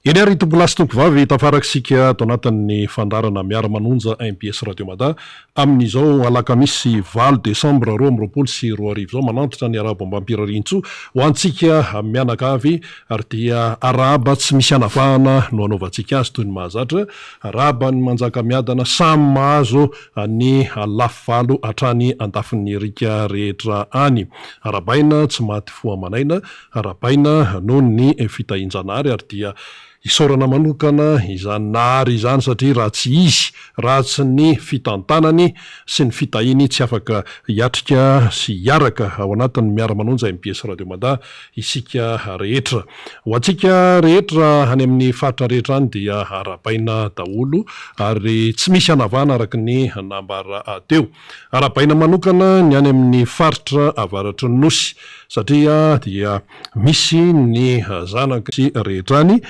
Eny ary tompolasy tompovavy tafarakisika ato anatin'ny fandarana miara-manonja MPS Radio Mada amin'izao alakamisy 20 Desembre 2024 zao manantitra ny arabo ambampirarintso ho antsika mianakavy ary dia araba tsy misy anavahana no anaovantsika azy toy ny mahazatra araba ny manjaka miadana samy mahazo ny lafivalo hatrany andafin'ny rika rehetra any arabaina tsy maty foamanaina arabaina noho ny fitahinjanary ary dia isaorana manokana izany nahary izany satria raha tsy izy raha tsy ny fitantanany sy ny fitahiny tsy afaka hiatrika sy hiaraka ao anatin'ny miara-manonja MPS Radio Mada isika rehetra ho antsika rehetra any amin'ny faritra rehetra any dia arabaina daholo ary tsy misy anavana araka ny nambara teo arabaina manokana ny any amin'ny faritra avaratry ny nosy satria dia misy ny zanaka sy rehetra any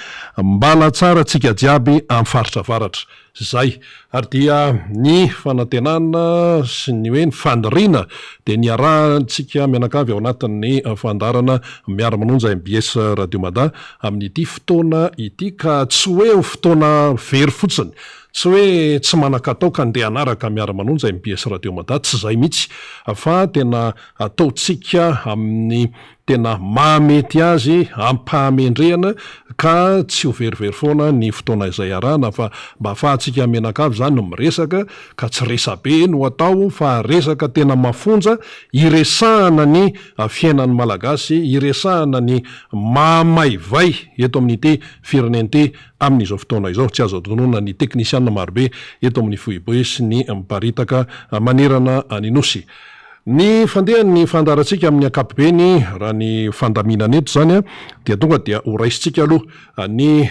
mbala tsara tsika jiaby amin'ny faritra avaratra zay ary dia ny fanantenana sy ny hoe ny fanirina dia ny arahantsika mianakavy ao anatin'ny fandarana miara-manonja MPS Radio Mada amin'ity fotoana ity ka tsy hoe fotoana very fotsiny tsy hoe tsy manakatao ka ndeha anaraka miara-manonja MPS Radio Mada tsy zay mihitsy fa tena ataotsika amin'ny tena mahamety azy ampahamendrehana ka tsy ho verivery foana ny fotoana izay arahana fa mba afahantsika menakavy zany no miresaka ka tsy resabe no atao fa resaka tena mafonja iresahana ny fiainan'ny malagasy iresahana ny mahamaivay eto amin'ity firenenity amin'izao fotoana izao tsy azo adonona ny teknisianina marobe eto amin'ny foibe sy ny miparitaka manerana any nosy ny fandehan'ny fandarantsika amin'ny ankapobeny raha ny fandaminana eto zany dia tonga dia ho raisitsika aloha ny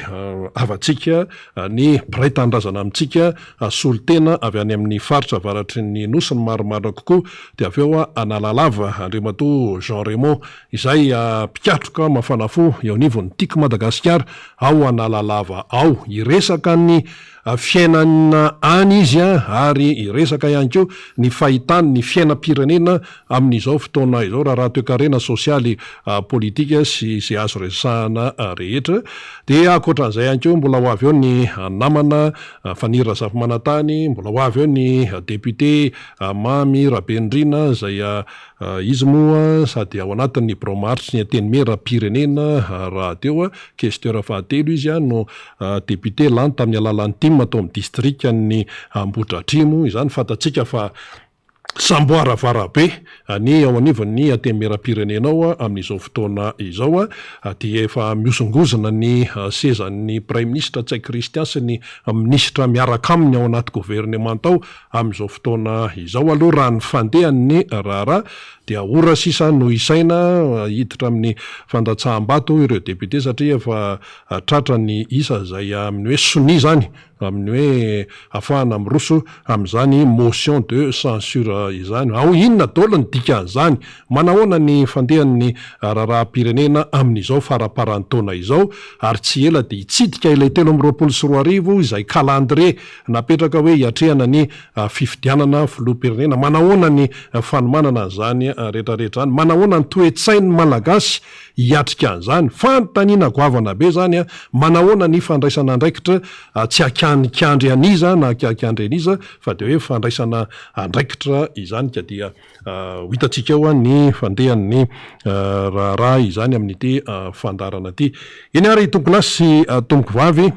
avatsika ny piraitan-drazana amintsika solotena avy any amin'ny faritra avaratry ny nosy ny maromaro kokoa dia avy eo analalava Andriamato Jean Raymond izay mpikatroka mafanafo eo anivon'ny tiky Madagasikara ao analalava ao iresaka ny fiainana any izy ary iresaka ihany koa ny fahitany ny fiainam-pirenena amin'izao fotoana izao raha toe-karena sosialy politika sy izay azo resahana rehetra dia akoatran'izay ihany koa mbola ho avy eo ny namana Fanira Zafimanantany mbola ho avy eo ny député Mamy Rabenindrina zay izy moa sady ao anatin'ny bromaritry ny antenimera-pirenena raha teo questeur fahatelo izy no député lany tamin'ny alalan'ny tim atao amin'ny distrika ny Ambohidratrimo izany fantatsika fa samboara varabe ny ao anivon'ny antenimera-pirenenao amin'izao fotoana izao dia efa miosongozona ny sezan'ny prime ministre Tsay Christian sy ny ministra miaraka aminy ao anaty gouvernement ao amin'izao fotoana izao aloha raha ny fandehan'ny raharaha dia ora sisa no isaina hiditra amin'ny fandatsaham-bato ireo député satria efa tratra ny isa zay amin'ny hoe soni zany amin'ny hoe afahana miroso amin'izany motion de censure izany ao inona daholo ny dikan'izany manahoana ny fandehan'ny raharaham-pirenena amin'izao faraparan-taona izao ary tsy ela dia hitsidika ilay 324 izay calendrier napetraka hoe hiatrehana ny fifidianana filoha-pirenena manahoana ny fanomanana zany rehetrarehetra zany manahoana ny toe-tsain'ny malagasy hiatrika an'izany fanontaniana goavana be zany manahoana ny fandraisana andraikitra tsy akanikandry aniza na akakandry aniza fa dia hoe fandraisana andraikitra izany ka dia ho hitantsika eo ny fandehan'ny raharaha izany amin'ity fandarana ity eny ary tompolasy tompoko vavy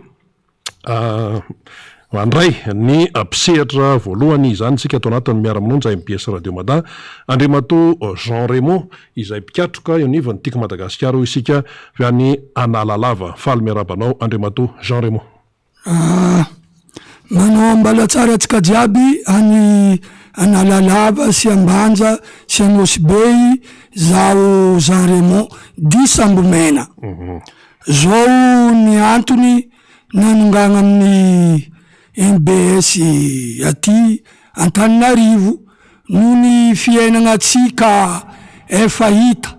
andray ny mpisehatra voalohany izany tsika ato anatin'ny miara-manonja MPS Radio Mada Andriamato Jean Raymond izay mpikatroka eo anivon'ny tiky Madagasikara ho isika any analalava faly miarabanao Andriamato Jean Raymond manao mbala tsara tsika jiaby any analalava sy ambanja sy anosibey zao Jean Raymond di Sambomena zao ny antony nanongana amin'ny MBS aty Antananarivo noho ny fiainana tsika efa hita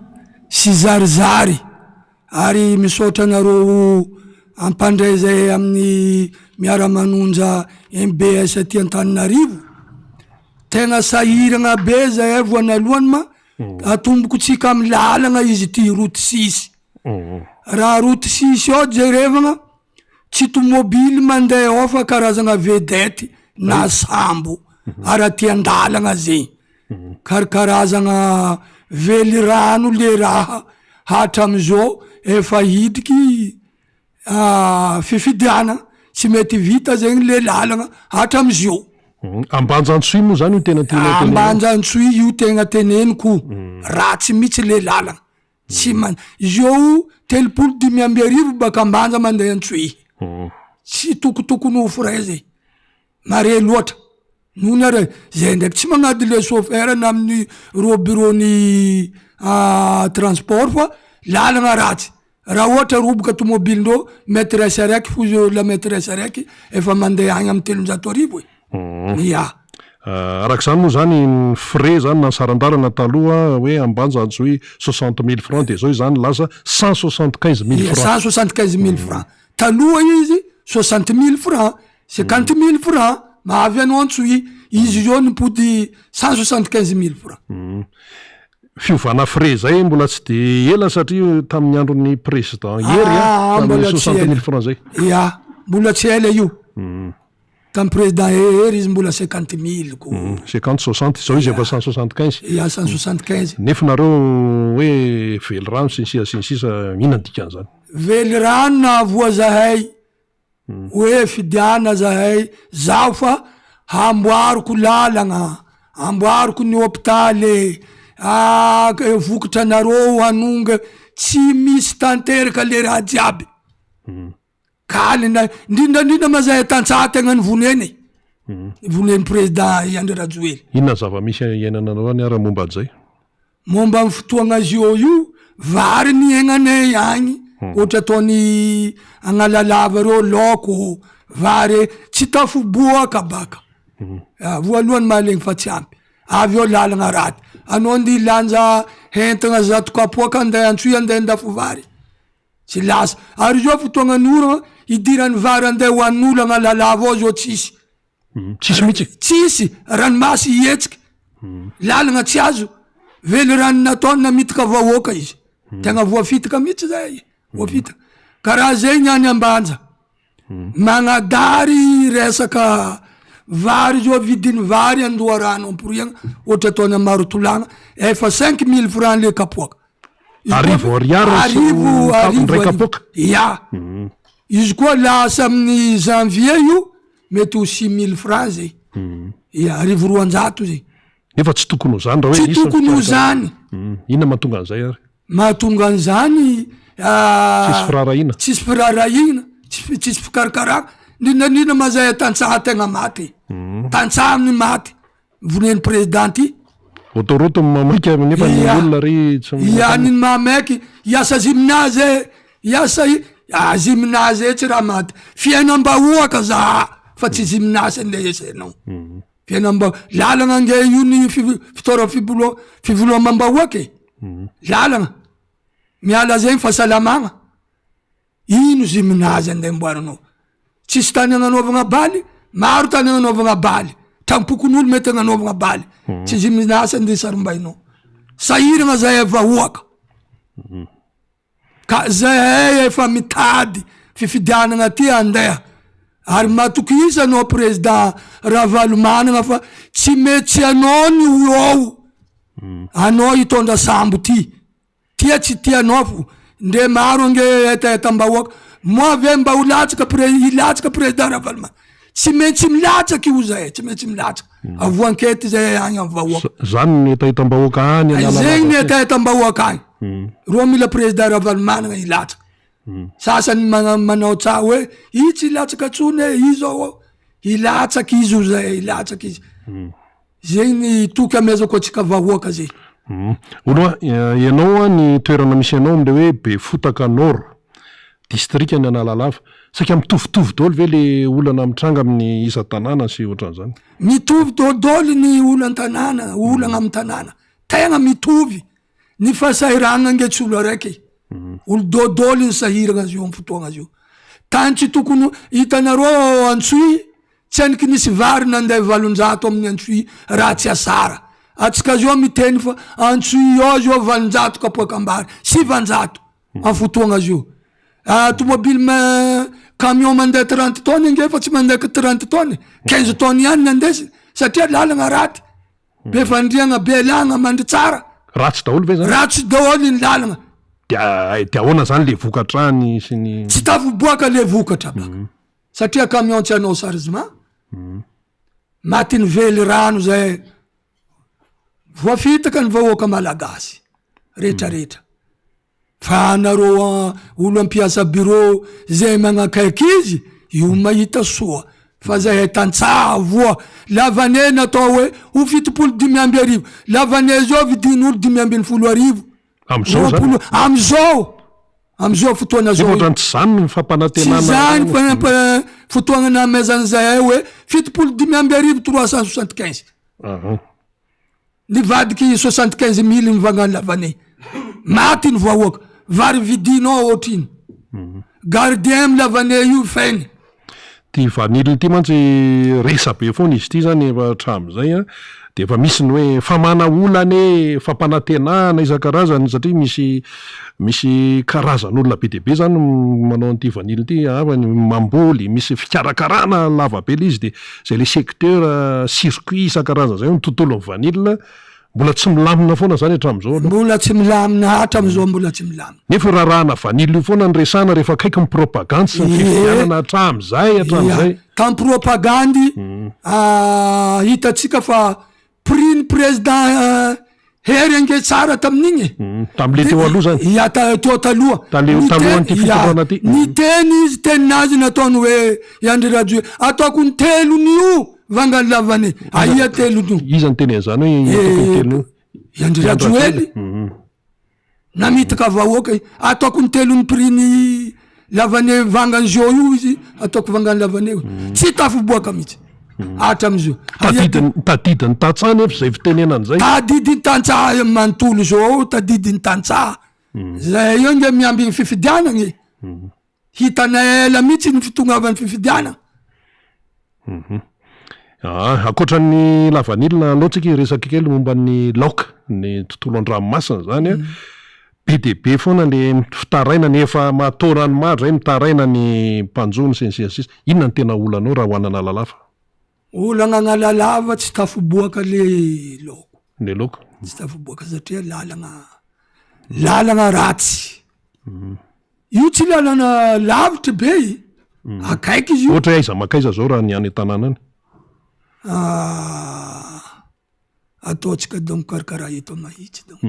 sy zarizary ary misaotra nareo ampandray zay amin'ny miara-manonja MBS aty Antananarivo tena sahirana be zay voanalohany ma atomboko tsika amin'ny lalana izy ty route 6 raha route 6 ao jerevana tsy tomobily mandeha ao fa karazana vedety na sambo ara-ty-andalana zegny karakarazana velirano le raha hatramizao efa hidriky fifidiana tsy mety vita zegny le lalana hatramizio Ambanjantsoy moa zany io tena Ambanjantsoy io tegna teneniko ratsy mihitsy le lalana tsy zio 35 baka Ambanja mandeha Antsoy tsy tokotokony ho fraise mare loatra nony are zay ndraiky tsy magnady le chauffeur na amin'ny ro bureau-ny transport fa lalana ratsy raha ohatra roboka tomobile-ndreo maîtresse araiky fo la maîtresse araiky efa mandeha agny amin'ny 300,000 ya arak'izany moa zany frais zany nasaran-dalana taloha hoe Ambanja Antsoy 60,000 francs de zao zany lasa 175,000 francs 175,000 francs taloha izy 60,000 francs 50,000 francs mahavy anao Antsoy izy zao nipody 175,000 francs fiovana frais zay mbola tsy de ela satria tamin'ny andron'ny président Hery tamin'ny 60,000 francs zay ya mbola tsy ela io tamin'ny président Hery izy mbola 50,000 ko 50-60 zao izy efa 175 ya 175 nefa nareo hoe velirano sy ny sisa inona dikan'izany velirano na voa zahay hoe fidiana zahay zaho fa hamboariko lalagna hamboariko ny hôpitaly vokatra nareo hanonga tsy misy tanteraka le raha jiaby kalina ndrindrandrindra mazahay tantsaha tegna ny voneny voneny président André Rajoelina inona zava-misy iainananao any ara momba an'izay momba amin'ny fotoagna zio io vary ny aignanay agny ohatra ataony agnalalava reo laoko vary tsy tafoboaka baka voalohany mahalegny fa tsy ampy avy eo lalagna raty anao ndi lanja hentagna zato kapoaka andeha Antsoy andeha ndafo vary tsy lasa ary zao fotoagna n'oragna idirany vary andeha ho an'olo agnalalava ao zao tsisy mihitsy tsisy ranomasy ihetsiky lalagna tsy azo vely rano nataony namitaka vahoaka izy tegna voafitaka mihitsy zay voafitaka karaha zegny any Ambanja magnadary resaka vary zao vidiny vary andoha rano amporiagna ohatra ataony Marotolagna efa 5,000 francs le kapoaka arivo kapoaka ya izy koa lasa amin'ny janvier io mety ho 6,000 francs zay ya 2,00 zay nefa tsy tokony ho zany raha tsy tokony ho zany inona mahatonga an'izay ary mahatonga an'izany tsisy firarahina tsisy firarahina tsisy fikarakarana ndrindrandrindra mazay tantsaha tegna maty tantsaha amin'ny maty voneny présidenty otoroto mamaika nefa ny olona ry iany mamaiky iasa ziminazy iasa ziminazy tsy raha maty fiainam-bahoaka za fa tsy ziminazy andeha esenao fiainamba lalagna ange io ny fitora fivoloamam-bahoaky lalagna miala zegny fahasalamagna ino ziminazy andeha mboaranao tsisy tany agnanaovagna baly maro tany agnanaovagna baly trampokon'olo mety agnanaovagna baly tsy ziminazy andeha sarimbainao sahiragna zahay vahoaka ka zahay efa mitady fifidianagna ty andeha ary matokisa anao président Ravalomanana fa tsy mety anao ny ao anao hitondra sambo tia tsy tianao fo ndre maro ange etaetam-bahoaka moa ve mba ho latsaka ilatsaka président Ravalomanana tsy maintsy milatsaky io zay tsy maintsy milatsaka avoankety zay agny amin'ny vahoaka zany ny etaetam-bahoaka any zegny ny etaetam-bahoaka agny ro mila président Ravalomanana ilatsaka sasany manao tsa hoe i tsy ilatsaka tsony izao ilatsaky izy o zay ilatsaky izy zegny ny toky amezako atsika vahoaka zay oloa ianao ny toerana misy anao amle hoe be fotaka nord district ny Analalava saika mitovitovy dolo ve le olana mitranga amin'ny isa tanàna sy ohatran'izany mitovy dodolo ny olana tanàna olana amin'ny tanàna tegna mitovy ny fasahirana nge tsy olo araiky olo dodolo ny sahirana azy io amin'ny fotoagna azy io tany tsy tokony hitanareo Antsoy tsy aniky nisy vary nandeha 700 amin'ny Antsoy raha tsy asara atsika zio miteny fa Antsoy ao zio 700 kapoaka ambary 700 amin'ny fotoagna azy io tomobile camion mandeha 30 tonnes inge fa tsy mandeha 30 tonnes 15 tonnes ihany nandesy satria lalagna raty be fandriagna be lagna mandry tsara ratsy daholo ve zany ratsy daholo iny lalagna dia ahoana zany le vokatrany sy ny tsy tafiboaka le vokatra baka satria camion tsy hanao chargement matiny vely rano zay voafitaka ny vahoaka malagasy rehetrarehetra fa nareo olo ampiasa bureau zay magnakaiky izy io mahita soa fa zay tantsaha voa lavane natao hoe ho 75 lavane zao vidin'olo 540 amizao fotoana zao tsy zany fampanantenana zany fotoana namezan'zay hoe 75 375 nivadiky 75 000 mivangany lavane maty ny vahoaka vary vidinao ohatriny gardien am lavane io fainy ty vaniliny ty mantsy resa be foana izy ty zany efa hatram'izay a de efa misy ny hoe famana olane fampanantenana isan-karazany satria misy karazan'olona be deaibe zany manao an'ity vaniliny ty avany mamboly misy fikarakarana lavabe le izy de zay le secteur circuit isan-karazany zay ny tontolo ny vanilina mbola tsy milamina foana zany hatram'izao mbola tsy milamina hatram'izao mbola tsy milamina nefa rahana vanily io foana ny resana rehefa kaiky mipropagande sy ny fifidianana hatram'izay ka mipropagande hitatsika fa prix ny président hery ange tsara tamin'igny tam'le teo aloha zany teo taloha talohanyty fitotoana ty ny teny izy teninazy nataony hoe Andry Rajoelina ataoko ny telon'io vangany lavane aia telon'io izy ny teny zany hoe telo Andry Rajoelina namitaka vahoaka ataoko ny telon'ny prix ny lavane vangany zao io izy ataoko vangany lavane io tsy tafiboaka mihitsy hatram'izao tadidiny tantsany efa zay fitenenany zay tadidiny tantsaha manontolo zao tadidiny tantsaha zay io nge miamby fifidianagny hitana ela mihitsy ny fitongavany fifidianana akoatran'ny lavanilina alohatsika resaky kely momba ny laoka ny tontolo an-dranomasina zany a be de be foana le fitaraina ny efa matorany maro zay mitaraina ny mpanjony sensiasisa inona ny tena olanao raha hoanana lalafa olana agnalalava tsy tafiboaka le laoko tsy tafiboaka satria lalagna ratsy io tsy lalana lavitra be akaiky izy io ohatra aiza makaiza zao raha ny any tanàna any ataotsika donc karakaraha eto mahitsy donc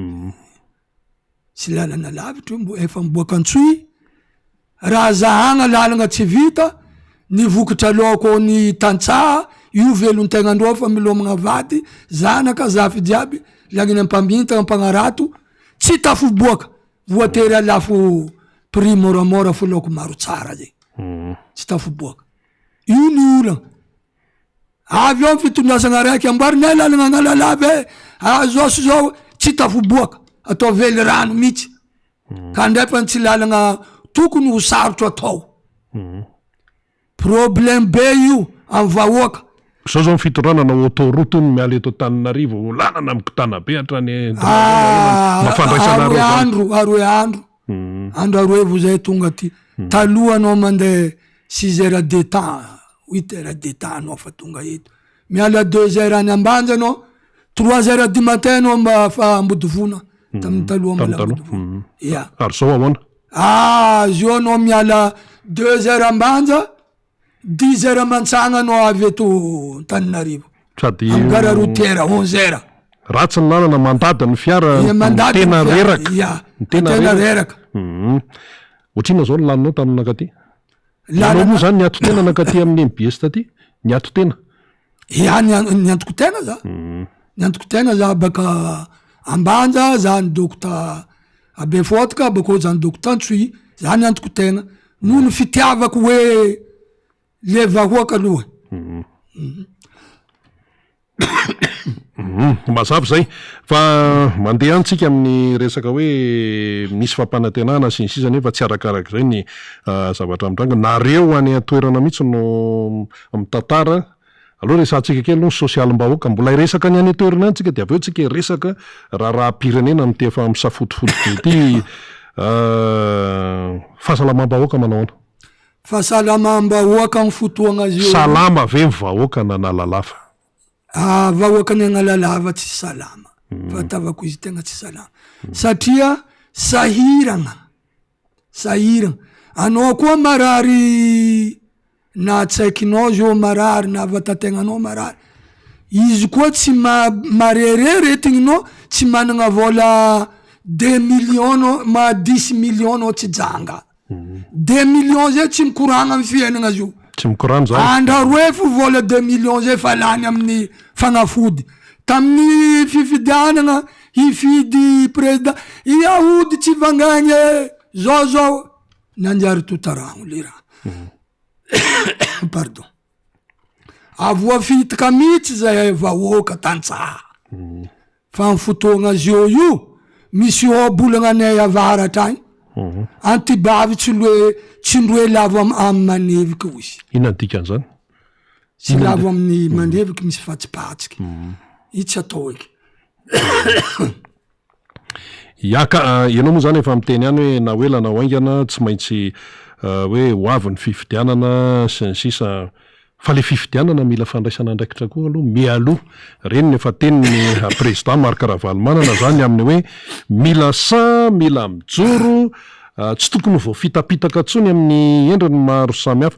tsy lalana lavitra io efa miboaka antsoy raha zahagna lalagna tsy vita ny vokatra laoko ny tantsaha io velony tegna androa fa milomagna vady zanaka zafy jiaby lagniny ampambintana ampagnarato tsy tafiboaka voatery alafo prix moramora fo laoko maro tsara zay tsy tafiboaka io ny olana avy eo fitondrasana raiky amboarinay lalagna agnalalava zao sy zao tsy tafiboaka atao vely rano mihitsy ka ndrefa tsy lalagna tokony ho sarotro atao problème be io amy vahoaka zao fitoranana autoroute ny miala eto Tananarivo lanana mikitana be hatrany aroe andro aroevo zay tonga ty taloha anao mandeha 6 heures de temps 8 heures de temps anao fa tonga eto miala 2 heures any ambanja anao 3 heures du matin anao mba fa ambodivona tamin'ny taloha mala ambodivona ary zao ahoana zio anao miala 2 heures ambanja 10 heures mantsagna anao avy eto Tananarivo sady amgara routière 11 heures ratsy ny lalana mandady ny fiara tena reraka ohatrina zao ny laninao tamin'ny nakaty lanao moa zany niato tena nakaty amin'ny MBS taty niato tena niantoko tena za baka ambanja za ny dokta Abefotka bakao za ny dokta Antsoy za niantoko tena noho ny fitiavako hoe le vahoaka aloha mazava zay fa mandeha antsika amin'ny resaka hoe misy fampanantenana sy ny sisa nefa tsy arakarak' zay ny zavatra mitranga nareo any atoerana mihitsy no mitantara aloha resantsika kely no sosialim-bahoaka mbola iresaka ny any atoerana any tsika de avy eo tsika resaka raha pirenena mitefa misafotofoto be ty fahasalamam-bahoaka manao ana fahasalamam-bahoaka amin'ny fotoagna azy io. Salama ve ny vahoaka na analalafa? Vahoaka ny analalava tsy salama. Fahatavako izy tegna tsy salama. Satria sahiragna. Anao koa marary na tsaikinao zao marary na vatategnanao marary. Izy koa tsy marere retigninao tsy managna vola 2 millions ma 10 millions tsy janga. 2 millions zay tsy mikoragna amin'ny fiainagna zio. Tsy mikoragna zany. Andraroe fo vola 2 millions zay fa lany amin'ny fagnafody. Tamin'ny fifidianagna hifidy président iahody tsy vangagny zao nanjary totaragno le raha. Pardon. Avoafitaka mihitsy zay vahoaka tantsaha. Fa amin'ny fotoagna zio io misy bolagna anay avaratra agny. Antibavy tsindroe lavo amin'ny maneviky ozy. Inona dikan'izany? Tsy lavo amin'ny maneviky misy fatsipatsiky. I tsy atao eky. Ianao moa zany efa miteny ihany hoe na hoela na hoaingana tsy maintsy hoe hoavy ny fifidianana sy ny sisa. Fa le fifidianana mila fandraisana andraikitra koa aloha mialoha. Reny efa teniny président Marc Ravalomanana zany amin'ny hoe mila mila mijoro, tsy tokony voafitapitaka tsony amin'ny endriny maro samihafa.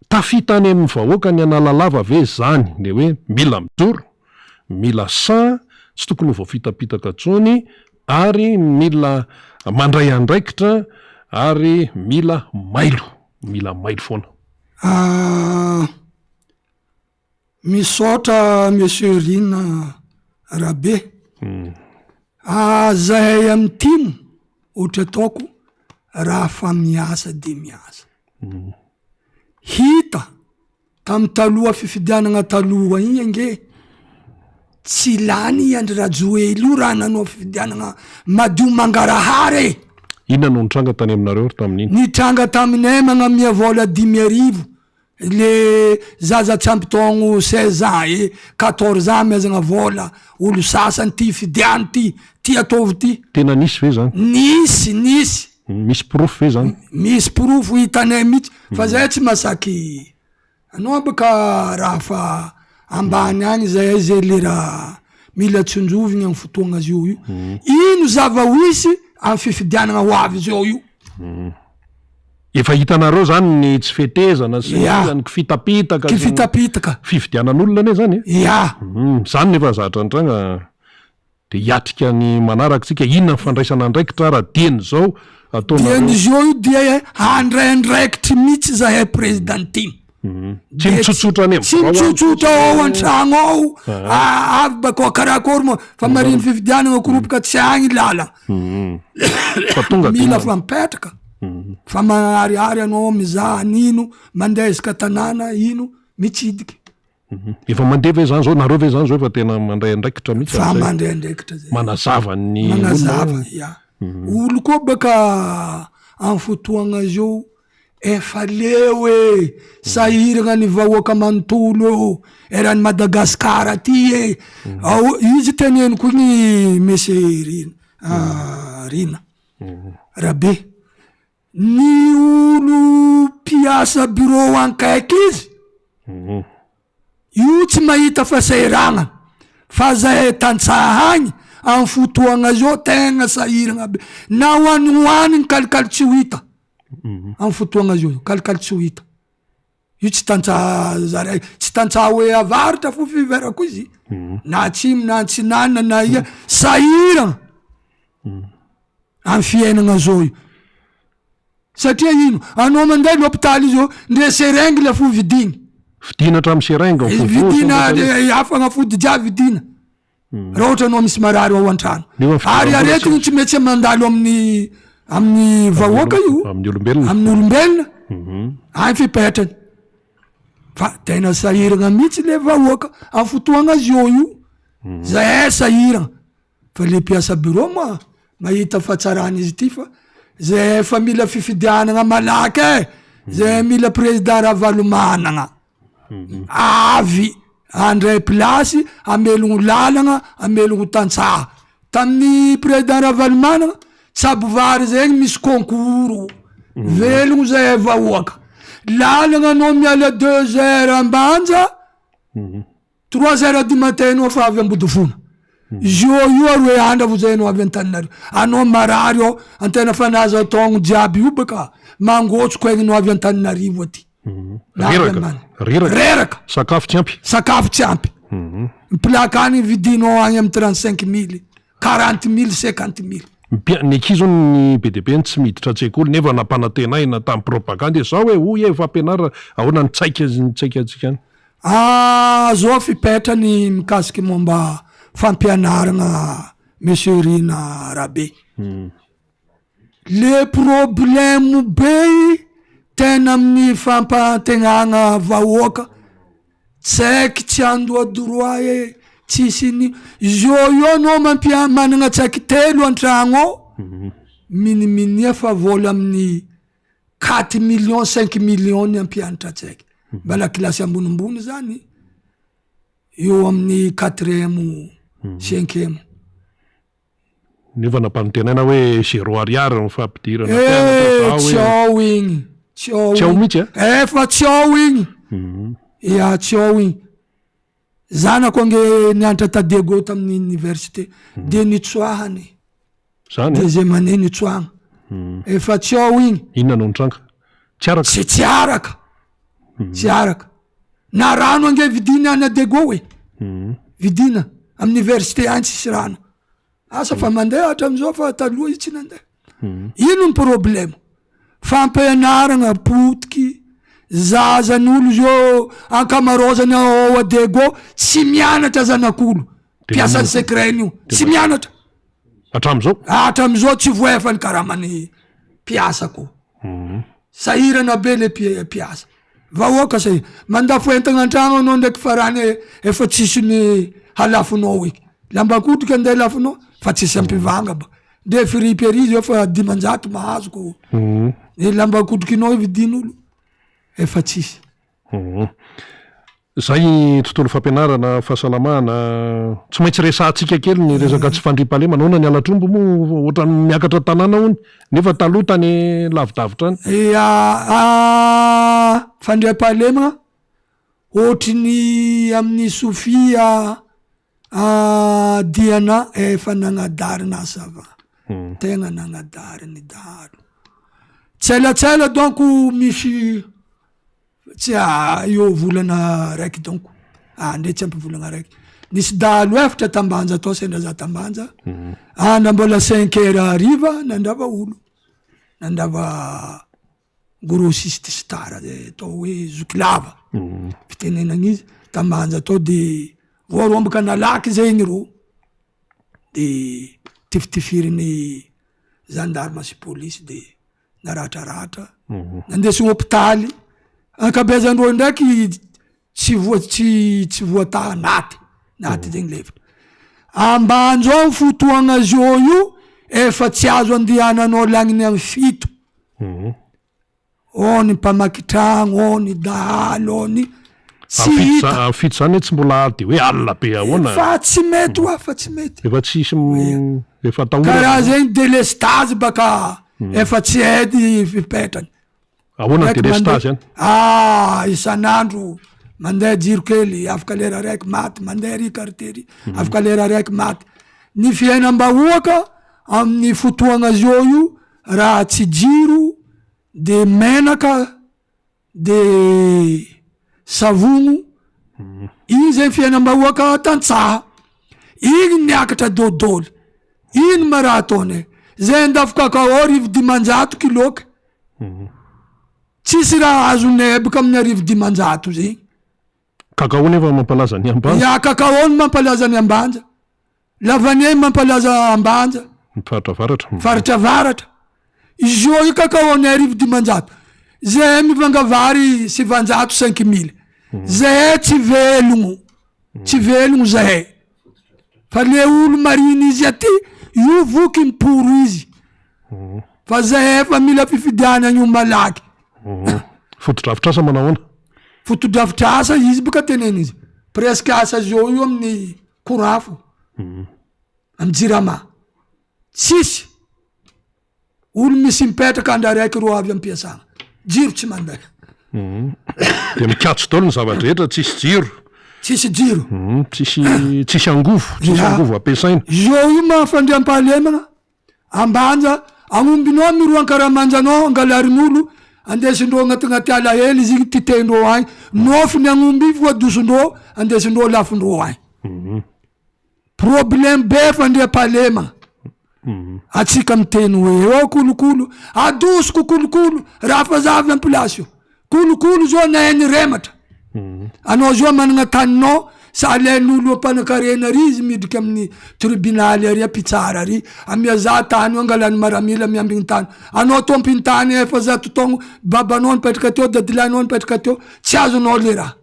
Tafitany amin'ny vahoaka ny analalava ve zany le hoe mila mijoro, mila tsy tokony voafitapitaka tsony ary mila mandray andraikitra ary mila mailo foana. Misaotra monsieur Rina Rabe. Zahay amin'ny timo ohatra ataoko raha fa miasa de miasa. Hita tamin'ny taloha fifidianagna taloha igny ange tsy lany Andry Rajoelina raha nanao fifidianagna madio mangarahary. Inona no nitranga tany aminareo tamin'iny? Nitranga taminay magnamia vola 10,000 le zaza tsy ampy taogno 16 ans 14 ans mezagna vola olo sasany ty fidiany ty ataovy ty. Tena nisy ve zany? Nisy. Misy proof ve zany? Misy proof hitanay mihitsy fa zay tsy masaky anao baka raha fa ambany agny zay le raha mila tsonjovigny amin'ny fotoagna zio io. Ino zava hoisy amin'ny fifidianagna ho avy zao io. Efa hitanareo zany ny tsy fetezana sy ny fitapitaka fifidianan'olona ne zany zany nefa zatra antranga de hiatrika ny manaraksika inona fandraisana andraikitra raha dieny zao dieny zao io dia andraindraikitry mihitsy zahay présidentiny. Tsy mitsotsotra any tsy mitsotsotra ao an-tragno ao avy bakao karakory moa fa mariny fifidianagna koropaka tsy agny lalagna mila fa mipetraka. Fa maharihary anao mizaha nino mandeha isaka tanàna ino mitsidiky. Efa mandeha ve zany zao nareo ve zany zao efa tena mandray andraikitra mihitsy fa mandray andraikitra zay manazava olo koa baka amin'ny fotoagna zio efa leo sahiragna ny vahoaka manontolo eran'ny Madagasikara ty izy teneniko igny monsieur Rina Rabe. Ny olo mpiasa bureau ankaiky izy io tsy mahita fasahiragna fa zahay tantsaha agny amin'ny fotoagna zao tegna sahiragna be na hoaniny kalikaly tsy ho hita amin'ny fotoagna zao kalikaly tsy ho hita io tsy tantsaha zaray tsy tantsaha hoe avaritra fo fiverako izy na atsimo na antsinana na ia sahiragna amin'ny fiainagna zao io. Satria ino anao mandeha l'hôpital zao ndre seringue la fo vidina hatramin'ny seringue vidina afagnafody jiaby vidina raha ohatra anao misy marary ao an-trano ary aretigny tsy maintsy mandalo amin'ny vahoaka io amin'ny olombelona any fipetrany fa tena sahiragna mihitsy le vahoaka amin'ny fotoagna zio io zay sahiragna fa le mpiasa bureau moa mahita fahatsarany izy ty fa zay efa mila fifidianagna malaky zay mila président Ravalomanana avy andray plasy amelogno lalagna amelogno tantsaha tamin'ny président Ravalomanana tsabo vary zegny misy concours velogno zay vahoaka lalagna anao miala 2 heures ambanja 3 heures du matin anao fa avy Ambodifona io aroe andro vo zay anao avy Antananarivo anao marary ao antena fanaza taogno jiaby io baka mangotsoko egninao avy Antananarivo aty reraka sakafo tsy ampy plakany vidinao agny amy 35 000 40 000 50 000 ny akizo ny be deabe ny tsy miditra an-tsekoly nefa nampanantenaina tamin'ny propagande zao hoe hoy efa ampianara ahoana nitsaika atsika any zao fipetrany mikasiky momba fampianaragna Monsieur Rina Rabe le problème be tena amin'ny fampantegnana vahoaka tsaiky tsy andoadoroa tsisy io anao managna tsaiky 3 an-tragno ao miniminia fa vola amin'ny 4 millions 5 millions ny ampianatra tsaiky mbala kilasy ambonimbony zany eo amin'ny 4e 5e nefa nampanantenaina hoe 0 ariary mifampidirana tsao igny tsao mihitsy efa tsao igny tsao igny zanako ange nianatra tadego tamin'ny université de nitsoahany zany 2e année nitsoahana efa tsao igny inona no nitranga tsy araka na rano ange vidina any Adego vidina amin'ny université any tsisy rano asa fa mandeha hatramizao fa taloha izy tsy nandeha ino ny problème fampianaragna potiky zazan'olo zio ankamarozany ao Adego tsy mianatra zanak'olo piasany secret io tsy mianatra hatramizao tsy voefany karamany piasako sahirana be le piasa vahoaka say mandafo entagna an-tragno anao ndraiky farany efa tsisy ny halafinao eky lambakotriky andeha lafinao fa tsisy ampivanga ba de firiperizy efa 500 mahazoko lambakotrikinao vidin'olo efa tsisy zay tontolo fampianarana fahasalamana tsy maintsy resantsika kely ny resaka tsy fandriam-palema naona ny alatrombo moa ohatra miakatra tanàna hony nefa taloha tany lavidavitra any fandriam-palema ohatry ny amin'ny Sofia diana efa nagnadarina sava tegna nagnadariny dahalo tselatsela donc misy tsy eo volana raiky donc ndre tsy ampivolagna raiky nisy dahalo efatra tambanja atao sendra za tambanja na mbola 5 heures ariva nandrava olo nandrava grossiste star atao hoe zoklava fitenenagny izy tambanja atao de voarombaka nalaky zegny ro de tifitifirin'ny gendarme sy police de naratraratra nandesy hôpitaly ankabezandreo ndraiky tsy voata naty zegny levitra ambanjo ao fotoagna zio io efa tsy azo andehananao lagniny amin'ny 7 ao ny mpamakitragno ao ny dahalo ao ny tsy hita fito zany tsy mbola de hoe alina be ahoana fa tsy mety fa tsy mety efa tsisy efa karaha zegny délestage baka efa tsy edy fipetrany ahoana délestage any isan'andro mandeha jiro kely afaka lera raiky maty mandeha ry kartery afaka lera raiky maty ny fiainam-bahoaka amin'ny fotoagna zio io raha tsy jiro de menaka de savogno igny zegny fiainam-bahoaka tantsaha igny miakatra dodoly ino ma raha ataony zay andafo kakao 500 kiloka tsisy raha azonay baka amin'ny 500 zegny kakao nefa mampalaza ny ambanja kakao ny mampalaza ny ambanja lavanie mampalaza ambanja faratravaratra izio io kakao ny 500 zay mivangavary 705 000 zay tsy velogno zay fa le olo mariny izy aty io voky miporo izy fa zay efa mila fifidiana io malaky fotodrafitrasa manahoana fotodrafitrasa izy baka teneny izy presque asa zio io amin'ny korafo amin'ny jirama tsisy olo misy mipetraka andra raiky ro avy ampiasana jiro tsy mandeha de mikatso daholo ny zavatra rehetra tsisy jiro tsisy jiro tsisy angovo ampiasaina zao io mahafandriam-pahalemana ambanja agnombinao miroan-karamanjanao angalarin'olo andesindreo agnatignaty alahely izy igny titendreo agny nofy ny agnomby voadosindreo andesindreo lafindreo agny problème be fandriam-pahalemana atsika miteny hoe kolokolo adosiko kolokolo raha fazavy ampilasy io kolokolo zao nainy rematra anao zao managna taninao sa alain'olo ampanakarena ary izy midriky amin'ny tribinaly ary apitsara ary amia za tany angalany maramila miambigny tany anao tompiny tany efa za totoagno babanao nipetraka teo dadilanao nipetraka teo tsy azonao le raha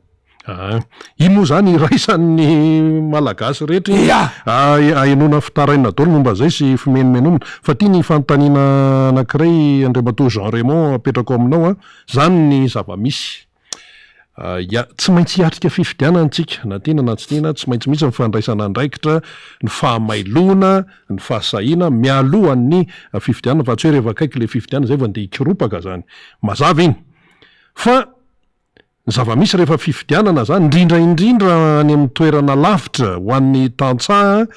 ino moa zany raisan'ny malagasy rehetra ainona fitaraina daholo momba zay sy fimenomenona fa tia ny fanontaniana anankiray Andriamatoa Jean Raymond apetrako aminao zany ny zava-misy tsy maintsy hiatrika fifidianantsika na tena na tsy tena tsy maintsy mihitsy mifandraisana andraikitra ny fahamailona ny fahasahiana mialohan'ny fifidianana fa tsy hoe rehefa akaiky le fifidianana zay vandeha ikiropaka zany mazava iny fa ny zava-misy rehefa fifidianana zany indrindra any amin'ny toerana lavitra ho an'ny tantsaha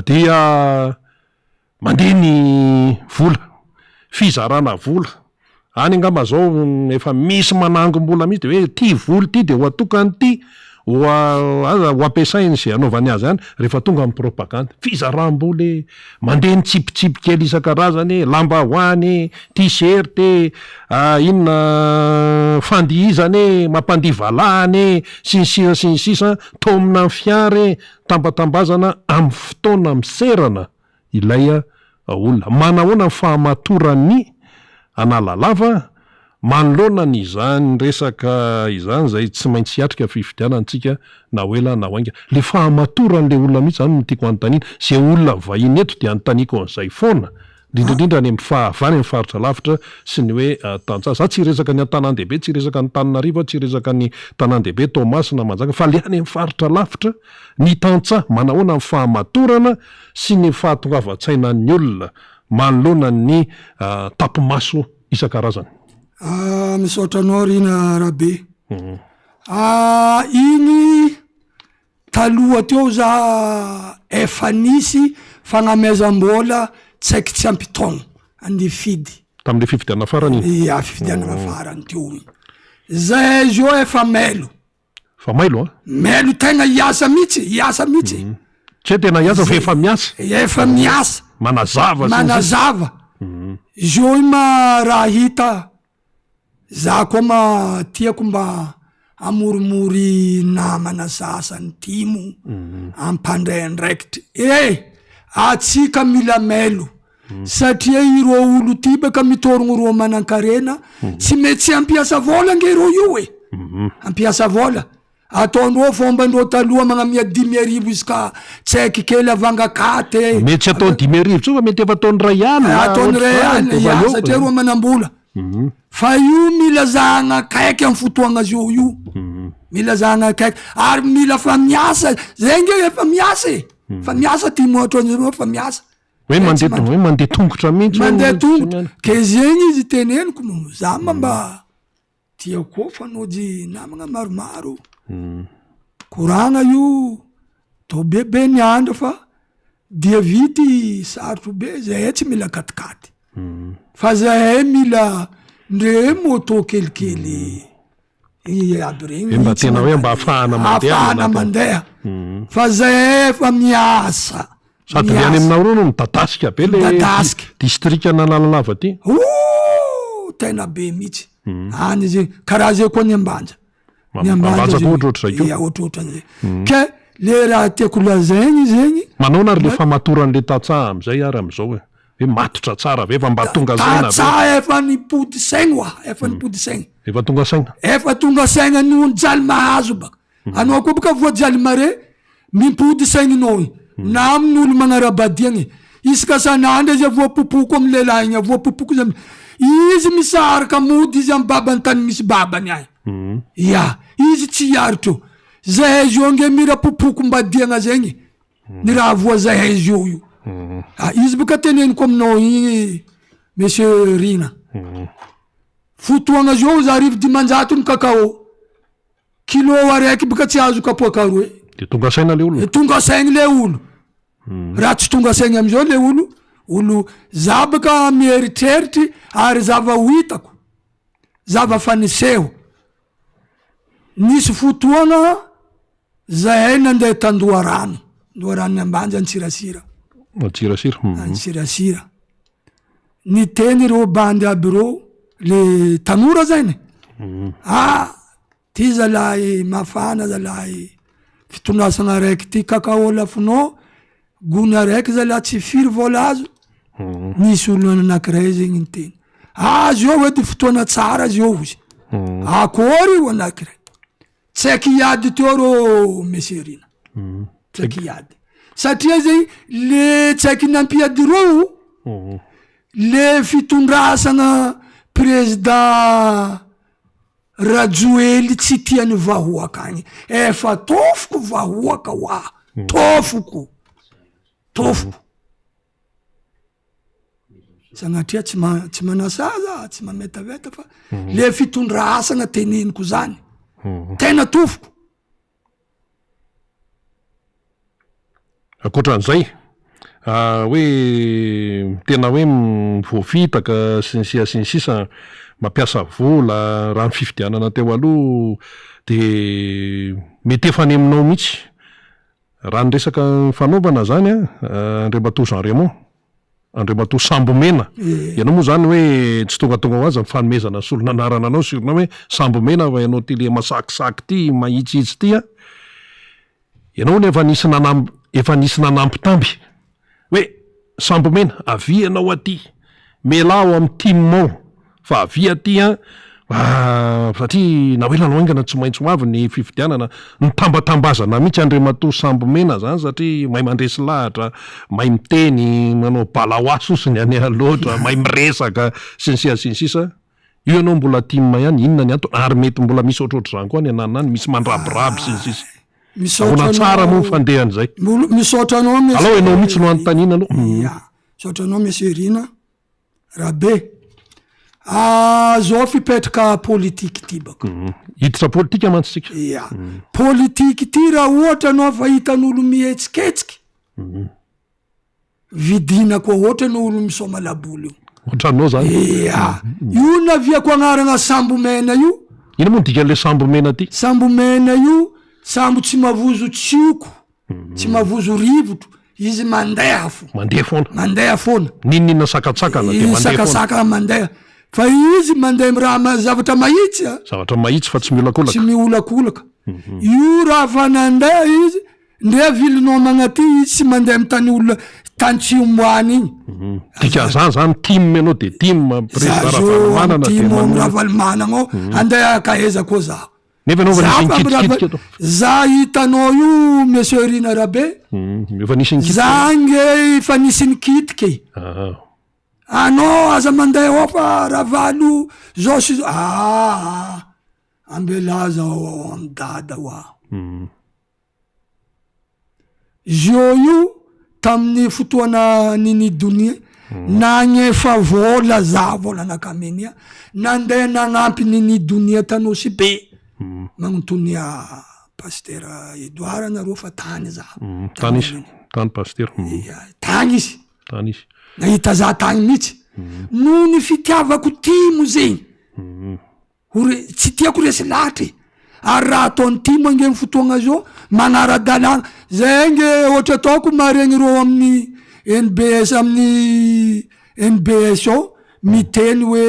dia mandeha ny vola fizarana vola any angamba zao efa misy manangom-bola mihitsy de hoe ty voly ty de ho atokany ty ho ampiasainy zay anaovany azy any rehefa tonga amin'ny propaganda fizaram-boly mandeha ny tsipitsipi kely isan-karazany lambahoany t-shirt inona fandihizany mampandivalahany sinsisa tomina fiary tambatambazana amin'ny fotoana miserana ilay olona manahoana fahamatorany analalava manoloana ny izany resaka izany zay tsy maintsy hiatrika fifidianantsika na hoela na hoainga le fahamatorany le olona mihitsy zany no tiako anontaniana zay olona vahiny eto dia anontaniako an'izay foana indrindrindra any amin'ny fahavany amin'ny faritra lavitra sy ny hoe tantsaha za tsy resaka ny an-tanan-dehibe tsy resaka ny Tananarivo tsy resaka ny tanan-dehibe Tomasy na Manjaka fa le any amin'ny faritra lavitra ny tantsaha manahoana ny fahamatorana sy ny fahatongavan-tsainan'ny olona manoloana ny tapimaso isan-karazany misaotranao rina rabe igny taloha teo za efa nisy fagnamezam-bola tsy haiko tsy ampitogno andifidy tamin'le fifidianana farany fifidianana farany teo zay zio efa mailo mailo tegna hiasa mihitsy tsy tena hiasa fa efa miasa manazava zio ma raha hita za koa ma tiako mba amorimory namana sasany timo ampandray andraikitra atsika mila mailo satria iro olo ty baka mitorogno ro manan-karena tsy mety ampiasa vola nge ro io ampiasa vola ataondreo fombandreo taloha magnamia 10,000 iska tsy haiky kely avangakate mety tsy atao 10,000 tso fa mety efa ataony ray alina satria ro manambola fa io mila zahagna kaiky amin'ny fotoagna azy io mila zahagna kaiky ary mila fa miasa zay nge efa miasa fa miasa ty moatranyzao fa miasa hoe mandeha tongotra mihitsy mandeha tongotra ke zegny izy teneniko za mba tiako fanojy namagna maromaro koragna io to bebe ny andro fa dia vity sarotro be zahay tsy mila katikaty fa zahay mila ndre moto kelikely aby regny mba tena hoe mba ahafahana mandeha fa zahay efa miasa sady any aminao reo no midadasika be le distrika nalalalava ty tena be mihitsy any zay karaha zay koa ny ambanja ohatrohatran'zay ke le raha tiako lazaigny zegny manao na ry le famatoran'le tatsaha am'izay ary am'izao hoe matotra tsara ve efa mba tonga saina tatsaha efa nipody saigna efa nipody saigna efa tonga saigna nohony jaly mahazo baka anao koa baka voajaly mare mipody saigninao na amin'olo magnarabadiagny isaka sanandro izy voapopoko amy lehilahy igny voapopoko izy misaraka mody izy amy babany tany misy babany ahy izy tsy hiaritro zahay zio nge mira popoko mbadiagna zegny ny raha voa zahay zio io izy baka teneniko aminao igny monsieur Rina fotoagna zao za 1,500 ny kakao kilo araiky baka tsy azo kapoaka roe de tonga saina le olo tonga saigny le olo raha tsy tonga saigny am'izao le olo za baka mieritreritry ary zava hitako zava faniseho nisy fotoagna zahay nandeha tandoa rano ambanja antsirasira antsirasira ny teny reo bandy aby reo le tanora zany ty zalahy mafana zalahy fitondrasana araiky ty kakao lafinao gony araiky zalahy tsy firy vola azo nisy olo anakiray zegny ny teny azo eo edy fotoana tsara azy eo izy akory io anakiray tsaiky iady teo rô meserina tsaiky iady satria zegny le tsaiky nampiady reo le fitondrasana président Rajoely tsy tiany vahoaka agny efa tofoko vahoaka hoa tofoko sanatria tsy manasaza tsy mametaveta fa le fitondrasana teneniko zany tena tofoko akoatran'izay hoe tena hoe voafitaka sy ny sisa mampiasa vola raha ny fifidianana teo aloha de mety efa any aminao mihitsy raha ny resaka fanaovana zany Andriamatoa Jean Raymond Andriamatoa Sambomena ianao moa zany hoe tsy tongatonga ho azy ny fanomezana solona anarana anao sirona hoe Sambomena va ianao ty le masakisaky ty mahitsitsy ty ianao ny efa nisy nanampitamby hoe Sambomena avy ianao aty melao amin'ny timao fa avy aty satria na hoe lanoaingana tsy maintsy ho avy ny fifidianana ny tambatambazana mihitsy Andriamatoa Sambomena zany satria mahay mandresy lahatra mahay miteny manao balaoasy osiny any loatra mahay miresaka sy ny sisa io ianao mbola timma ihany inona ny antony ary mety mbola misy ohatrohatr'izany koa ny ananany misy mandrabiraby sy ny sisa ona tsara moa fandehan'izay misaotranao alao ianao mihitsy no anontaniana aloha misaotranao meserina rabe zao fipetraka politiky ty baka hiditra politika mantsitsika politiky ty raha ohatra anao fa hitan'olo mihetsiketsiky vidina koa ohatra n'olo misoma laboly io ohatranao zany io naviako agnarana Sambomena io ina moa dikan'le Sambomena ty Sambomena io sambo tsy mavozo tsioko tsy mavozo rivotro izy mandeha foana ninina sakatsakana de sakasaka mandeha fa izy mandeha raha zavatra mahitsy fa tsy miolakolaka io raha fa nandeha izy ndre vilinao magnaty izy tsy mandeha mitany olona tany tsy omboany igny zany tim anao de tim Ravalomanana andeha akaheza koa zaho nefa anao za hitanao io meserina rabe zange fa nisy nikitiky anao aza mandeha ao fa ravalo zao sy ambela zao amy dada hoa zio io tamin'ny fotoana nini donia nagnefa vola za vola nakamenia nandeha nagnampy nini donia tanao sy be magnotonia pasteur Edouard nareo fa tany za tany pasteur tany izy nahita za tany mihitsy no ny fitiavako timo zegny tsy tiako resy latry ary raha ataony timo angeny fotoagna zao manara-dalàna zay nge ohatra ataoko maregny reo amin'ny NBS ao miteny hoe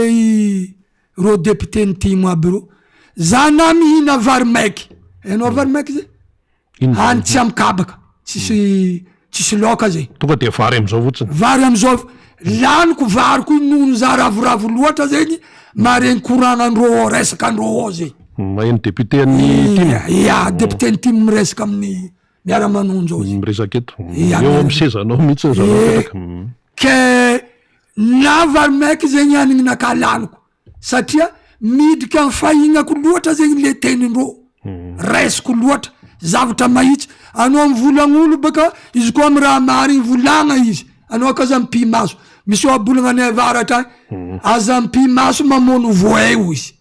reo député ny timo aby reo za na mihina vary maiky hainao vary maiky zay hany tsy amikabaka tsisy loka zay tonga de vary am'izao fotsiny vary am'izao laniko variko nono za ravoravo loatra zegny maregny koragnandreo resaka andreo ao zay maheno député any timo député ny timo miresaka amin'ny miara-manonjo ao miresaka eto eo amy sezanao mihitsy zapetraka ke na vary maiky zegny anigny naka laniko satria midika amin'ny fahignako loatra zegny le tenindreo resiko loatra zavatra mahitsy anao amivolagn'olo baka izy koa amy raha marigny volagna izy anao akaza mpimaso misy oabolagna any avaratra aza mpimaso mamono voay izy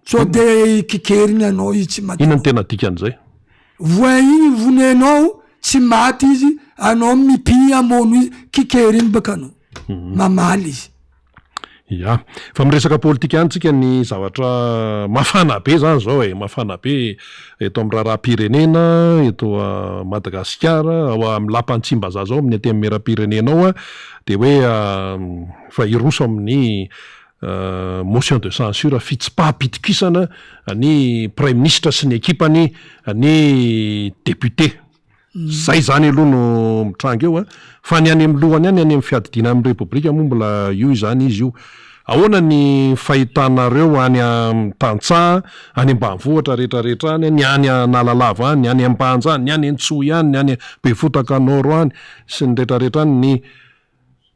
so de kikeriny anao izy tsy maty. Inona ny tena dikan'izay? Voay igny vonenao tsy maty izy, anao mipi amono izy, kikeriny baka anao mamaly izy. Ya, fa miresaka politika ihany tsika ny zavatra mafana be zany zao mafana be eto amin'ny raharam-pirenena eto Madagasikara ao amin'ny lapantsimbazah zao amin'ny atemy meram-pirenena ao de hoe fa iroso amin'ny motion de censure fitsipaham-pitokisana ny premier ministre sy ny ekipany ny député. Zay zany aloha no mitranga eo fa ny any amin'ny lohany any amin'ny fiadidina amin'ny repoblika moa mbola io izany izy io. Ahoana ny fahitanareo any amin'ny tantsaha, any ambanivohitra rehetrarehetra any, ny any Analalava any, ny any Ambanja any, ny any Antsohy any, ny any Befotaka Nord any sy ny rehetrarehetra any ny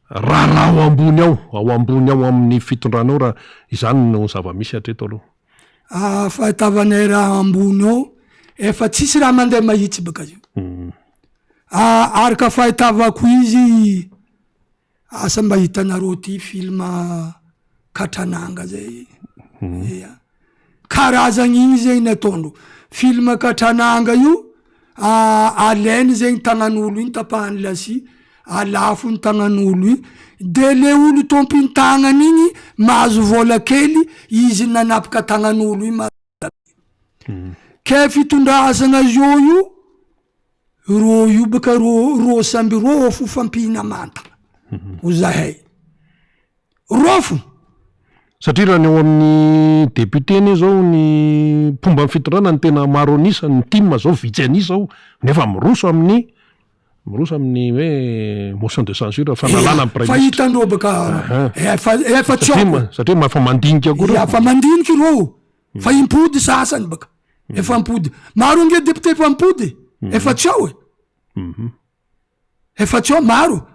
raharaha ao ambony ao amin'ny fitondranao raha izany no zava-misy hatreto aloha. Fahitavanay raha ambony ao efa tsisy raha mandeha mahitsy baka io. Araka fahitavako izy asa mba hitanareo ty film Katrananga zay. Karazagny igny zegny nataondro. Film Katrananga io alainy zegny tagnan'olo igny tapahany lasy, alafo ny tagnan'olo igny de le olo tompiny tagnany igny mahazo vola kely izy nanapaka tagnan'olo igny. Ke fitondrazana io ro io baka ro samby ro fo fampihina mantana ho zahay rofo satria raha ny eo amin'ny député ny zao ny mpomba ny fitondrana ny tena maro anisa ny team zao vitsy anisa zao nefa miroso amin'ny hoe motion de censure fanalana amin'ny premier ministre. Fa hitandreo baka efa tsoko satria mafa mandinika koa efa mandiniky ro fa impody sasany baka efa mpody maro nge député efa mpody efa tsao efa tsao maro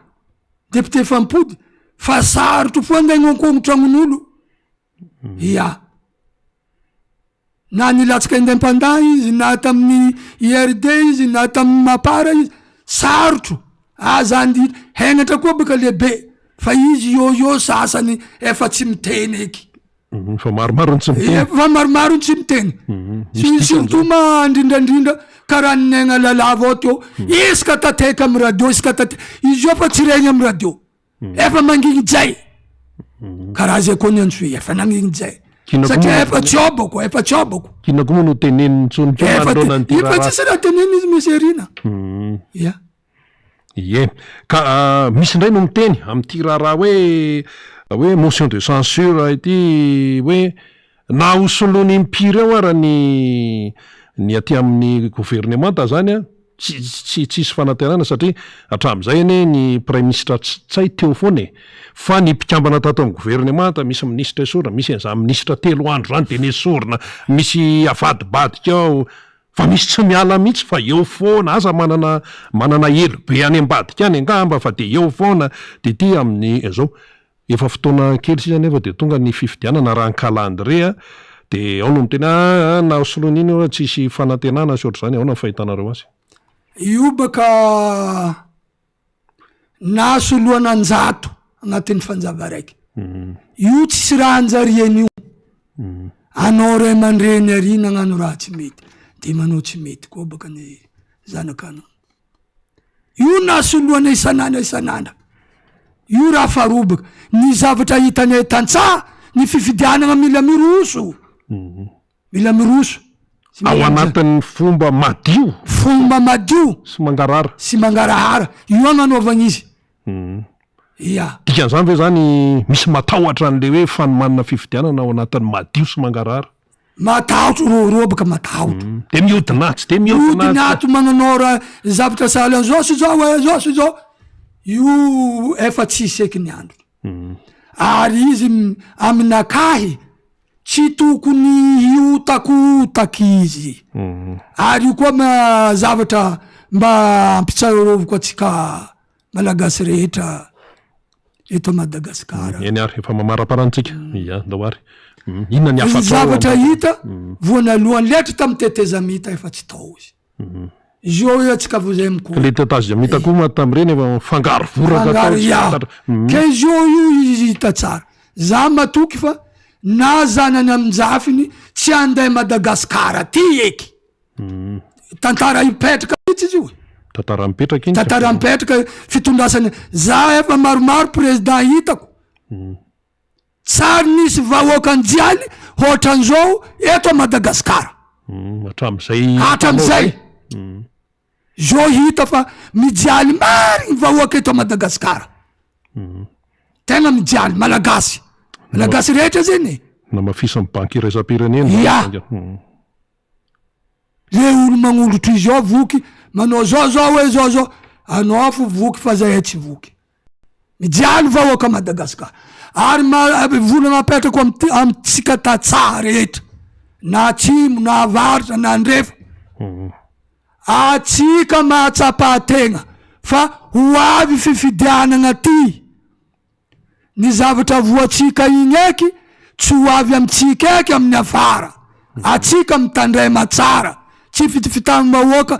député efa mpody fa sarotro foa nda ignonkogno tragnon'olo na nilatsaka indépendant izy na tamin'ny IRD izy na tamin'ny Mapara izy sarotro zany henatra koa baka lehibe fa izy io sasany efa tsy miteny eky. Fa maromaro tsy miteny. Fa maromaro tsy miteny. Surtout ma indrindrandrindra karaha ny Negna Lalava ao teo isaka tateka amin'ny radio isaka tateka izy io fa tsy regny amin'ny radio efa mangigny jay karaha zay koa ny Antsohy efa nangigny jay satria efa tsiobako kina koa moa no teneniny tsonotsomanareo ny efa tsisy raha teneny izy misy erina. Ka misy indray no miteny amin'ity raharaha hoe motion de censure ity hoe na hosoloany impireo ara ny aty amin'ny gouvernemanta zany tsisy fanatenana satria hatramin'izay ane ny premier ministre tsay teo foana fa ny mpikambana tato amin'ny gouvernemanta misy ministre esorina misy an'izany ministre 3 andro zany de nesorina misy avadibadika ao fa misy tsy miala mihitsy fa eo foana aza manana elo be any ambadika any angamba fa de eo foana de ty amin'ny zao efa fotoana kely sisa nefa de tonga ny fifidianana raha ny calendrier de ao no mitena na solon'iny io tsisy fanantenana sy ohatr'izany ao na fahitanareo azy io baka na soloana anjato agnatin'ny fanjava raiky io tsisy raha anjariany io anao ray aman-dreny ary nagnano raha tsy mety de manao tsy mety koa baka ny zanakanao io na soloana isanandra io raha farobaka ny zavatra hitanay tantsaha ny fifidianana mila miroso ao anatin'ny fomba madio sy mangarahara io agnanaovagna izy dikan'izany ve zany misy matahotra an'le hoe fanomanana fifidianana ao anatin'ny madio sy mangarahara mataotro ro baka mataotro de miodinato magnanao raha zavatra sahala zao sy zao io efa tsisy eky ny andro ary izy aminakahy tsy tokony iotakotaky izy ary io koa zavatra mba ampitsarovako atsika malagasy rehetra eto Madagasikara eny ary efa mamaraparantsika daoary inona ny zavatra hita voanalohany letra tamin'ny tetezamita efa tsy tao izy zao atsika vo zay miko le tetazy mitako ma tamreny efa fangaro voraka ke zao io izy hita tsara za matoky fa na zanany aminjafiny tsy anday Madagasikara ty eky tantara ipetraka itsy izy io tantara mipetraka iny tantara mipetraka fitondrasany za efa maromaro président hitako tsary nisy vahoakany jialy hoatran'izao eto a Madagasikara hatram'izay zao hita fa mijaly mariny vahoaka eto a Madagasikara tegna mijaly malagasy rehetra zany na mafisa banky iraisam-pirenena le olo magnolotry izy ao voky manao zao hoe zao anao fo voky fa zay tsy voky mijaly vahoaka Madagasikara ary volana apetrako amitsika tatsara rehetra na atsimo na avaritra na andrefa atsika mahatsapa-tegna fa ho avy fifidianana ty ny zavatra voatsika igny eky tsy ho avy amitsika eky amin'ny afara atsika mitandray matsara tsy fitafitagny-bahoaka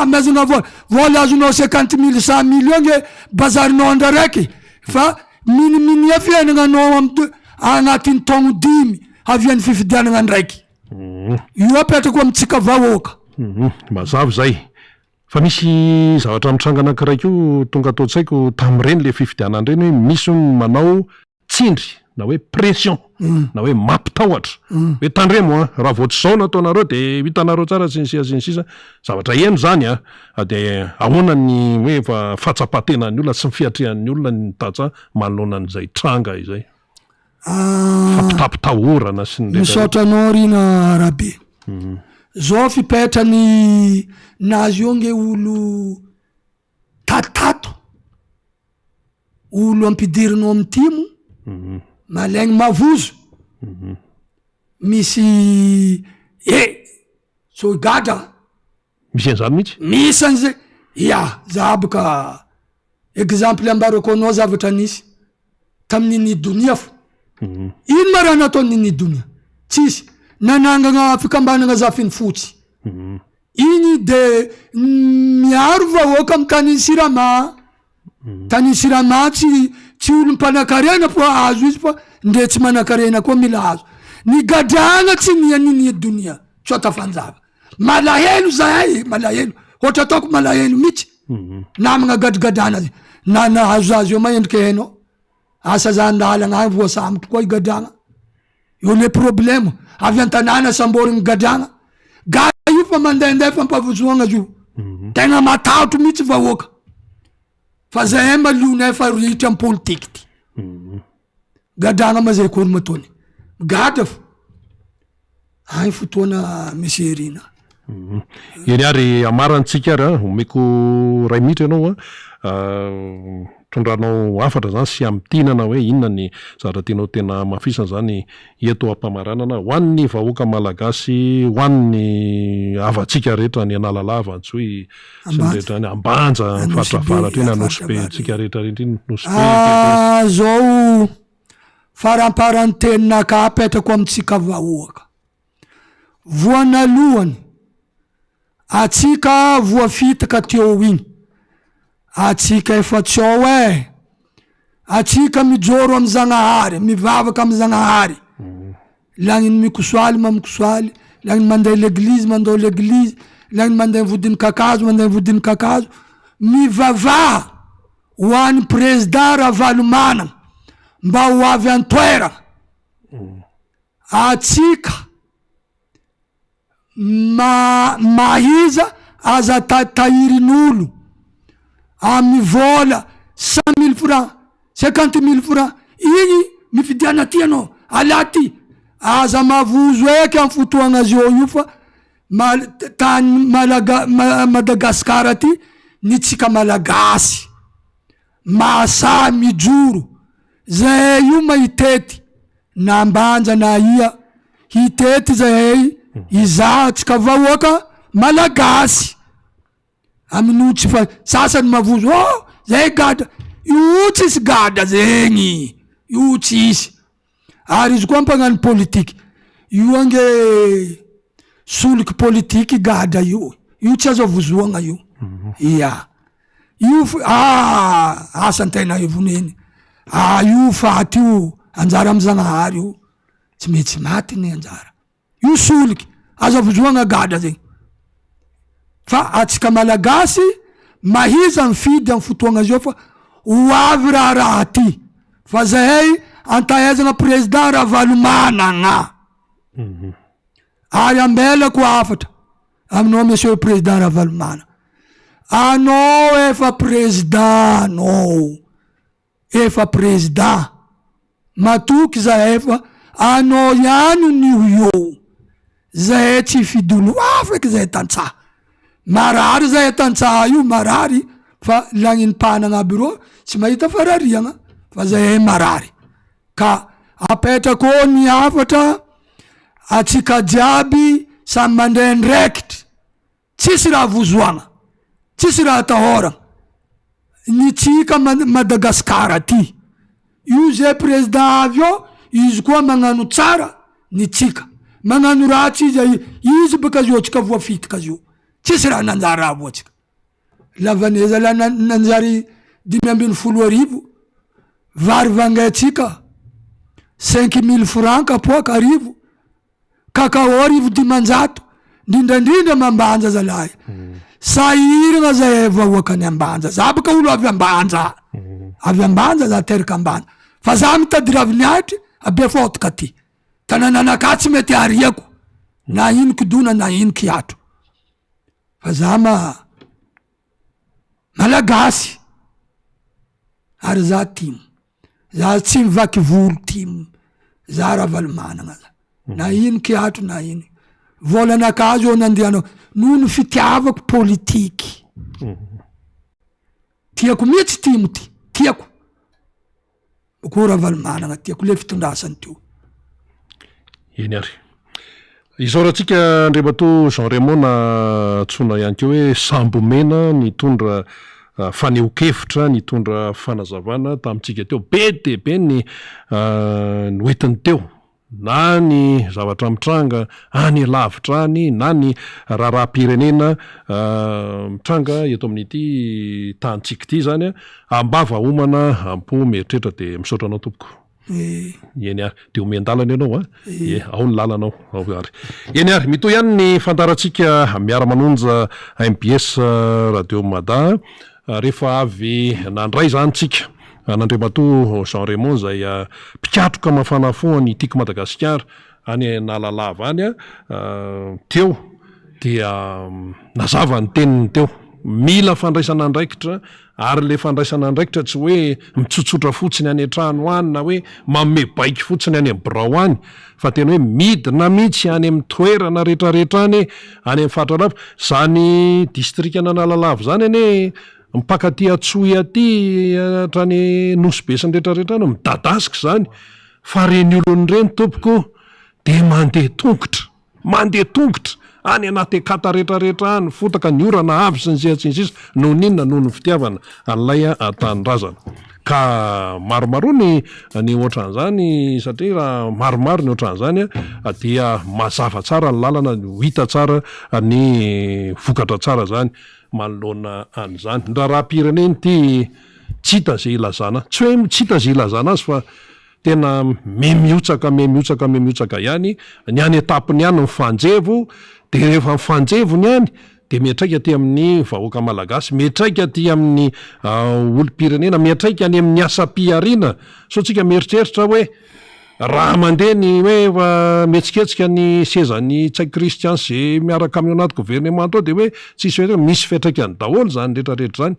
mezana vola azonao 50 000 100 million bazarinao andra raiky fa miniminia fiainana anao agnatin'ny taogno 5 avian'ny fifidianana andraiky io apetrako amitsika vahoaka mazava zay fa misy zavatra mitrangana anakiraiky io tonga atao tsaiko tam'ireny le fifidianan'ireny hoe misy manao tsindry na hoe pression na hoe mampitahotra hoe tandremo raha voatry zao nataonareo de hitanareo tsara sinsisa zavatra eno zany de ahoana ny hoe fahatsapatena ny olona sy mifiatrehan'ny olona ny tatsa manoloanan'izay tranga izay fampitapitahorana sy misaotranao rina arabe zao fipetrany nazy io nge olo tatato olo ampidirinao am'timo malegny mavozo misy so gadra misy an'izany mihitsy misy an'izay za boka exemple ambarako anao zavatra nisy tamin'iny donia fo ino ma raha nataon'iny donia tsisy nanangana fikambanana zafiny fotsy igny de miaro vahoaka amy tany Sirama tsy olo mpanakarena po azo izy fa ndre tsy manakarena koa mila azo ny gadrana tsy nianiny donia tso tafanjava malahelo zay malahelo ohatra ataoko malahelo mihitsy namagna gadrigadrana na nahazo azy eo maendrika hainao asa zandalagna agny voasambotra koa igadrana io le problème avy an-tanàna samborigny gadrana gada io fa mandehandeha fampavozoagna io tegna matahotro mihitsy vahoaka fa zay malionay fa ritra am politiky ty gadrana ma zay kory matony gada fo agny fotoana misy erina eny ary amarantsika ary omeko ray minitra ianao tondranao afatra zany sy amtinana hoe inona ny zavatra tianao tena mafisana zany eto ampamaranana hoan'ny vahoaka malagasy hoan'ny avatsika rehetra ny analalava antsoy sy rehetra ny ambanja farafavaratra iny anosbe tsika rehetrarehetra iny nosbe zao faramparany teninaka apetrako amitsika vahoaka voanalohany atsika voafitaka teo iny atsika efa tsao atsika mijoro amy Zagnahary mivavaka amy Zagnahary lagniny mikosoaly mamikosoaly lagniny mandeha l'église mandao l'église lagniny mandeha vodiny kakazo mandeha vodiny kakazo mivavaha ho an'ny président Ravalomanana mba ho avy antoerana atsika mahiza aza tahirin'olo amy vola 100 000 francs 50 000 francs igny mifidiana ty anao alaty aza mavozo eky amy fotoagna zio io fa tany Madagasikara ty nitsika malagasy masa mijoro zay io mahitety na ambanja na ia hitety zay iza tsika vahoaka malagasy amin'otsy fa sasany mavozo zay gada io tsisy gada zegny io tsisy ary izy koa mpagnano politiky io ange soliky politiky gada io io tsy azo avozoagna io ia io asantena evoneny io faty io anjara amy Zagnahary io tsy mety maty ny anjara io soliky azo avozoagna gadra zegny fa atsika malagasy mahiza mifidy amy fotoagna zio fa ho avy raha ty fa zahay antaezagna président Ravalomanagna ary ambelako afatra aminao monsieur le président Ravalomanagna anao efa président anao efa président matoky zahay fa anao ihany nio io zahay tsy fidolo afaky zahay tantsaha marary zahay tantsaha io marary fa lagnim-panagna aby rô tsy mahita farariagna fa zahay marary ka apetrako ny afatra atsika jiaby samy mandray ndraikitra tsisy raha vozoagna tsisy raha tahoragna ny tsika Madagasikara ty io zay président avy eo izy koa magnano tsara ny tsika magnano ratsy izy baka zio tsika voafitika zio tsisy raha nanjara avo atsika lavaneza la nanjary 5,10,000 vary vangaitsika 5,000 francs kapoaka arivo kakao arivo 500 ndrindrandrindra mambanja zalahy sahiragna zahay vahoakany ambanja za baka olo avy ambanja za teraka ambanja fa za mitady raviniatry abe fotaka ty tanananaka tsy mety ariako na ino kidona na ino kiatro fa za malagasy ary za timo za tsy mivaky volo timo za Ravalomanagna za na ino kiatro na ino volanaka zio nandehanao noho ny fitiavako politiky tiako mihitsy timo ty tiako ko Ravalomanagna tiako le fitondrasany teo eny ary izao raha tsika Andriamatoa Jean Raymond na tsona ihany keo hoe sambomena nitondra faneho-kevitra nitondra fanazavana tamintsika teo be de be ny noetiny teo na ny zavatra mitranga any lavitra any na ny raharam-pirenena mitranga eto amin'ity tantsika ity zany ambava homana ampo mieritreritra de misaotranao tompoko eny ary de omendalana ianao ao ny lalanao ao ary eny ary mitoy ihany ny fantarantsika miara-manonja MBS Radio Mada rehefa avy nandray zany tsika n'Andriamatoa Jean Raymond zay mpikatroka mafana foa ny tiako Madagasikara any nalalava any teo dia nazava ny teniny teo mila fandraisana andraikitra ary le fandraisana andraikitra tsy hoe mitsotsotra fotsiny any an-trano any na hoe manome baiky fotsiny any amin'ny birao any fa tena hoe midina mihitsy any amin'ny toerana rehetrarehetra any any amin'ny fatrarava zany distrika nalalava zany ane mipakaty atsoy aty hatrany nosy besiny rehetrarehetra no midadasika zany fa reny olony reny tompoko de mandeha tongotra any anaty kata rehetrarehetra any fotaka ny orana avy sy ny sisa noho ninona noho ny fitiavana an'ilay atandrazana ka maromaro ny ohatran'izany satria raha maromaro ny ohatran'izany dia mazava tsara ny lalana hita tsara ny vokatra tsara zany manoloana an'izany raha raha-pireneny ty tsy hita zay ilazana tsy hoe tsy hita zay ilazana azy fa tena memiotsaka ihany ny any etapiny ihany mifanjevo de rehefa mifanjevony ihany de miatraika ty amin'ny vahoaka malagasy miatraika ty amin'ny olo-pirenena miatraika any amin'ny asa-piariana so tsika mieritreritra hoe raha mandeha ny hoe metsiketsika ny sezany tsaik kristian zay miaraka amin'ny anaty gouvernement ao de hoe tsisy hoe misy fiatraikany daholo zany rehetrarehetra zany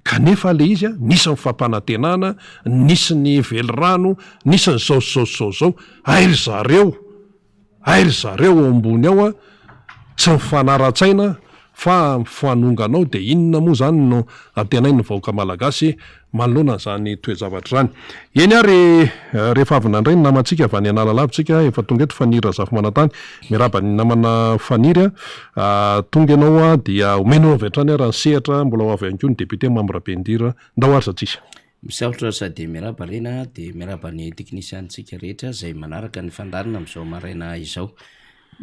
kanefa le izy nisy ny fampanantenana nisy ny velirano nisy ny zao airy zareo ao ambony ao tsy mifanara-tsaina fa mifanonganao de inona moa zany no atenainy ny vahoaka malagasy manoloana zany toe-zavatra zany eny ary rehefa avy nandray ny namantsika avy any analalavitsika efa tonga eto fanira zafy manatany miraba ny namana faniry tonga ianao dia omenao avy hatrany raha ny sehatra mbola ho avy ihany koa ny député Mambrapendira ndao ary satsisa misaotra sady miraba rena de miraba ny teknisiantsika rehetra zay manaraka ny fandarina am'izao maraina izao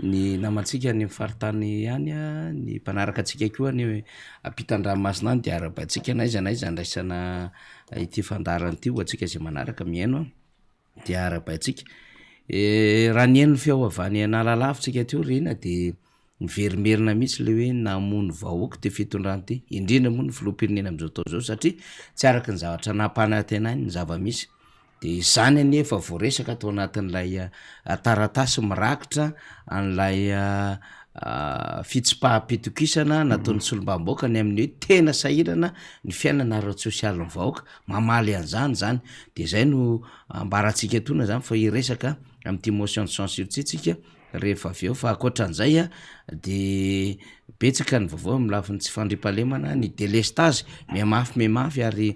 ny namantsika ny mifaritany ihany a ny mpanaraka atsika koa ny ampitan-dranomasina any de arabatsika naiza andraisana ity fandarany ty atsika zay manaraka miaino de arabatsika raha ny eno ny fiahovany analalavitsika teo rena de miverimerina mihitsy le hoe namono vahoaka ty fitondrany ty indrindra moa ny filoham-pirenena am'izao tao zao satria tsy araka ny zavatra nampanantena ny zava-misy de zany anefa voaresaka atao anatin'lay taratasy mirakitra an'lay fitsipaham-pitokisana nataon'ny solombam-bahoaka ny amin'ny hoe tena sahirana ny fiainana ara-tsosialy ny vahoaka mamaly an'zany zany de zay no ambaratsika tona zany fa iresaka am'ty motion de censure tsika rehefa avy eo fa akoatran'izay a de betsaka ny vaovao am'lafiny tsy fandripalemana ny délestage miamafy ary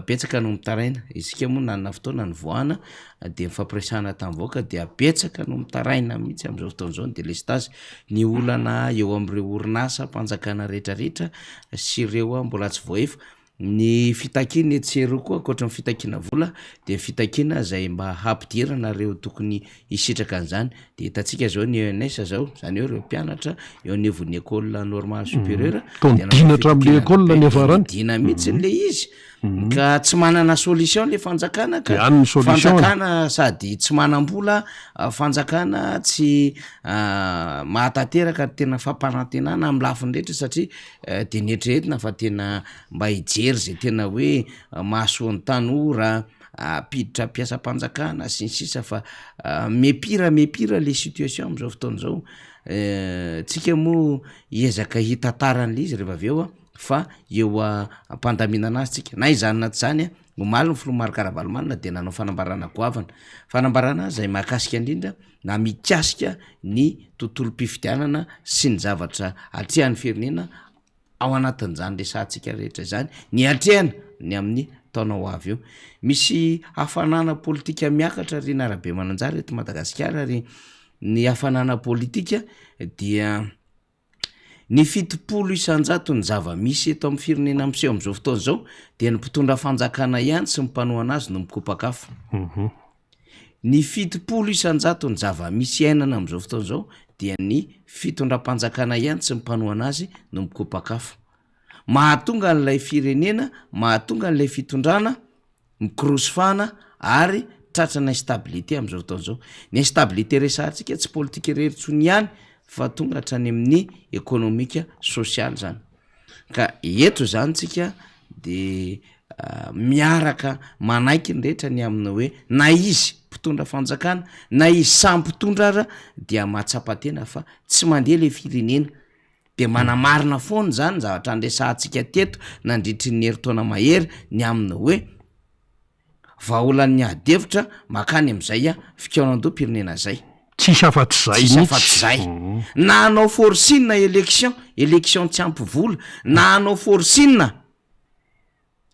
betsaka no mitaraina isika moa nanana fotoana ny voana de mifampiresahana tam'vahoaka de abetsaka no mitaraina mihitsy am'izao fotoan'izao ny délestage ny olana eo am'ireo orinasa mpanjakana rehetrarehetra sy ireo mbola tsy voaefa ny fitakina etsero koa akoatra ny fitakina vola de fitakina zay mba hampidirana reo tokony isitraka an'zany de hitatsika zao ny ENS zao zany hoe reo mpianatra eo anivon'ny école normale supérieure tondinatra am'le école ny avarany dina mihitsy le izy ka tsy manana solution le fanjakana ka any solution fanjakana sady tsy manam-bola fanjakana tsy mahatateraka tena fampanantenana am'y lafiny rehetra satria de netrehetina fa tena mba hijery zay tena hoe mahasoan'ny tanora apiditra mpiasa-panjakana sy ny sisa fa mepira le situation am'izao fotoan'izao tsika moa hiezaka hitatarany izy rehefa avy eo fa eo ampandaminana azy tsika na izany na tsy zany a omaly ny filomary Karavalomanina de nanao fanambarana goavana zay mahakasika indrindra na mikasika ny tontolo-pifidianana sy ny zavatra atrehan'ny firenena ao anatin'izany resantsika rehetra zany ny atrehana ny amin'ny taona ho avy eo misy hafanana politika miakatra ry narabe mananjary eto Madagasikara ary ny hafanana politika dia ny 70 isanjato ny zava-misy eto amin'ny firenena miseho am'izao fotoan'izao dia ny mpitondra fanjakana ihany sy mipanoana azy no mikopakafo ny 70 isanjato ny zava-misy iainana am'izao fotoan'izao dia ny fitondram-panjakana ihany sy mipanoana azy no mikopakafo mahatonga n'lay firenena mahatonga n'lay fitondrana mikrosifana ary tratrana instabilité am'izao fotoan'izao ny instabilité resantsika tsy politika reritsony ihany fa tonga hatrany amin'ny ekonomika sosialy zany ka eto zany tsika de miaraka manaiky ny rehetra ny amina hoe na izy mpitondra fanjakana na izy sampitondra ara dia mahatsapatena fa tsy mandeha le firenena de manamarina foany zany zavatra andraisantsika teto nandritry ny herintaona mahery ny amina hoe vaholan'ny adevitra makany am'izay fikaonan-doha-pirenena zay tsisy afatsy zay na anao forcine élection tsy ampy vola na anao forcine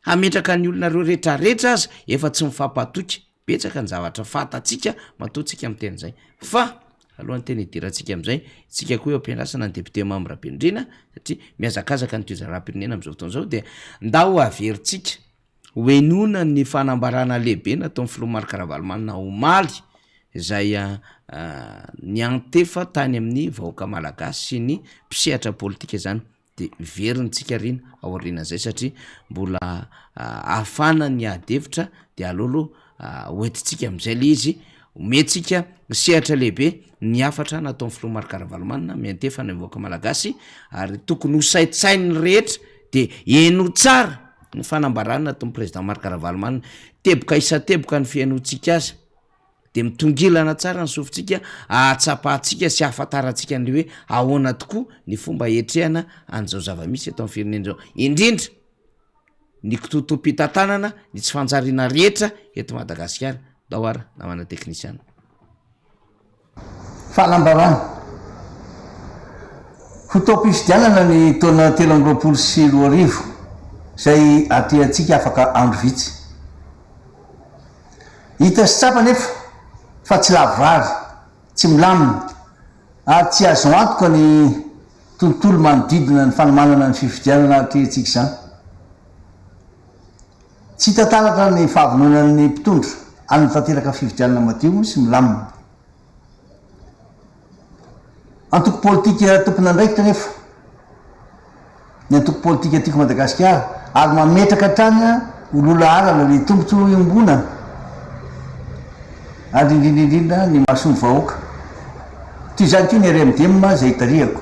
hametraka ny olona reo rehetrarehetra azy efa tsy mifampatoky betsaka ny zavatra fatatsika matoatsika am'teny zay fa alohan'ny teny hidirantsika am'izay tsika koa eo ampiandrasana ny député Mamy Rabendrina satria miazakazaka ny toezaram-pirenena am'izao fotoan'izao de ndao averintsika hoenona ny fanambarana lehibe nataon'ny filomary Karavalomanina omaly zay ny antefa tany amin'ny vahoaka malagasy sy ny mpisehatra politika zany de veryntsika rina aorianan'izay satria mbola afana ny adevitra de alolo hoentitsika am'izay le izy ometsika sehatra lehibe ny afatra nataon'ny filomary Karavalomanina miantefa ny vahoaka malagasy ary tokony ho saitsainy rehetra de eno tsara ny fanambarana nataon'ny président Mary Karavalomanina teboka isateboka ny fiainotsika azy de mitongilana tsara ny sofintsika ahatsapahantsika sy ahafantarantsika an'le hoe ahoana tokoa ny fomba etrehana an'izao zava-misy eto amin'ny firenena zao indrindra ny kitotom-pitantanana ny tsy fanjariana rehetra eto Madagasikara daoara namana teknisiana fahalambarana fotoam-pifidianana ny taona 2024 zay atrehantsika afaka andro vitsy hita sy tsapa nefa fa tsy lavorary tsy milamina ary tsy azo antoka ny tontolo manodidina ny fanomanana ny fifidianana atrehantsika zany tsy hitantaratra ny fahavononan'ny mpitondra any tanteraka fifidianana madio sy milamina antoko politika tompona andraikitra nefa ny antoko politika tiako Madagasikara ary mametraka hatrany olola arana ny tombotso iombona ary indrindrindrindra ny mahasony vahoaka toy zany ty ny RMDM zay hitariako.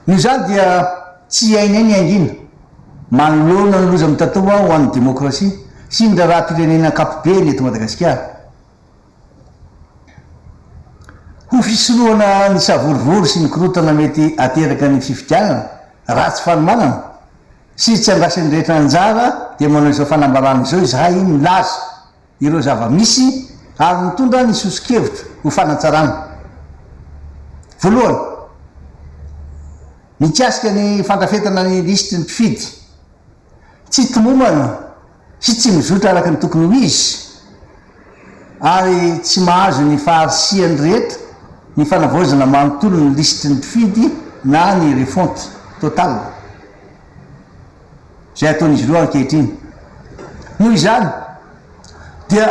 Nio zany dia tsy hainy ny angina manoloana ny loza mitatao ho an'ny demokrasia sy ny raha-pirenena akapobe ny eto Madagasikara. Ho fisoloana ny savorivory sy ny korotana mety ateraka ny fifidianana ratsy fanomanana sy tsy andrasan'ny rehetra anjara dia manao izao fanambarana izao izahay milaza ireo zava-misy ary mitondra ny sosikevitra ho fanatsarana. Voalohany, mikasika ny fandrafetana ny listy ny mpifidy tsy tomomana sy tsy mizotra araka ny tokony ho izy ary tsy mahazo ny faharisiany rehetra ny fanavozana manontolo ny listy ny mpifidy na ny refonte total zay ataon'izy ireo ankehitriny. Noho izany dia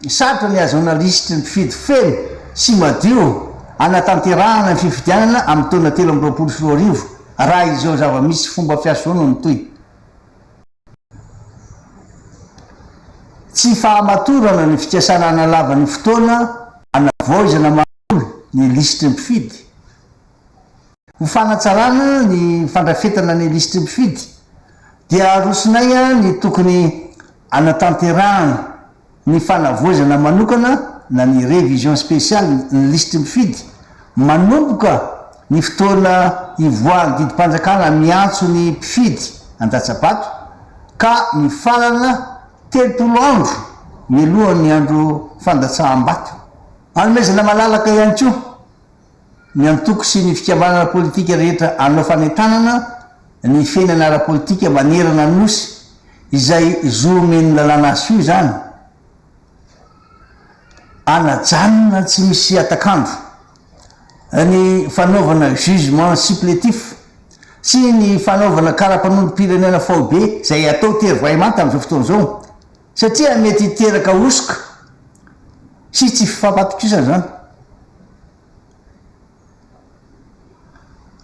sarotra ny azahoana listy ny mpifidy feno sy madio anatanterahana ny fifidianana amin'ny taona 2024 raha izao zava-misy fomba fiasoana no toy. Tsy fahamatorana ny fikasana analava ny fotoana anavoizana maholo ny listy ny mpifidy. Ho fanatsarana ny fandrafetana ny listy ny mpifidy dia arosonay ny tokony anatanterahana ny fanavoizana manokana na ny révision spéciale ny listy mpifidy manomboka ny fotoana ivoahan'ny didi-panjakana miantso ny mpifidy an-datsabato ka mifarana 3 andro mialohan'ny andro fandatsaham-bato. Anomezana malalaka ihany koa ny antoko sy ny fikambanana politika rehetra anao fanentanana ny fiainana ara-politika manerana nosy izay zoomeny lalàna azy io zany anajanona tsy misy atakandro ny fanaovana jugement supplétif sy ny fanaovana karapanondrom-pirenena faobe zay atao tery manta amin'izao fotoana zao satria mety hiteraka osoka sy tsy fifampatokisana zany.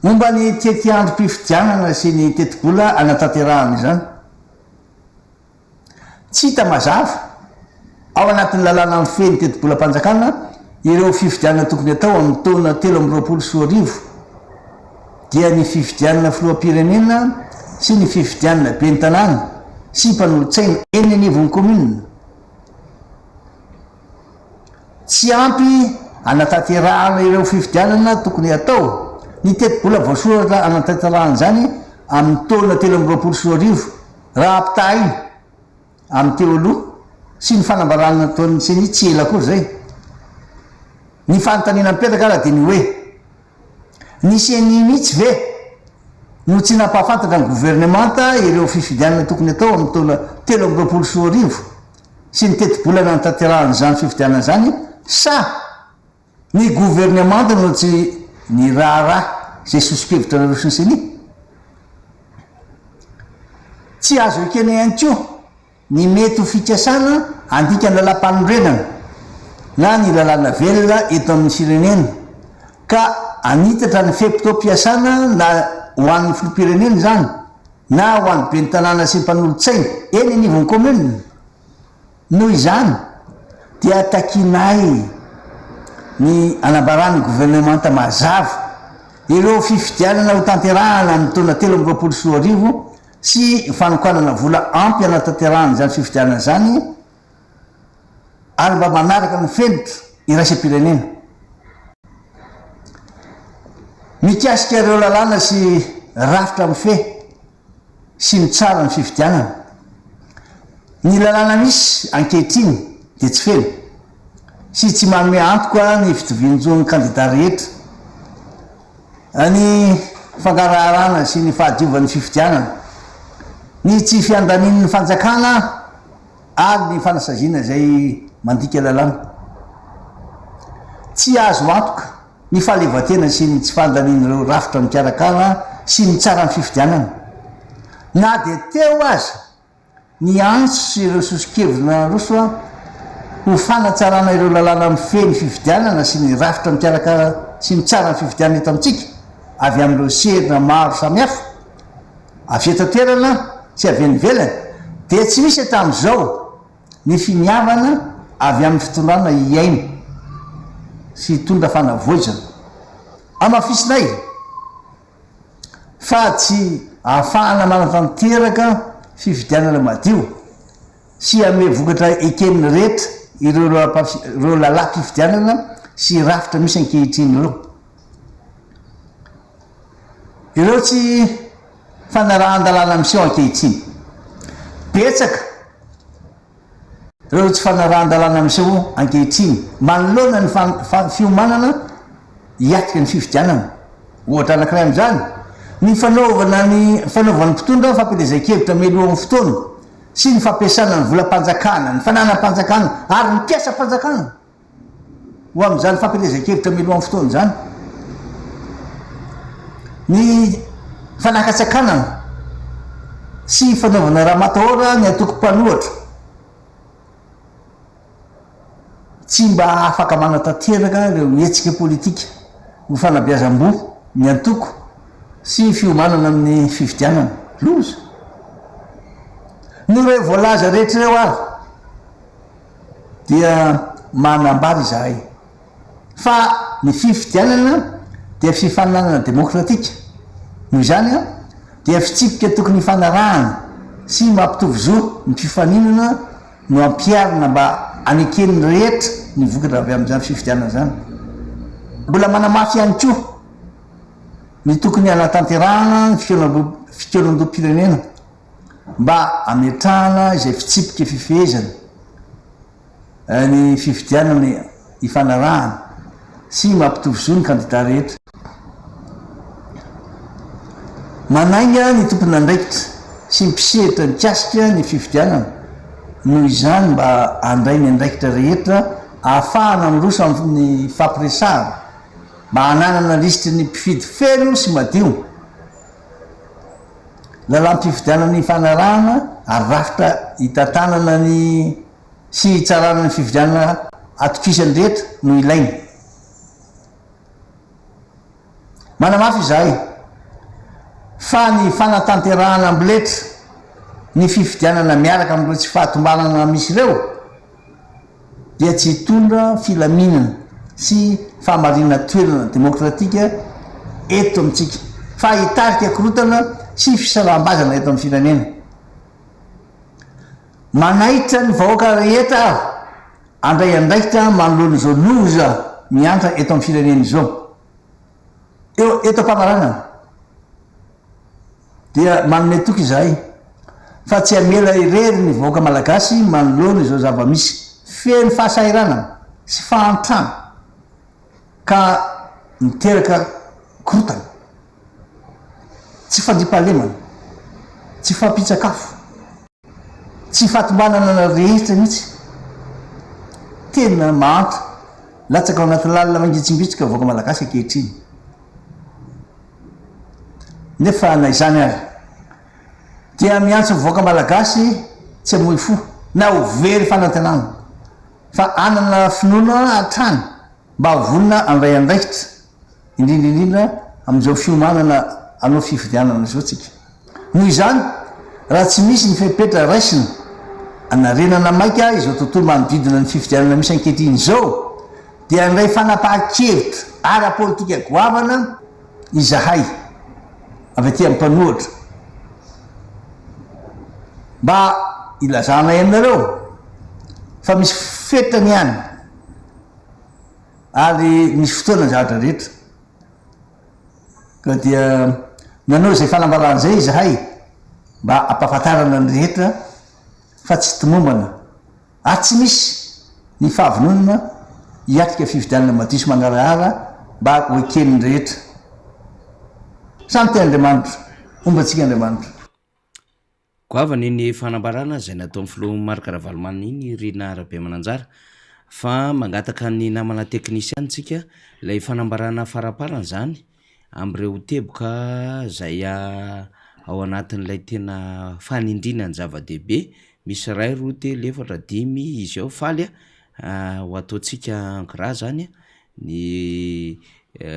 Momba ny tety androm-pifidianana sy ny tetibola anatanterahana izany tsy hita mazava ao anatin'ny lalàna mifeny tetibolam-panjakana ireo fifidianana tokony atao amin'ny taona 2024 dia ny fifidianana filoham-pirenena sy ny fifidianana ben'ny tanàna sy mpanolotsaina eny anivon'ny commune. Tsy ampy anatanterahana ireo fifidianana tokony atao ny tetibola voasoratra anatanterahana zany amin'ny taona 2024 raha ampitaha iny amin'ny teo aloha sy ny fanambarana nataony sy ny tsy ela koa zay. Ny fanontaniana mipetraka ara dia ny hoe nisy any mihitsy ve no tsy nampahafantatra ny gouvernemanta ireo fifidianana tokony atao amin'ny taona 2024 sy ny tetibola anatanterahana zany fifidianana zany sa ny gouvernemanta no tsy ny raharaha zay sosikevitra nareo sy ny seny. Tsy azo ekena ihany koa ny mety ho fikasana andika ny lalam-panondrenana na ny lalàna velona eto amin'ny firenena ka anitatra ny fepito-piasana na ho an'ny filoham-pirenena zany na ho an'ny ben'ny tanàna sy mpanolotsaina eny anivon'ny commune. Noho izany dia takinay ny anambarany gouvernemanta mazava ireo fifidianana ho tanterahana amin'ny taona 2024 sy fanokanana vola ampy anatanterahana zany fifidianana zany ary mba manaraka ny fenitra iraisam-pirenena. Mikasika ireo lalàna sy rafitra mifehy sy ny tsara ny fifidianana ny lalàna misy ankehitriny dia tsy feno sy tsy manome antoka ny fitovianjoan'ny candidat rehetra ny fangaraharaana sy ny fahadiovan'ny fifidianana ny tsy fiandanin'ny fanjakana ary ny fanasaziana zay mandika lalàna. Tsy azo antoka ny fahalevatena sy ny tsy fandanian'ireo rafitra mikarakara sy ny tsara ny fifidianana na dia teo aza ny antso sy ireo sosikevina roso ho fanatsarana ireo lalàna mifeny fividianana sy ny rafitra mikiaraka sy ny tsara ny fividianana eto amintsika avy amin'ireo serina maro samihafa avy eto toerana sy avy enivelany dia tsy misy hatramin'izao ny finiavana avy amin'ny fitondrana iaina sy hitondra fanavoizana amafisinay fa tsy ahafahana manatanteraka fividianana madio sy ame vokatra ekeniny rehetra ireo lalàna fividianana sy rafitra misy ankehitriny ireo tsy fanarahan-dalàna miseho ankehitriny betsaka ireo tsy fanarahan-dalàna miseho ankehitriny manoloana ny fiomanana hiatika ny fividianana ohatra anankiray am'izany ny fanaovany mpitondra fampelezan-kevitra meloha amin'ny fotoana sy ny fampiasana ny volam-panjakana ny fananam-panjakana ary ny mpiasa-panjakana ho amin'izany fampelezan-kevitra meloha amin'ny fotoana zany ny fanakatsakana sy fanaovana raha matahora ny atoko-panohatra tsy mba afaka manatanteraka ireo hetsika politika ho fanabeazam-bo ny antoko sy fiomanana amin'ny fividianana loza no reo voalaza rehetra ireo ary dia manambary izahay fa ny fividianana dia fifananana demokratika noho izany a dia fitsipika tokony hifanarahana sy mampitovy zo ny fifaninana no ampiarina mba anekeniny rehetra ny vokatra avy amin'izany fividianana zany mbola manamafy ihany koa ny tokony anatanterahana ny fikeonan-doam-pirenena mba ametrahana izay fitsipika fifehezana ny fividianana hifanarahana sy mampitovy zo ny kandida rehetra manainga ny tompony andraikitra sy mpisehitra ny kasika ny fividianana noho izany mba andray ny andraikitra rehetra ahafahana miroso amin'ny fampiresahana mba hananana lisitry ny mpifidy feno sy madio lalam-pividianana ny fanarahana ary rafitra hitantanana ny sy hitsarana ny fividianana atokisany rehetra no ilaina manamafy izahay fa ny fanatanterahana ambiletra ny fividianana miaraka amin'ireo tsy fahatombanana misy ireo dia tsy hitondra filaminana sy fahamarina toerana demokratika eto amintsika fa hitarika korotana sy fisaraham-bazana eto amin'ny firenena manaitra ny vahoaka rehetra andray andraikitra manoloana izao loza miantra eto amin'ny firenena izao eto am-pamaranana dia manome toky izahay fa tsy amela irery ny vahoaka malagasy manoloana izao zava-misy feno fahasahiranana sy fahantrana ka miteraka korotana tsy fandripahalemana tsy fampitsakafo tsy fahatombanana rehetra mihitsy tena mahantra latsaka ao anaty lalina mangitsingbitsika vahoaka malagasy ankehitriny nefa na izany ary dia miantso vahoaka malagasy tsy amoy fo na ho very fanantenana fa anana finoana hatrany mba hovonina andray andraikitra indrindraindrindra amin'izao fiomanana anao fividianana zao tsika noho izany raha tsy misy ny fepetra raisina anarenana maika izao tontolo manodidina ny fividianana misy ankehitriny zao dia andray fanapahan-kevitra ara-politika goavana izahay avy aty amin'ny mpanohatra mba ilazana aminareo fa misy fetany ihany ary misy fotoana ny zavatra rehetra ka dia nanao izay fanambaran'izay izahay mba ampahafantarana ny rehetra fa tsy tomombana ary tsy misy ny fahavinonana hiatrika fividianana madio sy mangarahara mba ho ekeniny rehetra samy ty Andriamanitra ombantsika Andriamanitra goavany ny fanambarana zay natao amin'ny filoha marikaravalomana iny rina arabe mananjara fa mangataka ny namana teknisiany tsika ilay fanambarana faraparana zany am'ireo teboka zay ao anatin'ilay tena fanindrina ny zava-dehibe misy ray roa telo efatra dimy izy ao faly ho ataontsika ankira zany ny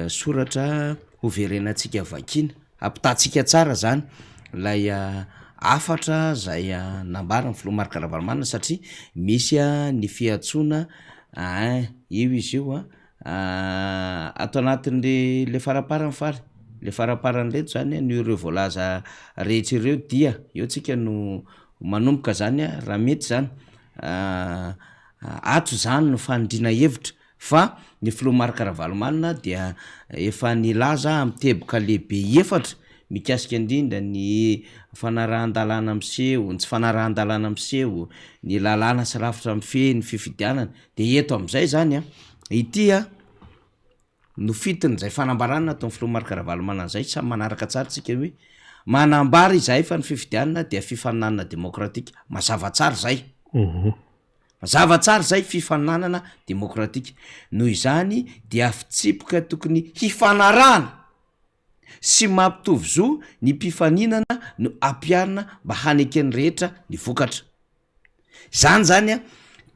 soratra hoverenantsika vakina ampitantsika tsara zany lay afatra zay nambara ny filomarika ravalomanina satria misy ny fiatsoana io izy io atao anatin'le le faraparany fary le faraparan'leto zany ny ireo voalaza rehetra ireo dia eo tsika no manomboka zany raha mety zany ato zany no fanindrina hevitra fa ny filomarika ravalomanina dia efa nilaza amy teboka lehibe efatra mikasika indrindra ny fanarahan-dalàna miseho ny tsy fanarahan-dalàna miseho ny lalàna sy rafitra mifehy ny fifidianana de eto am'izay zany ity no fitin'zay fanambarana atao ny filomarika ravalomanina zay samy manaraka tsara tsika hoe manambara izahay fa ny fifidianana dia fifaninanana demokratika mazava tsara zay mazava tsara zay fifaninanana demokratika noho izany dia fitsipoka tokony hifanarahana sy mampitovy zo ny mpifaninana no ampiarina mba hanekeny rehetra ny vokatra zany zany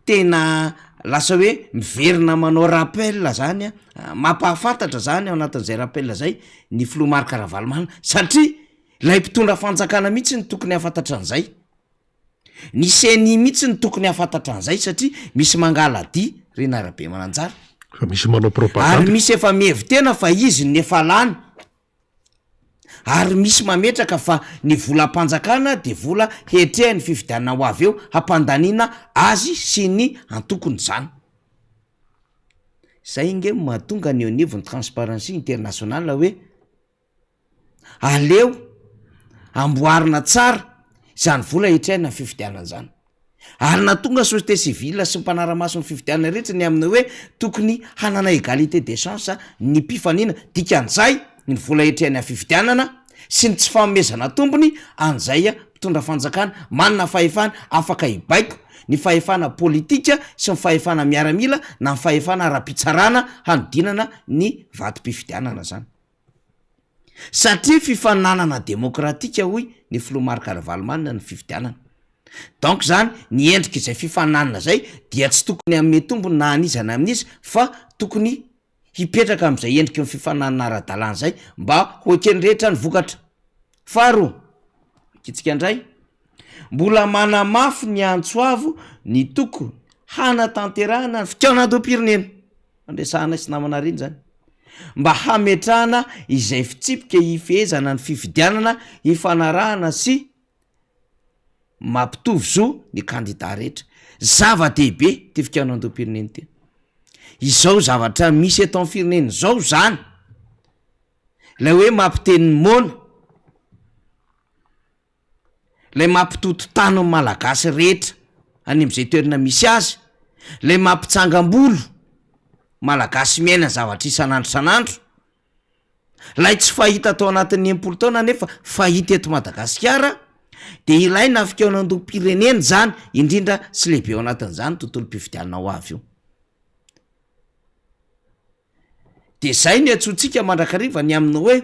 tena lasa hoe miverina manao rappel zany mampahafantatra zany ao anatin'izay rappel zay ny filomarika ravalomanina satria lay mpitondra fanjakana mihitsy ny tokony hafantatra an'izay ny seny mihitsy ny tokony hafantatra an'izay satria misy mangala dia reny arabe mananjara fa misy manao propaganda ary misy efa mihevy tena fa izy ny efa lany ary misy mametraka fa ny volam-panjakana de vola hetrehany fifidianana ho avy eo hampandaniana azy sy ny antokony zany zay inge mahatonga ny onivony transparency internationale hoe aleo amboarina tsara zany vola hetrehana fifidianana zany ary natonga société civile sy mpanara-maso ny fifidianana rehetra ny aminy hoe tokony hanana égalité des chances ny mpifanina dikan'izay ny vola hetrehany fifidianana sy ny tsy famezana tombony an'izay mpitondra fanjakana manana fahefana afaka hibaiko ny fahefana politika sy ny fahefana miaramila na ny fahefana ara-pitsarana hanodinana ny vatom-pifidianana zany satria fifananana demokratika hoy ny filomarika ravalomanina ny fifidianana donc zany ny endrika izay fifananana zay dia tsy tokony ame tombony na anizana amin'izy fa tokony hipetraka am'izay endrika ny fifananana ara-dalàna zay mba hoekeny rehetra ny vokatra faharoa kitsika indray mbola manamafy ny antsoavo ny toko hanatanterahana ny fitiavanam-pirenena andresahana sy namana reny zany mba hametrahana izay fitsipika hifehezana ny fifidianana hifanarahana sy mampitovy zo ny kandida rehetra zava-dehibe ty fitiavanam-pirenena ty izao zavatra misy eto amin'ny firenena zao zany lay hoe mampiteny mona lay mampitoto tany malagasy rehetra any am'izay toerana misy azy lay mampitsangam-bolo malagasy miaina zavatra isan'andro san'andro lay tsy fahita tao anatin'ny empolo taona nefa fahita eto Madagasikara de ilaina fikaonandom-pirenena zany indrindra sy lehibe ao anatin'izany tontolo mpifidianana ho avy io de zay ny atsontsika mandrakariva ny aminy hoe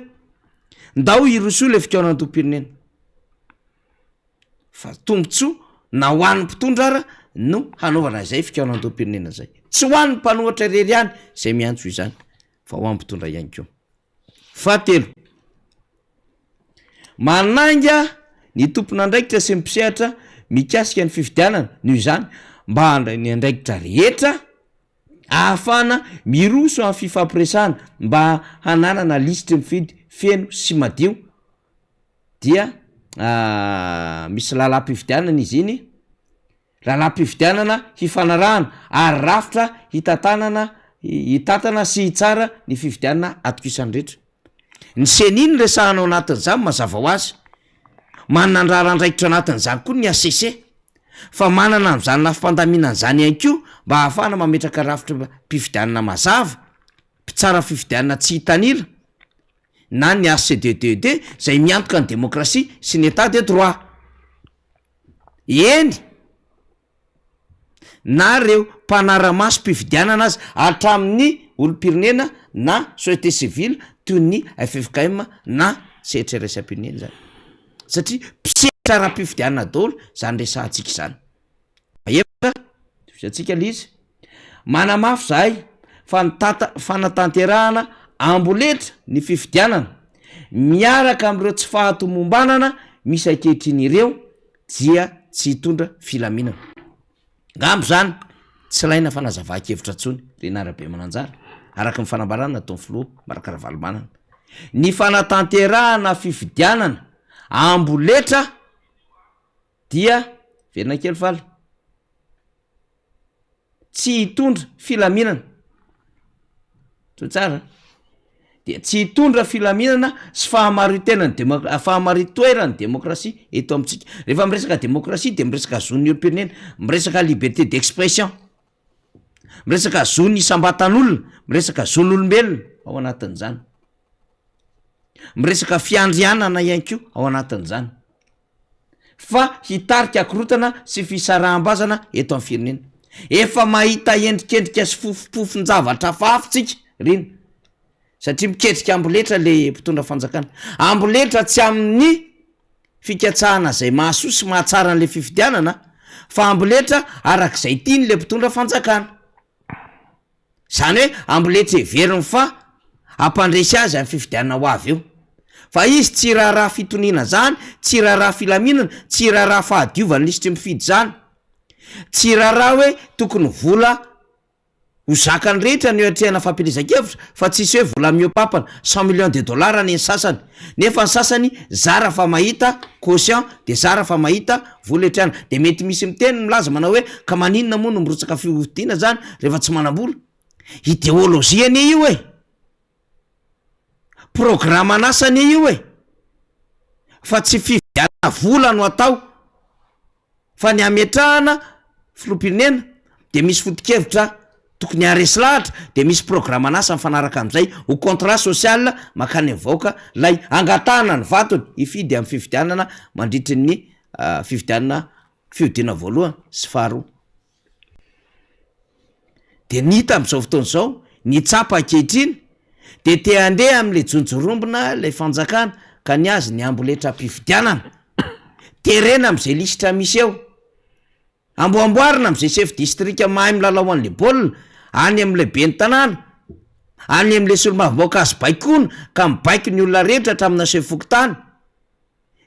ndao iroso le fikaonandom-pirenena fa tombotsoa na ho an'ny mpitondra ara no hanaovana izay fikaonandom-pirenena zay tsy ho an'ny mpanohatra rery ihany zay miantso izany fa ho an'ny mpitondra ihany keo fahatelo mananga ny tompona andraikitra sy mpisehatra mikasika ny fifidianana noho izany mba ny andraikitra rehetra ahafana miroso amin'ny fifampiresana mba hananana listre mifidy feno sy madio dia misy lalam-pifidianana izy iny lalam-pifidianana hifanarahana ary rafitra hitatana sy hitsara ny fifidianana atokisan'ny rehetra ny seniny resahanao anatin'izany mazava ho azy manana andrara andraikitra anatin'izany koa ny ACC fa manana n'izany nafipandaminan'izany ihany koa mba ahafana mametraka rafitra mpifidianana mazava mpitsara fifidianana tsy hitanila na ny ACDD zay miantoka ny demokrasia sy ny état de droit eny na reo mpanara-maso mpifidianana azy hatramin'ny olom-pirenena na société civile toy ny FFKM na CNRS-pirenena zany satria mpisehatra raha-mpifidianana daholo zany resahantsika izany efatra fizatsika lizy manamafy zahay fanatanterahana amboletra ny fifidianana miaraka am'ireo tsy fahatomombanana misy ankehitrin'ireo dia tsy hitondra filaminana ngambo zany tsy laina fanazava-kevitra ntsony renarabe mananjara araka ny fanambarana nataony filoha Marakaravalomanana ny fanatanterahana fifidianana amboletra dia verina kely fala tsy hitondra filaminana to tsara de tsy hitondra filaminana sy fahamaritoerany demokrasia eto amitsika rehefa miresaka demokrasia de miresaka zon'ny olopirenena miresaka liberté d'expression miresaka zon'ny isambatan'olona miresaka zon'olombelona ao anatin'izany miresaka fiandrianana ihany ko ao anatin'izany fa hitarika akorotana sy fisaraham-bazana eto amin'ny firenena efa mahita endrikendrika sy fofopofon-javatra fafotsika reny satria miketrika amboletra le mpitondra fanjakana amboletra tsy amin'ny fikatsahana zay mahasoa sy mahatsara an'le fifidianana fa amboletra arak'izay tiany le mpitondra fanjakana zany hoe amboletra heveriny fa ampandresy azy amin'ny fifidianana ho avy eo fa izy tsy raharaha fitoniana zany tsy raharaha filaminana tsy raharaha fahadiovany lisitry mifidy zany tsy raharaha hoe tokony vola ho zakany rehetra ny oatrehana fampilezan-kevitra fa tsisy hoe vola miopapana 100 millions de dollars ny sasany nefa ny sasany zara fa mahita caution de zara fa mahita vola etrehana de mety misy miteny milaza manao hoe ka maninona moa no mirotsaka fiodiana zany rehefa tsy manam-bola idéologie anie io e programme anasany io e fa tsy fividiana vola no atao fa ny ametrahana filopirenena de misy foto-kevitra tokony haresy lahatra de misy programme anasa mifanaraka am'izay ho contrat social makany mivaoka lay angatahana ny vatony ifidy amin'ny fifidianana mandritry ny fifidianana fiodiana voalohany sy faharoa de nita am'izao fotoana izao ny tsapa ankehitriny de te andeha am'le jonjorombona lay fanjakana ka ny azy ny amboletra mpifidianana terena am'izay lisitra misy eo amboamboarina am'izay chef district mahay milalao an'le baolina any am'le beny tanàna any am'le solomavimoaka azy baikona ka mibaiky ny olona rehetra hatramina seho fokotany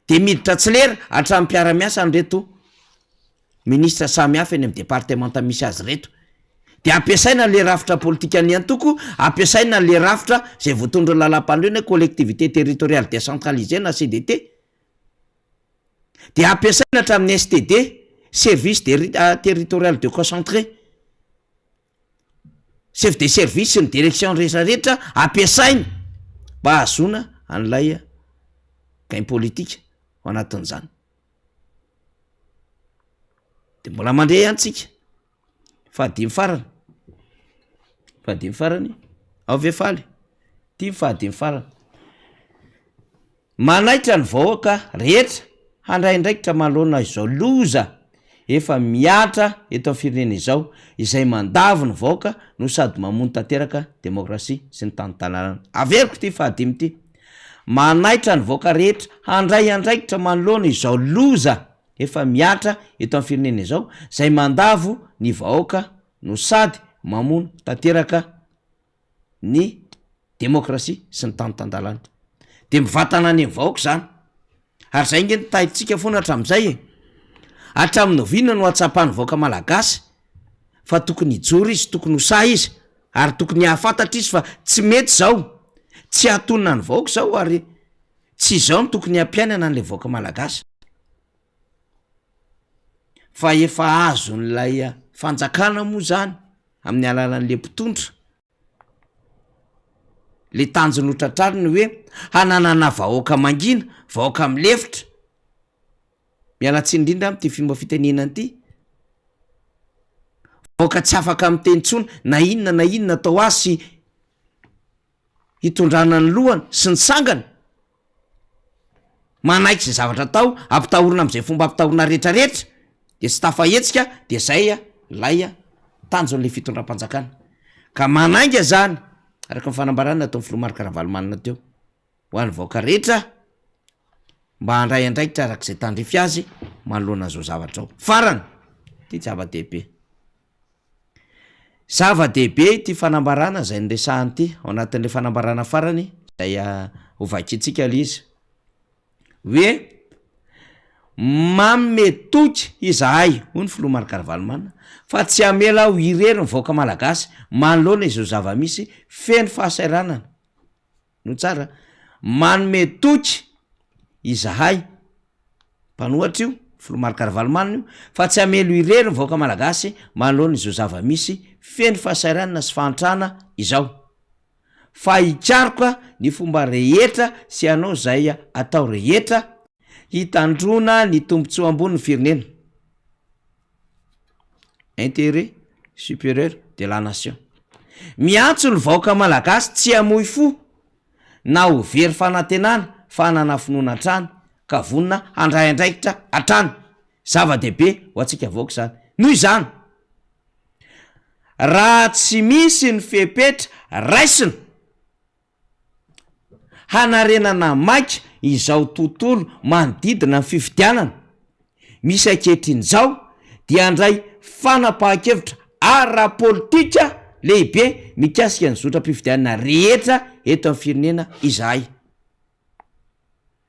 de miditra tsy lera hatramin'ny mpiara-miasa an'reto ministra samy hafa eny amin'ny departemanta misy azy reto de ampiasaina le rafitra politika ny antoko ampiasaina le rafitra zay voatondro lalam-pandroana collectivité territoriale décentralisée na CDT de ampiasaina hatramin'ny STD service territorial de concentré chef de service ny direction rehetrarehetra ampiasaina mba hahazoana an'lay gain politika ao anatin'izany de mbola mandray antsika fahadimy farany ao vefaly tia fahadimy farany manaitra ny vahoaka rehetra handray ndraikitra manoloana izao loza efa miatra eto amin'ny firenena izao izay mandavo ny vahoaka no sady mamono tanteraka demokrasia sy ny tantanàna averiko ty fahadimy ty manaitra ny vahoaka rehetra handray andraikitra manoloana izao loza efa miatra eto amin'ny firenena izao izay mandavo ny vahoaka no sady mamono tanteraka ny demokrasia sy ny tantan-dalàna de mivatana any vahoaka zany ary zay nge nitahitsika foana hatramin'izay e hatramin'ny oviana no atsapany vahoaka malagasy fa tokony hijoro izy tokony hosa izy ary tokony hahafantatra izy fa tsy mety zao tsy hatonina ny vahoaka zao ary tsy zao no tokony hampiainana an'le vahoaka malagasy fa efa azo n'lay fanjakana moa zany amin'ny alalan'le mpitondra le tanjony ho tratrariny hoe hananana vahoaka mangina vahoaka milefitra mialatsy indrindra am'ty fomba fitenenana ity vahoaka tsy afaka miteny tsony na inona atao azy sy hitondrana ny lohany sy ny sangany manaiky zay zavatra atao ampitahorina am'izay fomba ampitahorina rehetrarehetra de tsy tafahetsika de zay lay tanjon'le fitondram-panjakana ka manainga zany araka nyfanambarana atao filoha Marakaravalomanana teo ho an'ny vahoaka rehetra mba handray andraikitra arak'izay tandrify azy manoloana zao zavatra ao farany ty tsy ava-dehibe zava-dehibe ty fanambarana zay nresahany ty ao anatin'le fanambarana farany zay hovakitsika le izy hoe mametoky izahay hoy ny filoha Marc-Ravalomanina fa tsy amela ho irery ny vahoaka malagasy manoloana izao zava-misy feno fahasairanana no tsara manome-toky izahay mpanohatra io filoha Marc-Ravalomanina io fa tsy amela ho irery ny vahoaka malagasy manoloana izao zava-misy feno fahasairanana sy fahantrana izao fa hikaroka ny fomba rehetra sy anao zay atao rehetra hitandrona ny tombontsoa ambony ny firenena intérêt supérieur de la nation miantso ny vahoaka malagasy tsy amoy fo na ho very fanantenana fa hanana finoana trano ka vonina handray andraikitra atrany zava-dehibe ho atsika vahoaka zany noho izany raha tsy misy ny fepetra raisina hanarenana maika izao tontolo manodidina ny fifidianana misy ankehitriny zao dia andray fanapahan-kevitra ara-politika lehibe mikasika ny zotra-pifidianana rehetra eto amin'ny firenena izahay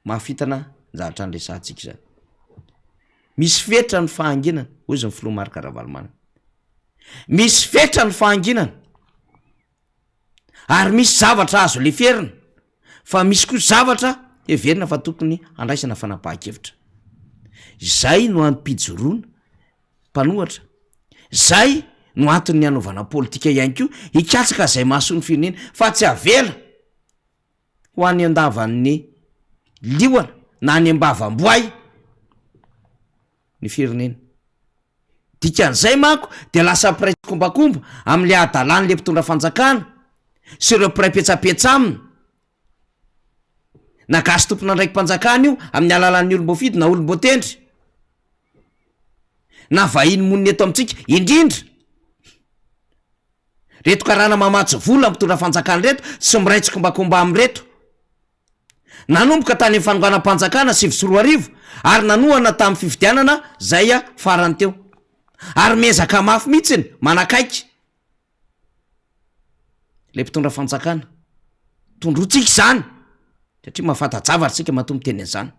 mahafitana zavatra anresantsika zany misy fetra ny fahanginana hoy izy ny filoha Marc-Ravalomanina misy fetra ny fahanginana ary misy zavatra azo leferina fa misy koa zavatra everina fa tokony andraisana fanapahan-kevitra zay no ampijoroana mpanohatra zay no antony anaovana politika ihany koa hikatsaka zay mahasoa ny firenena fa tsy avela ho any andavan'ny lioana na any ambavam-boay ny firenena dikan'izay manko de lasa piray kombakomba am'le adalany le mpitondra fanjakana sy ireo piray petsapetsa aminy nagasy tompona andraiky mpanjakana io amin'ny alalan'ny olom-boafidy na olom-boatendry na vahiny moniny eto amintsika indrindra reto karana mamatsy vola mpitondra fanjakana reto sy miraitsy kombakomba am'reto nanomboka tany amin'ny fanonganam-panjakana 2024 ary nanohana tamin'ny fifidianana zay farany teo ary mezaka mafy mihitsiny manakaiky le mpitondra fanjakana tondrotsika zany satria mahafantajavatra tsika matombo teny an'izany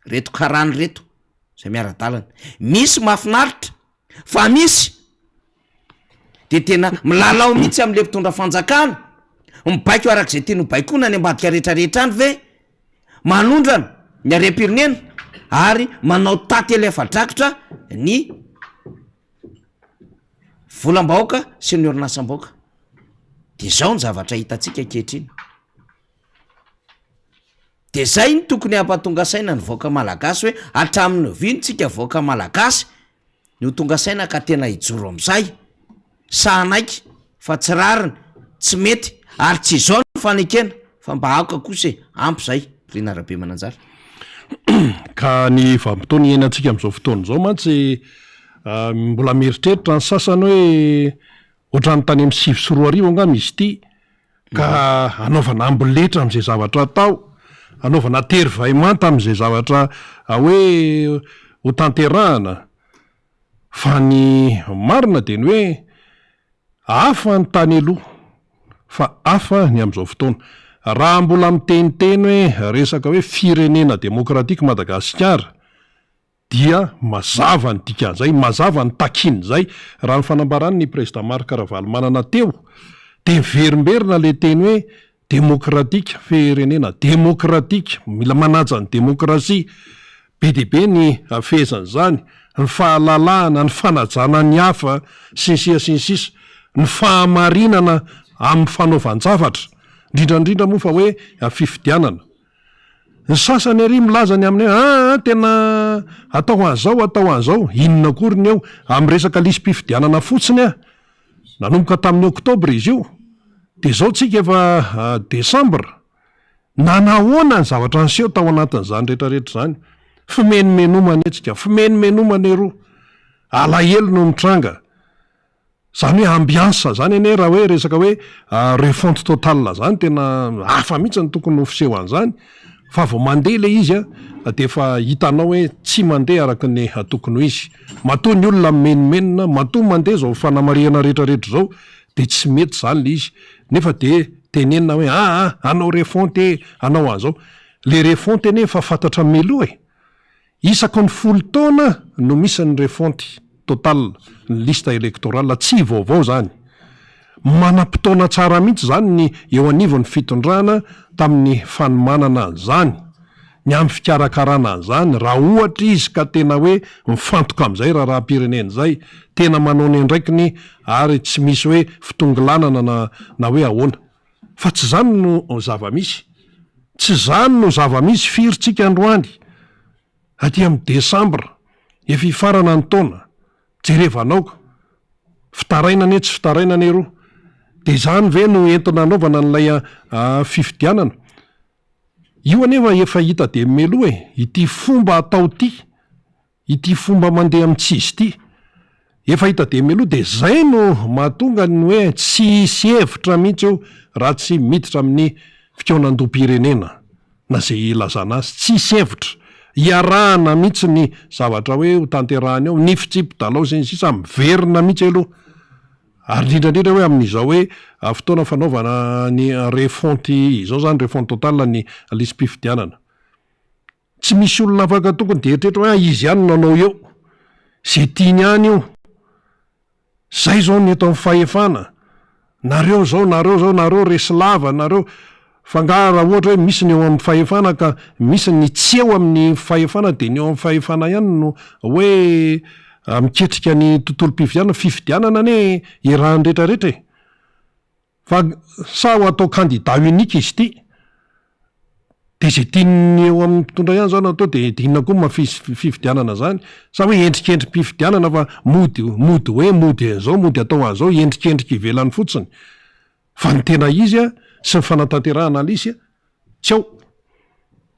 reto karany reto zay miara-dalana misy mahafinaritra fa misy de tena milalao mihitsy am'le mpitondra fanjakana mibaiko arak'izay teny hobaikoana any ambadika rehetrarehetra any ve manondrana ny arem-pirenena ary manao taty alefa-drakotra ny volam-bahoaka sy ny orinasam-bahoaka de zao ny zavatra hitatsika ankehitriny de zay ny tokony hampatonga saina ny vahoaka malagasy hoe hatramin'ny vintsika vahoaka malagasy ny ho tonga saina ka tena hijoro am'izay sahanaiky fa tsy rariny tsy mety ary tsy zao ny fanekena fa mba aoka kosa ampy zay rina rabe mananjara ka ny vampitony iainantsika am'izao fotoana zao mantsy mbola mieritreritra ny sasany hoe ohatrany tany amin'ny 2024 angamba izy ity ka anaovana amboletra am'izay zavatra atao anaovana tery vaimanta am'izay zavatra hoe ho tanterahana fa ny marina de ny hoe hafa ny tany aloha fa hafa ny am'izao fotoana raha mbola miteniteny hoe resaka hoe firenena demokratika Madagasikara dia mazava ny dikan'izay mazava ny takiny zay raha ny fanambarany ny président Marc-Ravalomanina teo de miverimberina le teny hoe demokratika firenena demokratika mila manaja ny demokrasia be de be ny afezany zany ny fahalalahana ny fanajana ny hafa sinsisa ny fahamarinana amin'ny fanaovan-javatra indrindrandrindra moa fa hoe fifidianana ny sasany ary milazany amin'ny tena atao an'izao inona koriny eo amin'ny resaka lisy-pifidianana fotsiny nanomboka tamin'ny oktobra izy io de zao tsika efa desambra nanahoana ny zavatra nyseho tao anatin'izany rehetrarehetra zany fimenomenomana etsika fimenomenomana ero alahelo no mitranga zany hoe ambiansa zany ane raha hoe resaka hoe refonte totale zany tena hafa mihitsy ny tokony hofiseho an'izany fa vao mandeha le izy a de efa hitanao hoe tsy mandeha araka ny atokony ho izy. Matoa ny olona menomenona, matoa mandeha zao fanamariana rehetrarehetra zao de tsy mety zany le izy, nefa de tenenina hoe anao refonte anao an'zao. Le refonte nefa fantatra meloa isako ny 10 taona no misy ny refonte total ny lista elektoral tsy vaovao zany. Manam-potoana tsara mihitsy zany ny eo anivon'ny fitondrana tamin'ny fanomanana zany, ny amin'ny fikarakarana an'izany. Raha ohatra izy ka tena hoe mifantoka amin'izay raha-pirenena zay, tena manao ny andraikiny ary tsy misy hoe fitongilanana na hoe ahoana. Fa tsy zany no zava-misy, tsy zany no zava-misy firintsika androany aty amin'ny Desambra efa ifarana ny taona. Jerevanao fitaraina ne tsy fitaraina ne roa de zany ve no entina anaovana n'lay fifidianana. Io anefa efa hita de melo ity fomba atao ity fomba mandeha amin'tsizy ity efa hita de melo de zay no mahatonga ny hoe tsy hisy hevitra mihitsy eo raha tsy miditra amin'ny fikaonandom-pirenena na zay ilazana azy. Tsy hisy hevitra iarahana mihitsy ny zavatra hoe ho tanterahany eo, ny fitsipodalao sy ny sisa miverina mihitsy aloha. Ary indrindrandrindra hoe amin'izao hoe fotoana fanaovana ny refonte izao zany refonte total ny lisy-pifidianana, tsy misy olona afaka tokony de eritreretra hoe izy ihany nanao eo, zay tiany ihany io. Zay zao ny eto amin'ny fahefana, nareo resy lava nareo fangara ohatra hoe misy ny eo amin'ny fahefana ka misy ny tsy eo amin'ny fahefana de ny eo amin'ny fahefana ihany no hoe miketrika ny tontolo fifidianana ne irahany rehetrarehetra fa sa ho atao candidat unique izy ity de zay tiany eo amin'ny mpitondra ihany zao natao de inona koa fifidianana zany, sa hoe endrikendrim-pifidianana fa mody an'zao mody atao an'zao endrikendriky ivelany fotsiny. Fa ny tena izy sy ny fanatanterahana alisy tsy ao.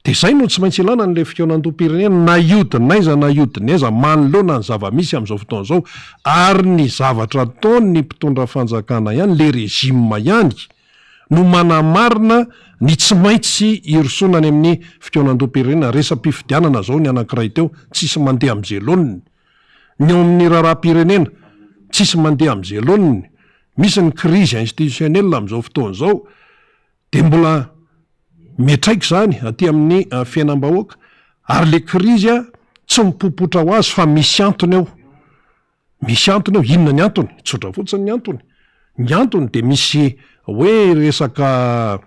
De zay no tsy maintsy ilana n'le fikaonandom-pirenena na iodinaiza manoloana ny zava-misy amin'izao fotoana zao ary ny zavatra ataony ny mpitondra fanjakana ihany, le rezima ihany no manamarina ny tsy maintsy irosonany amin'ny fikaonandom-pirenena. Resa-pifidianana zao ny anankiray teo tsisy mandeha am'zeloniny, ny eo amin'ny raharam-pirenena tsisy mandeha am'zeloniny, misy ny crise institutionnelle amin'izao fotoana zao de mbola metraika zany aty amin'ny fiainam-bahoaka ary le crise tsy mipopotra ho azy fa misy antony eo. Inona ny antony? Tsotra fotsiny ny antony de misy hoe resaka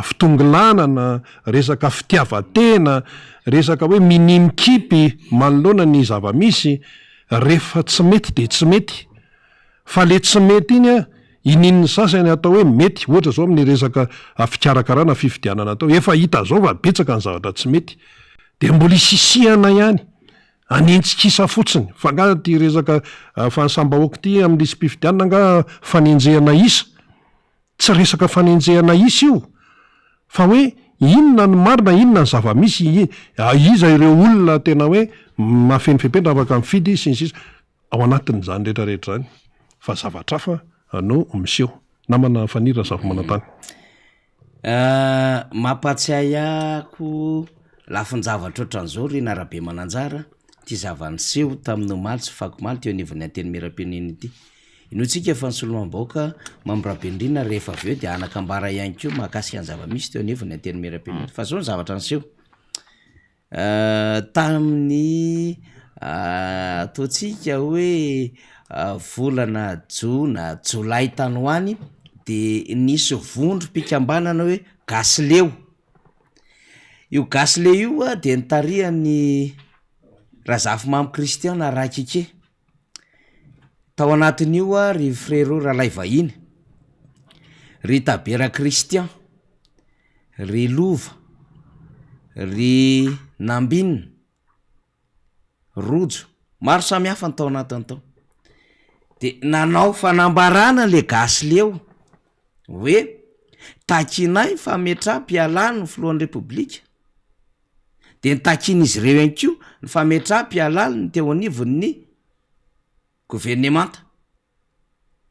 fitongilanana, resaka fitiavatena, resaka hoe minimikipy manoloana ny zava-misy. Rehefa tsy mety de tsy mety, fa le tsy mety iny inin'ny sasany atao hoe mety. Ohatra zao amin'ny resaka fikarakarana fifidianana atao efa hita zao fa betsaka ny zavatra tsy mety de mbola isisihana ihany anentsikisa fotsiny. Fa nga ty resaka fanasambahoaka ty amin'ny lisy-pifidianana nga fanenjehana isa, tsy resaka fanenjehana isa io fa hoe inona ny marina, inona ny zava-misy, iza ireo olona tena hoe mahafeny fepetra afaka mifidy sy ny sisa ao anatin'izany rehetrarehetra zany. Fa zavatra hafa no miseho namana fanira zavy manatany. Mampatsiahy ako lafin-javatra ohatran'izao ry narabe mananjara ty zava-niseho tamin'ny omaly sy fakomaly teo anivon'ny anteny miram-pirenena ity. Inotsika fa ny soloam-bahoaka mamorabendrina rehefa avy eo de anakambara ihany koa mahakasika ny zava-misy teo anivon'ny anteny miram-pirenena. Fa zao ny zavatra niseho tamin'ny ataontsika hoe volana jona jolay tany hoany de nisy vondrom-pikambanana hoe gasileo. Io gasileo io de nitarihan'ny razafimamy kristiana Rakike. Tao anatin'io ry frérot Ralay vahiny, ry Tabera Kristian, ry Lova, ry Nambinina, Rojo, maro samy hafa ny tao anatiny tao. De nanao fanambarana le gasileo hoe takinay fa metra-pialany ny filohan'ny repoblika, de nitakin'izy ireo ihany koa ny fametra-pialany ny teo anivon'ny gouvernemanta,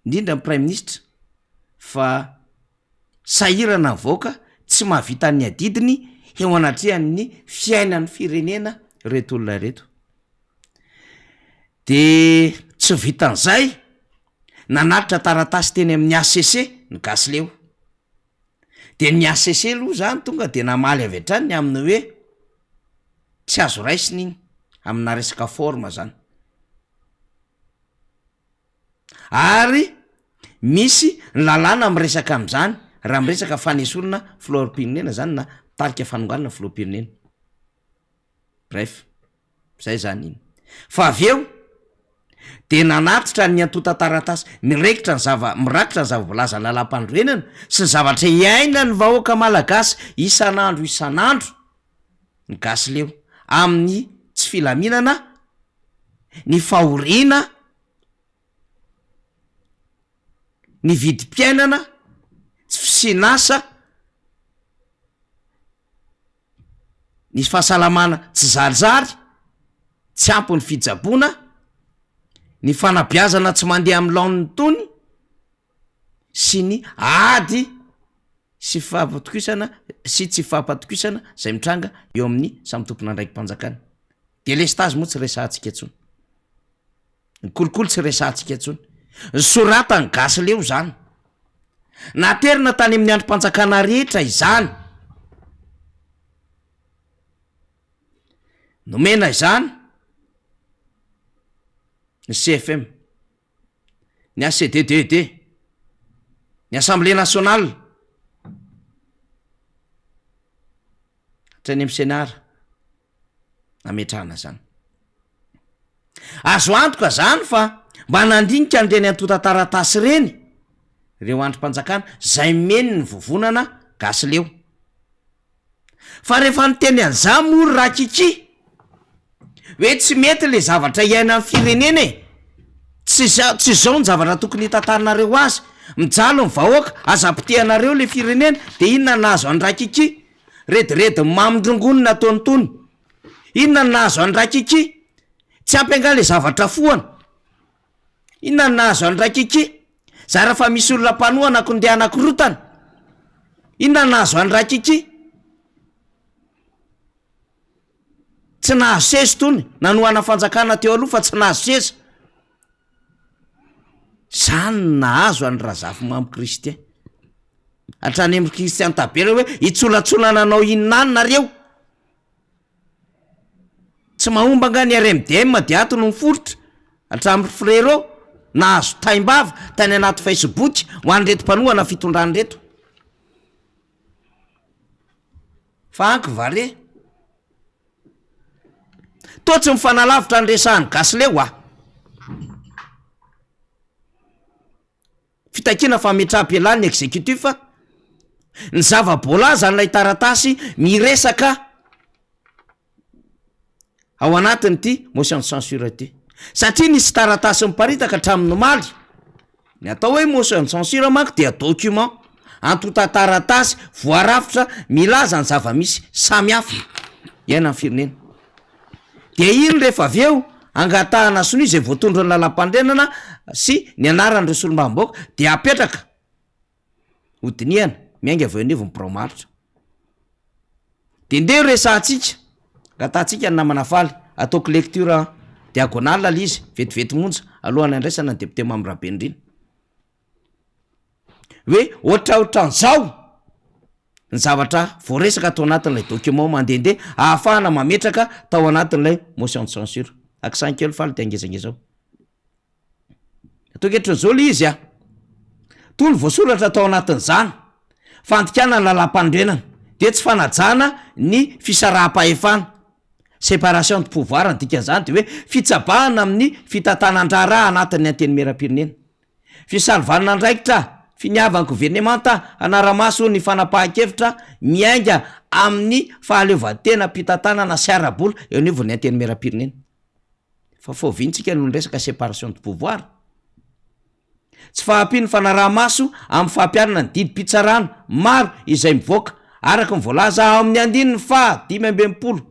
indrindra ny prime ministre, fa sahirana voaka tsy mahavita ny adidiny eo anatrehan'ny fiainan'ny firenena reto olona reto. De tsy vitan'izay nanatitra taratasy teny amin'ny ACC ny gasy leo. De ny ACC aloha zany tonga de namaly avy hatrany amin'ny hoe tsy azo raisiny iny amina resaka forma zany. Ary misy ny lalàna miresaka am'zany raha miresaka fanesorana filoham-pirenena zany na tarika fanonganana filoham-pirenena. Bref, zay zany iny. Fa avy eo de nanatitra ny antota taratasy mirakitra ny zava-bolaza ny lalam-pandroenana sy ny zavatra iaina ny vahoaka malagasy isan'andro ny gasy leo amin'ny tsy filaminana, ny fahoriana, ny vidim-piainana, tsy fisinasa, ny fahasalamana tsy zarizary, tsy ampy ny fijabona, ny fanabeazana tsy mandeha amin'ny laon'ny tony, sy ny ady sy fampatokisana sy tsy fampatokisana zay mitranga eo amin'ny samy tompona ndraiky mpanjakana. De lestazy moa tsy resahantsika intsony, ny kolokolo tsy resahantsika intsony. Ny sorata ny gasy leo zany, naterina tany amin'ny androm-panjakana rehetra izany, nomena izany ny CFM, ny ACDDD, ny Assemblée nationale, hatrany amin'ny Senara nametrahana zany. Azo antoka zany fa mba nandinika an'ireny antota taratasy reny ireo androm-panjakana zay meny ny vovonana gasy leo. Fa rehefa niteny an'izany moa rakiki hoe tsy mety le zavatra iaina amin'ny firenena e, tsy zao ny zavatra tokony hitantarinareo azy, mijalo ny vahoaka azam-pitehanareo le firenena, de inona nahazo any rakiki rediredy mamindrongonina ataony tony, inona nahazo any rakiki tsy ampianga le zavatra foana, inona nahazo any rakiki zara fa misy olona mpanoa anakondeha anakorotana, inona nahazo any rakiki tsy nahazo seza tony nanoana fanjakana teo aloha fa tsy nahazo seza. Zany nahazo any razafy mamy Kristian, hatrany amin'ny Kristian tabela hoe itsolatsolana anao inona any nareo, tsy mahomba nga ny RMDM de ato no miforotra hatramin'ny frérot nahazo taimbava tany anaty Facebook ho an'reto mpanoana fitondrany reto. Fa anky vare to tsy mifanalavitra ny resahany gasy leo fitakina fametraha-pialan'ny exécutif ny zava-boalaza n'ilay taratasy miresaka ao anatiny ty motion de censure ty, satria nisy taratasy miparitaka hatramin'ny maly. Ny atao hoe motion de censure manko dia document antota taratasy voarafitra milaza ny zava-misy samy hafa iaina amin'ny firenena. De iny rehefa avy eo angatahana sony izay voatondro ny lalam-pandrenana sy ny anaran'ireo solombamboaka de apetraka hodiniana miainga avy eo anivo ny promaritra. De ndeha resahantsika gatahtsika ny namana faly ataoko lecture diagonale la izy vetivety monja alohan'ny andraisana ny député Mambrabendrina hoe ohatraohatran'izao ny zavatra voaresaka atao anatin'ilay document mandehandeha ahafahana mametraka tao anatin'ilay motion de censure. Akisankelo faly de angezangezao atoketr'zao le izy toy ny voasoratra tao anatin'izany fandikana ny lalam-pandrenana de tsy fanajana ny fisaraha-pahefana, séparation de pouvoir ny dikan'izany de hoe fitsabahana amin'ny fitantanan-draharaha anatin'ny antenimieram-pirenena, fisalvana andraikitra finiavany gouvernemanta anaramaso ny fanapahan-kevitra miainga amin'ny fahaleovantena mpitantanana sy arabola eo anivon'ny antenimieram-pirenena. Fa fovintsika no resaka séparation de pouvoir, tsy fahampiany fanaraha-maso amin'ny fahampianana ny didim-pitsarana maro izay mivoaka araka ny voalaza ao amin'ny andininy fa 520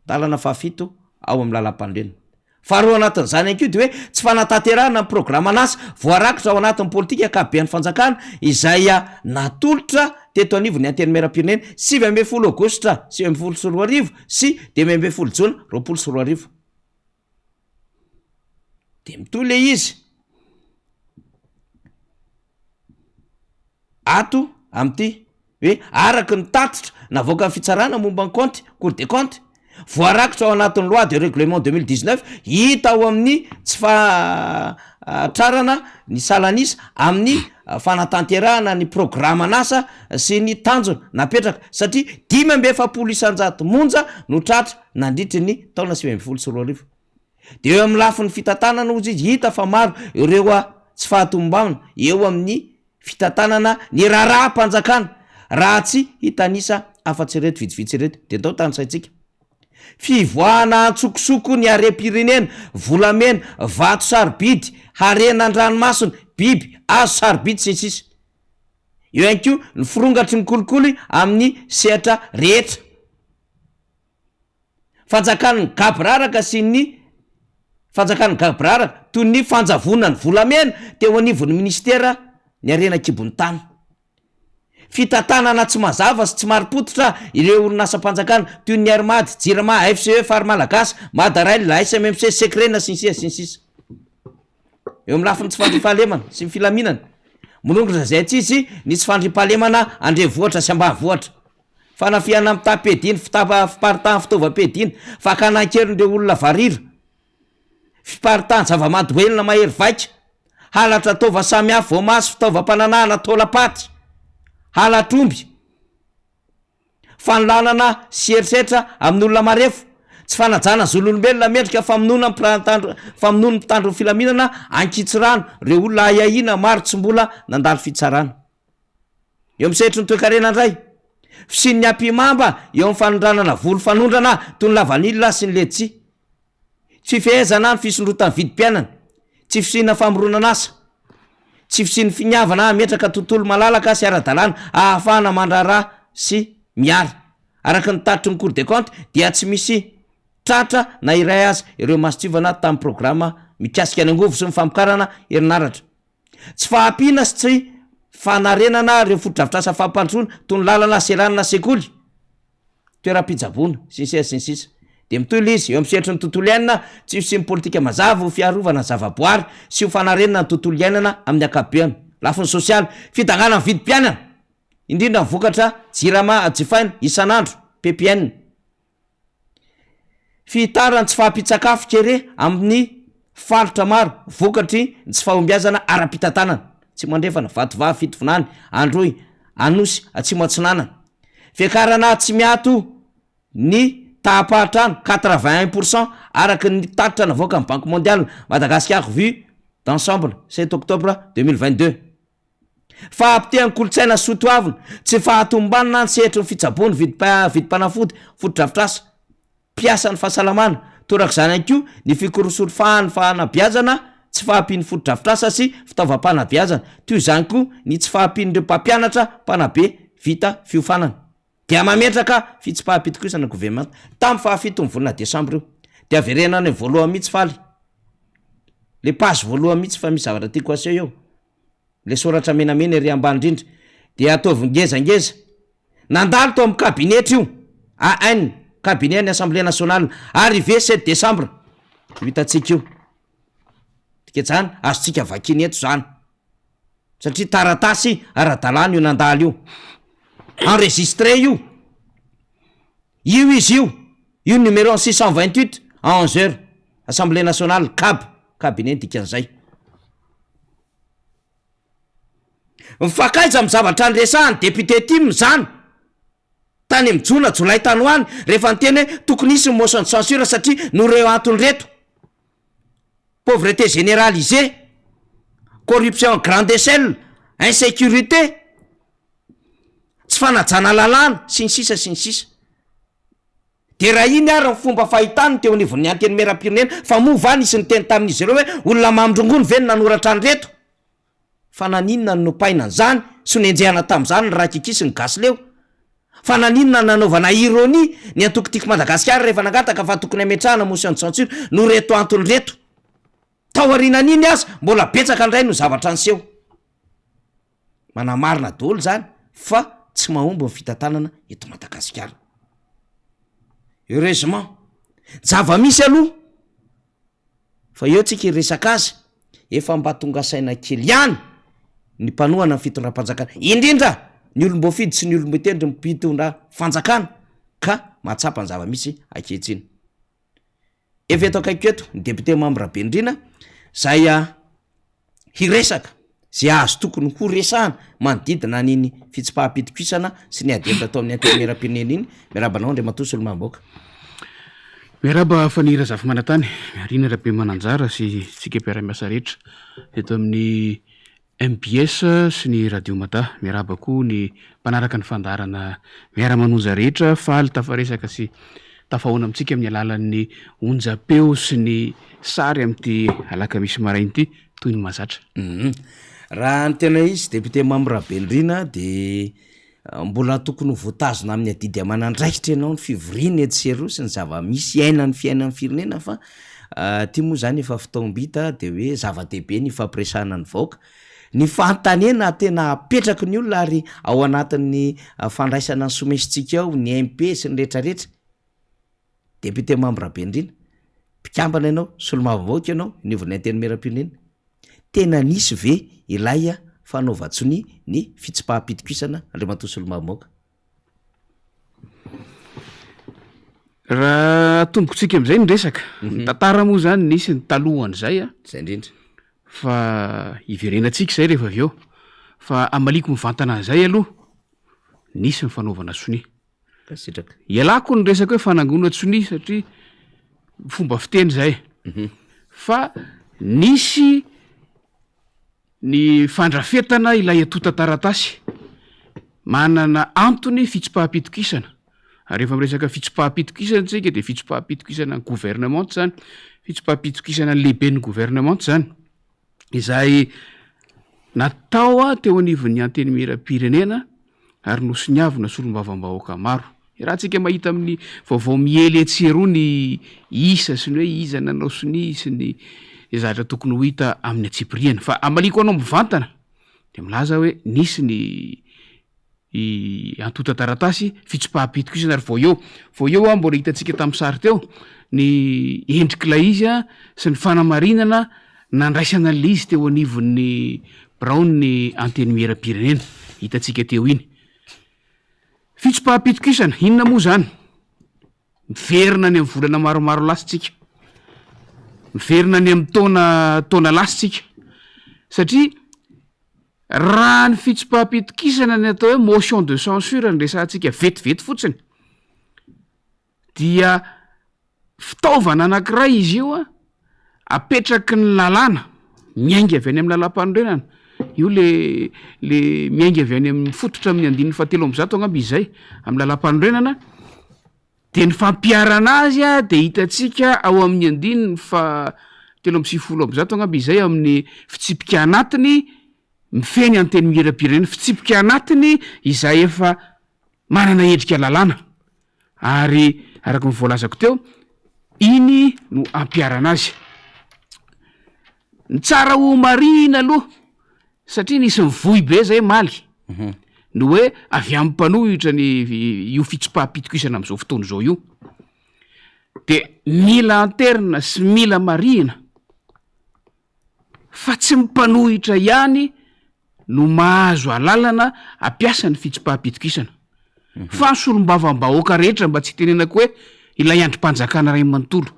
dalana fahafito ao amin'ny lalam-pandrenana. faharoa anatin'izany any ko de hoe tsy fanatanterahana ny programa an'asa voarakitra ao anatin'ny politika akabean'ny fanjakana izay natolotra teto anivony anteny meram-pirenena 7 aogositra 7 sy 12 jona 20 de mito le izy ato am'ty hoe araky ny tatitra navoaka ny fitsarana momba ny compte cour des comptes voarakitra ao anatin'ny loi de règlement 2019 hita ao amin'ny tsy fatrarana ny salanisa amin'ny fanatanterahana ny programa an'asa sy ny tanjona napetraka satria 5 monja no tratra nandritry ny taona 7 de eo amin'ny lafin'ny fitantanana ozy izy hita fa maro ireo tsy fahatombamina eo amin'ny fitantanana ny raharaha-mpanjakana raha tsy hitanisa afa-tsy reto vitsivitsy reto de tao tanysaitsika fivoahana antsokosoko ny are-pirenena volamena vato sarobidy harenandranomasony biby azo sarobidy sisisy eo ihany ko ny firongatry ny kolikoly amin'ny sehatra rehetra fanjakan'ny gabraraka sy ny fanjakan'ny gabraraka toy ny fanjavonany volamena teo anivon'ny ministera ny arena kibony tany fitantanana tsy mazava sy tsy maripototra ireo orinasa-mpanjakana toy ny armady jirama fce fary malagasy madaray la smmc secrena sinsisa eo amin'ny lafiny tsy fandrifahalemana sy ny filaminana monongitra zay tsy izy ny tsy fandripahalemana andre vohatra sy ambany vohatra fanafiana amin'ny tapediny fiparitany fitaovam-pediny fakanankerin'ireo olona varira fiparitany zava-madoelona mahery vaika halatra tova samy hafa voamaso fitaovam-pananahana tolapaty halatromby fanolanana sy eritreritra amin'ny olona marefo tsy fanajana zololombelona mendrika famonoana mpitandro ny filaminana ankitsirano reo olona ayahina maro tsy mbola nandalo fitsarana eo am'sehitry ny toe-karena ndray fisiny ampimamba eo amin'ny fanondranana volo fanondrana toy ny lavanilona sy ny ledsi tsy fihezana ny fisondrotany vidim-piainana tsy fisina famoronana asa tsy fisiny finiavana metraka tontolo malalaka sy ara-dalàna ahafahana mandraraha sy miary araka ny tatitry ny cour des comptes dia tsy misy tratra na iray azy ireo masitsivana tamin'ny programa mikasika any angovo sy ny famokarana herinaratra tsy fahampiana sy tsy fanarenana reo fotodrafitrasa fampandrona toy ny lalana selanina sekoly toeram-pijabona sinsisa de mitoy izy eo am'sehatry ny tontolo iainana tsy sy ny politika mazava ho fiarovana zavaboary sy ho fanarenana ny tontolo iainana amin'ny akabeany lafiny sosialy fidangana ny vidim-piainana indrindra mivokatra jirama jifaina isan'andro ppn fitarany tsy fahampitsakafo kere amin'ny falotra maro vokatry ny tsy fahombiazana ara-pitantanana tsy mandrefana vatovava fitovinany androy anosy atsimo atsinanana fiakarana tsy miato ny tahapahatrano 81% araky ny tatitra navoaka amin'ny banque mondiale Madagascar vu d'ensemble 7 octobre 2022 fahampitehan'ny kolotsaina sotoavina tsy fahatombanina ny sehetry ny fitsabony vidim-panafody fotodrafitrasa mpiasa ny fahasalamana torak' zany any ko ny fikorosorofahany fanabiazana tsy fahampian'ny fotodrafitrasa sy fitaovam-panabiazana toy zany ko ny tsy fahampian'ireo mpampianatra mpanabe vita fiofanana dia mametraka fitsipahapitokisana gouvernement tamin'ny fahafito ny volana desambre io de averenana ny voalohany mihitsy faly le page voalohany mihitsy fa misy zavatra tiako aseho eo le soratra menamena ery ambany indrindra de ataovy ngezangeza nandalo to amin'ny kabinet io AN cabinet ny assemblée nationale arrivé 7 décembre hitatsika io dika zany azotsika vakiny eto zany satria taratasy ara-dalàna io nandalo io enregistré io izy io numéro 628 à 11h assemblée nationale cabinet dikan'izay mifakaiza amin'ny zavatra andresahany député tim zany tany mijona jolay tany hoany rehefa nyteny hoe tokony isy motion de censure satria noreo antony reto pauvreté généralisée corruption grande échelle insécurité tsy fanajana lalàna sy ny sisa de raha iny ary ny fomba fahitany teo anivon'ny anteny meram-pirenena fa mova ny isy ny teny tamin'izy ireo hoe olona mamindrongony ve ny nanoratra any reto fa naninona ny nopainany zany sy nenjehana tam'zany ny rakikisy ny gasy leo fa naninona nanaovana ironia ny atokotiako Madagasikara rehefa nangataka fa tokony ametrahana motion de censure no reto antony reto tao arinan'iny azy mbola betsaka andray no zavatra anseho manamarina daholo zany fa tsy mahomby ny fitantanana eto Madagasikara. Heureusement zava-misy aloha fa eo tsika iresaka azy efa mba tonga saina kely ihany ny mpanohana ny fitondram-panjakana indrindra ny olom-boafidy sy ny olom-betendry mpitondra fanjakana ka mahatsapa ny zava-misy akehitriny. Efa eto akaiky eto ny député membre Bendrina zay hiresaka zay azo tokony ho resahana manodidina niny fitsipaham-pitokisana sy ny adety atao amin'ny antemeram-pirenena iny. Miarabanao Andriamatoa Solomahamboaka. Miaraba fanira zafimanatany miarina rabe mananjara sy tsika mpiara-miasa rehetra eto amin'ny MBS sy ny Radio Mata. Miaraba koa ny mpanaraka ny fandarana miara-manonja rehetra faly tafaresaka sy tafahoana amintsika amin'ny alalan'ny onjapeo sy ny sary amin'ity alakamisy marainy ity toy ny mahazatra. Raha ny tena izy député membre Bendrina de mbola tokony voatazona amin'ny adidy amanandraikitra ianao ny fivoriana etseroa sy ny zava-misy iainan'ny fiainan'ny firenena fa ty moa zany efa fotoam-bita de hoe zava-dehibe ny fampiresahana ny vahoaka. Ny fantanena tena apetraky ny olona ary ao anatin'ny fandraisana ny somesintsika ao ny MP sy ny rehetrarehetra. Député membre Bendrina mpikambana ianao Solomahamboaka ianao nivon'ny antenimieram-pirenena tena nisy ve ilay fanaovatsony ny fitsipaham-pitokisana Andriamatoa Solomahamboaka? Raha tombokontsika am'izay ny resaka tantara moa zany nisy ny talohany zay zay indrindra fa iverenantsika zay rehefa avy eo fa amaliko mivantana an'izay aloha nisy ny fanaovana tsony. sitraka Ialako ny resaka hoe fanangonana tsony satria fomba fiteny zay fa nisy ny fandrafetana ilay atota-taratasy manana antony fitsipaham-pitokisana. Rehefa miresaka fitsipaham-pitokisana tsika de fitsipaham-pitokisana ny gouvernement zany, fitsipaham-pitokisana ny lehibe ny gouvernement zany izay natao teo anivon'ny antenimieram-pirenena ary nosoniavina solombavam-bahoaka maro. Raha tsika mahita amin'ny vaovao miely etseroa ny isa sy ny hoe iza nanao sony sy ny zatra tokony ho hita amin'ny atsipiriana fa amaliko anao mivantana de milaza hoe nisy ny antota-taratasy fitsipaham-pitokisana ary vao eo mbola hitantsika tamin'ny sary teo ny endrik'ilay izy sy ny fanamarinana nandraisana an'le izy teo anivon'ny Brown ny antenimieram-pirenena hitantsika teo iny. Fitsipaham-pitokisana inona moa zany? Miverina ny amin'ny volana maromaro lasitsika, miverina ny amin'ny taona lasitsika satria raha ny fitsipaham-pitokisana ny atao hoe motion de censure ny resantsika vetivety fotsiny dia fitaovana anankiray izy io apetraky ny lalàna miainga avy any amin'ny lalam-panorenana. Io le miainga avy any amin'ny fototra amin'ny 970 angamba izay amin'ny lalam-panorenana de ny fampiarana azy de hitantsika ao amin'ny 970 angamba izay amin'ny fitsipika anatiny mifeny antenimieram-pirenena, fitsipika anatiny izay efa manana endrika lalàna ary araky ny voalazako teo iny no ampiarana azy. Ny tsara ho marina aloha satria nisy mivoy be zay maly no hoe avy amin'ny mpanohitra io fitsipaham-pitokisana amin'izao fotoana izao io de mila anterina sy mila marina fa tsy mipanohitra ihany no mahazo alalana ampiasa ny fitsipaham-pitokisana fa ny solombavam-bahoaka rehetra mba tsy tenenako hoe ilay androm-panjakana ray manontolo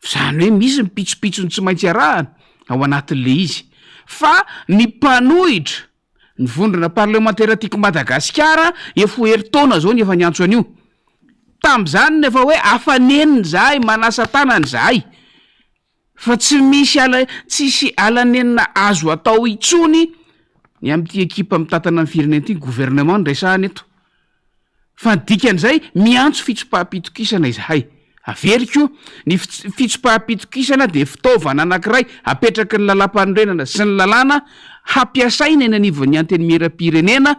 zany hoe misy mipitsopitsony tsy maintsy arahana ao anatin'le izy fa ny mpanohitra ny vondrona parlementaire tiako Madagasikara efa herintaona zao ny efa niantso an'io tam'izany nefa hoe afaneniny zahay manasa tanany zahay fa tsy tsisy alanenina azo atao itsony ny amin'ity ekipa mitantana ny firenena ity gouvernement ny resahany eto fa dikan'izay miantso fitsipaham-pitokisana izahay. Averiko ny fitsipaham-pitokisana de fitaovana anankiray apetraky ny lalam-panorenana sy ny lalàna hampiasaina eny anivon'ny antenimieram-pirenena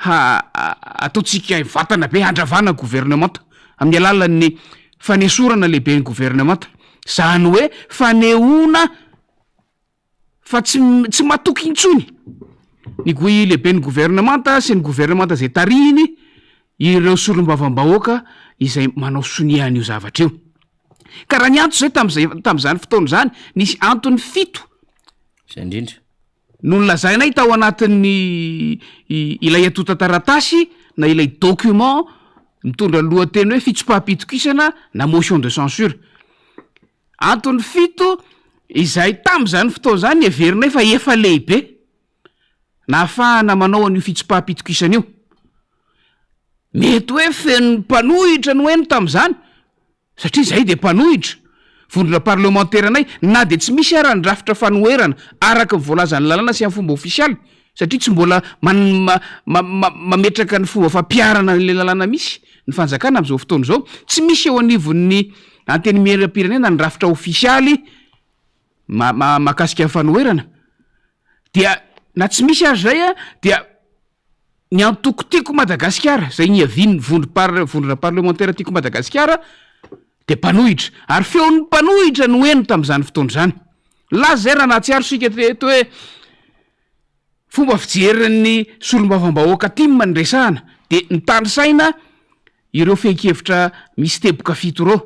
ataotsika vatana be handravana gouvernemanta amin'ny alalan'ny fanesorana lehibe ny gouvernemanta zany hoe fanehoana fa tsy matoky intsony ny lehibe ny gouvernemanta sy ny gouvernemanta zay tarihiny ireo solombavam-bahoaka izay manao soniany io zavatra io ka raha ny anto zay tam'izany fotoana zany nisy antony 7 zay indrindra no nolazainay tao anatin'ny ilay atotan-taratasy na ilay document mitondra lohateny hoe fitsopaha-pitokisana na motion de censure antony 7 izay tam'izany fotoana zany everinay fa efa lehibe na ahafahana manao an'io fitsopaha-pitokisana io mety hoe feno mpanohitra no eno tam'izany satria zay de mpanohitra vondrona parlementaire anay na de tsy misy ara ny rafitra fanoherana araka nyvoalazany lalàna sy amin'ny fomba ofisialy satria tsy mbola mametraka ny fomba fampiarana n'le lalàna misy ny fanjakana am'izao fotoana zao tsy misy eo anivon'ny anteny miaram-pirenena ny rafitra ofisialy mahakasika fanoherana dia na tsy misy azy zay a dia ny antoko tiako Madagasikara zay niavin'ny vondrona parlementaire tiako Madagasikara de mpanohitra ary feon'ny mpanohitra no eno tam'izany fotoana zany la zay raha nahatsiaro sika teto hoe fomba fijerin'ny solombavam-bahoaka timma ny resahana de ny tany saina ireo fehi-kevitra misy teboka 7 reo